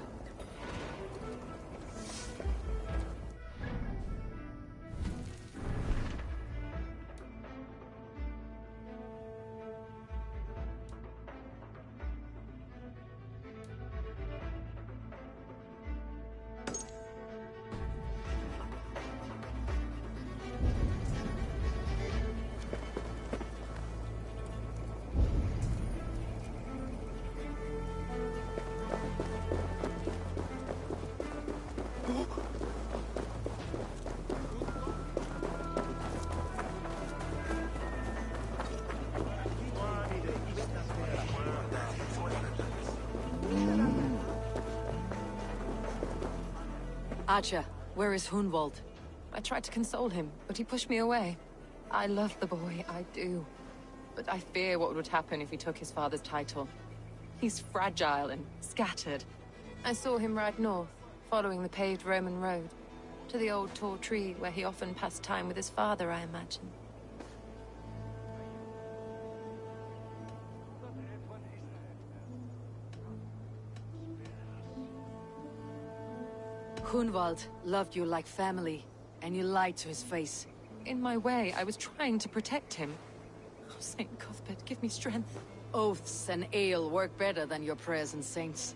Archer, Where is Hunwald? I tried to console him, but he pushed me away. I love the boy, I do. But I fear what would happen if he took his father's title. He's fragile and scattered. I saw him ride north, following the paved Roman road. To the old tall tree where he often passed time with his father, I imagine. Hunwald loved you like family, and you lied to his face. In my way, I was trying to protect him. Oh, Saint Cuthbert, give me strength. Oaths and ale work better than your prayers and saints.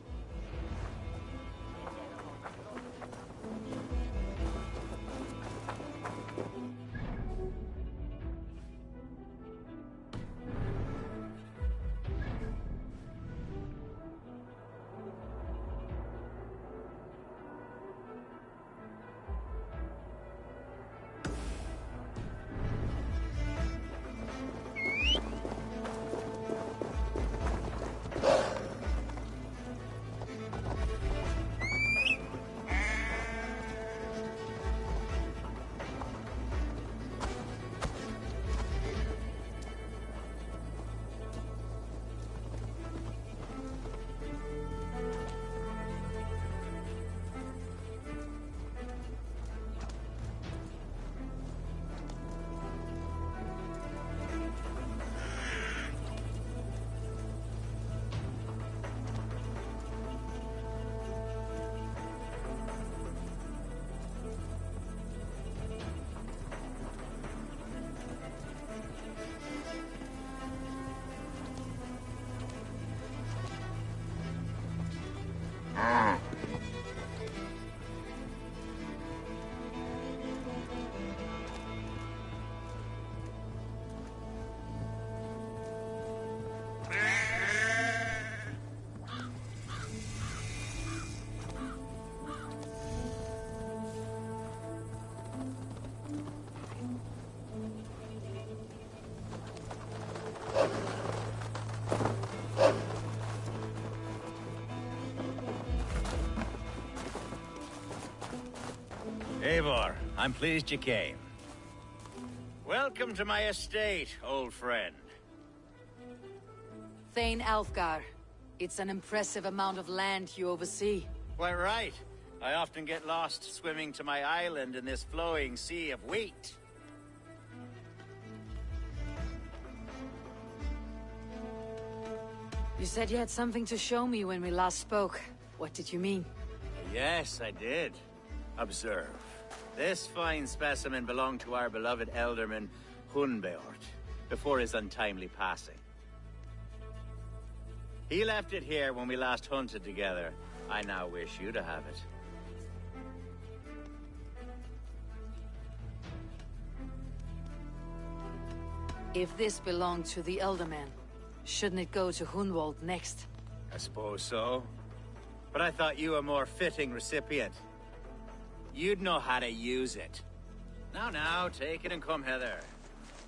Eivor, I'm pleased you came. Welcome to my estate, old friend. Thane Alfgar. It's an impressive amount of land you oversee. Quite right. I often get lost swimming to my island in this flowing sea of wheat. You said you had something to show me when we last spoke. What did you mean? Yes, I did. Observe. This fine specimen belonged to our beloved elderman, Hunbeort, before his untimely passing. He left it here when we last hunted together. I now wish you to have it. If this belonged to the Elderman, shouldn't it go to Hunwald next? I suppose so. But I thought you a more fitting recipient. You'd know how to use it. Now, take it and come hither.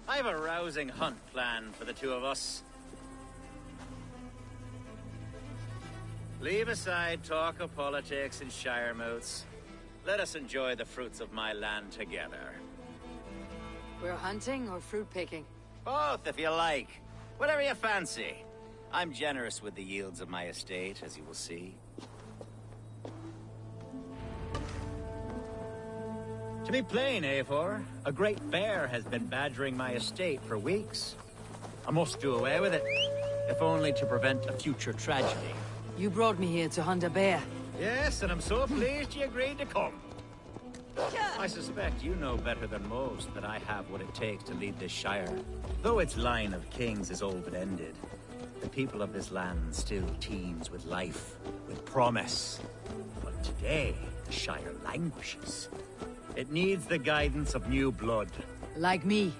I have a rousing hunt planned for the two of us. Leave aside talk of politics and shire moots. Let us enjoy the fruits of my land together. We're hunting or fruit picking? Both, if you like. Whatever you fancy. I'm generous with the yields of my estate, as you will see. To be plain, Eivor, a great bear has been badgering my estate for weeks. I must do away with it, if only to prevent a future tragedy. You brought me here to hunt a bear. Yes, and I'm so pleased you agreed to come. I suspect you know better than most that I have what it takes to lead this shire. Though its line of kings is all but ended, the people of this land still teems with life, with promise. But today, the shire languishes. It needs the guidance of new blood. Like me.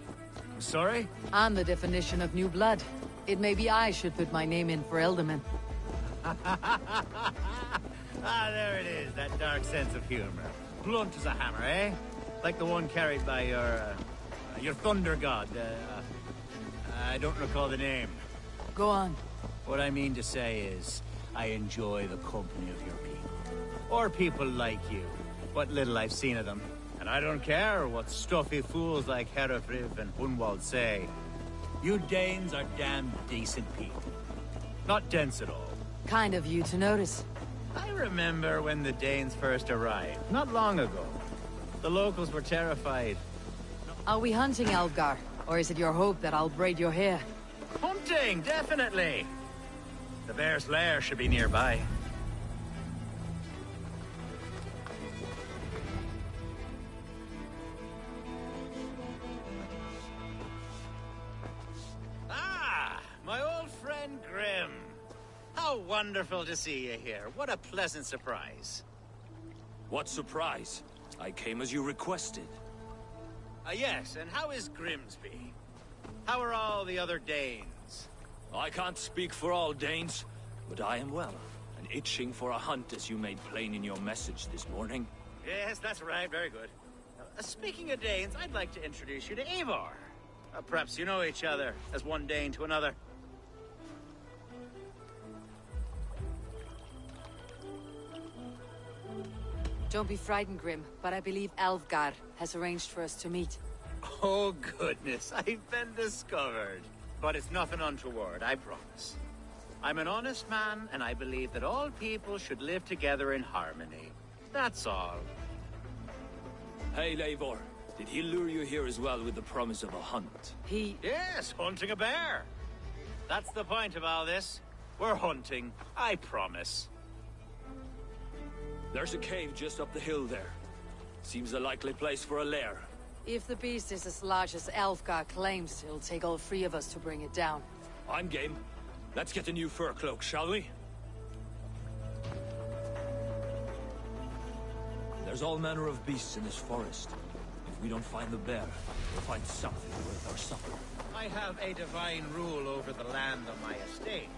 I'm sorry? I'm the definition of new blood. It may be I should put my name in for Elderman. There it is, that dark sense of humor. Blunt as a hammer, eh? Like the one carried by your thunder god. I don't recall the name. Go on. What I mean to say is, I enjoy the company of your people. Or people like you. what little I've seen of them. And I don't care what stuffy fools like Herefriv and Hunwald say. You Danes are damn decent people. Not dense at all. Kind of you to notice. I remember when the Danes first arrived, not long ago. The locals were terrified. Are we hunting Elfgar? Or is it your hope that I'll braid your hair? Hunting, definitely! The bear's lair should be nearby. Ah, my old friend Grim. How wonderful to see you here. What a pleasant surprise. What surprise? I came as you requested. Yes, and how is Grimsby? How are all the other Danes? I can't speak for all Danes, but I am well, and itching for a hunt as you made plain in your message this morning. Yes, that's right. Very good. Speaking of Danes, I'd like to introduce you to Eivor. Perhaps you know each other, as one Dane to another. Don't be frightened, Grim, but I believe Elfgar has arranged for us to meet. Oh, goodness, I've been discovered. But it's nothing untoward, I promise. I'm an honest man, and I believe that all people should live together in harmony. That's all. Hey, Eivor. Did he lure you here as well with the promise of a hunt? Yes, hunting a bear. That's the point of all this. We're hunting, I promise. There's a cave just up the hill there. Seems a likely place for a lair. If the beast is as large as Elfgar claims, it'll take all three of us to bring it down. I'm game. Let's get a new fur cloak, shall we? There's all manner of beasts in this forest. If we don't find the bear, we'll find something worth our supper. I have a divine rule over the land on my estate.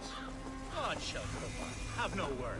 God shall provide. Have no worry.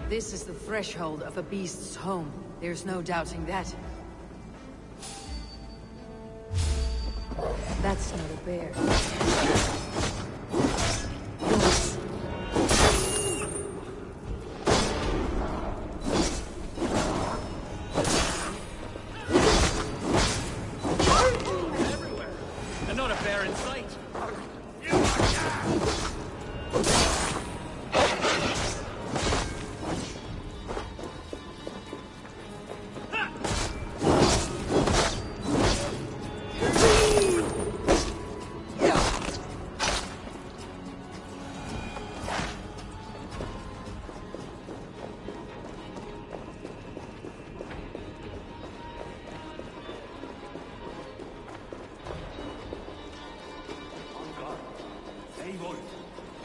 This is the threshold of a beast's home. There's no doubting that. That's not a bear. Everywhere. And not a bear in sight.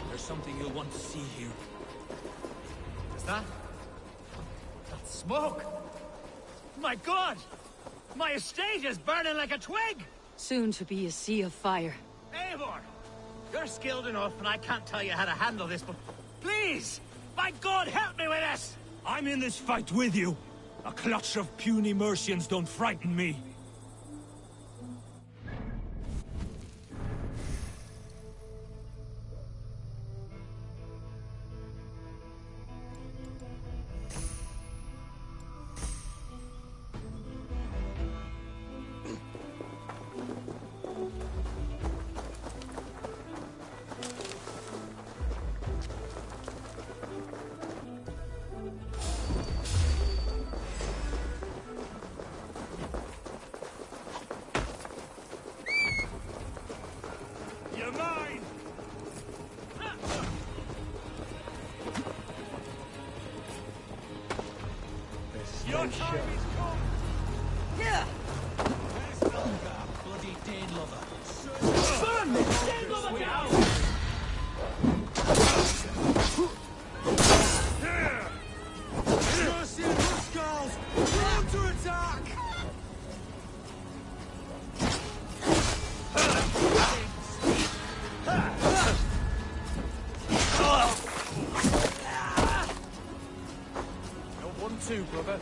There's something you'll want to see here. Is that smoke? My God! My estate is burning like a twig! Soon to be a sea of fire. Eivor! You're skilled enough, and I can't tell you how to handle this, but please! My God, help me with this! I'm in this fight with you. A clutch of puny Mercians don't frighten me. show. Yeah. Bloody Dane lover. Burn me! Dane lover down! Mercy and Huskars! Round to attack! You're 1-2, brother.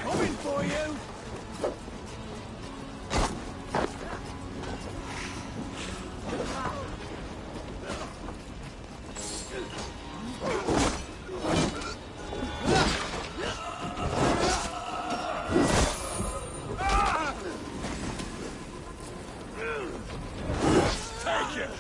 Coming for you! Take it!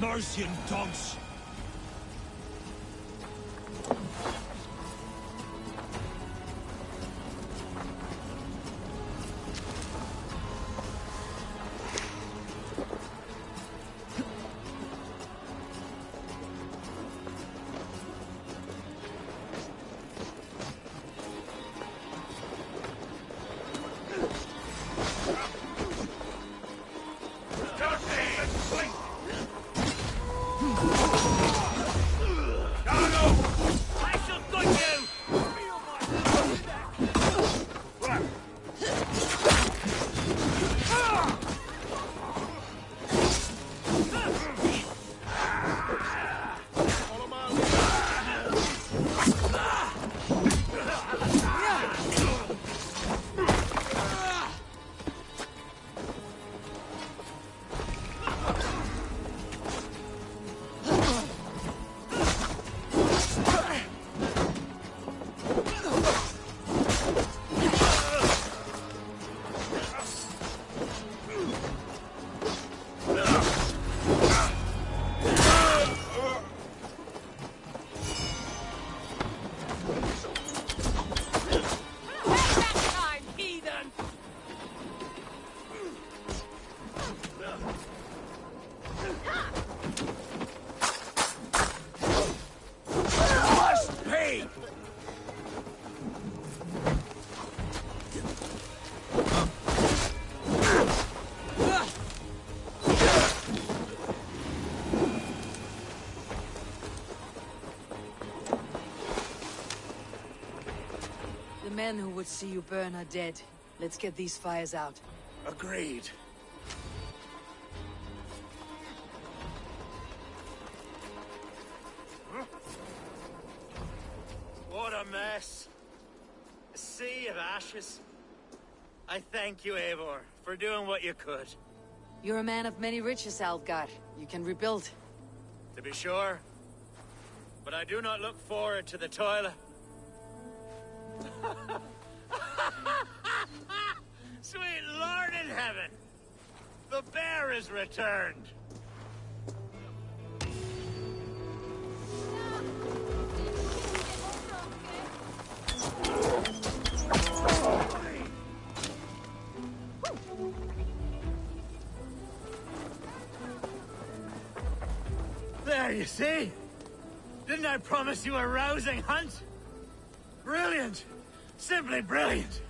Mercian dogs! The men who would see you burn are dead. Let's get these fires out. Agreed. What a mess. A sea of ashes. I thank you, Eivor, for doing what you could. You're a man of many riches, Alfgar. You can rebuild. To be sure. But I do not look forward to the toilet. Sweet Lord in heaven! The bear is returned! There, you see? Didn't I promise you a rousing hunt? Brilliant! Simply brilliant!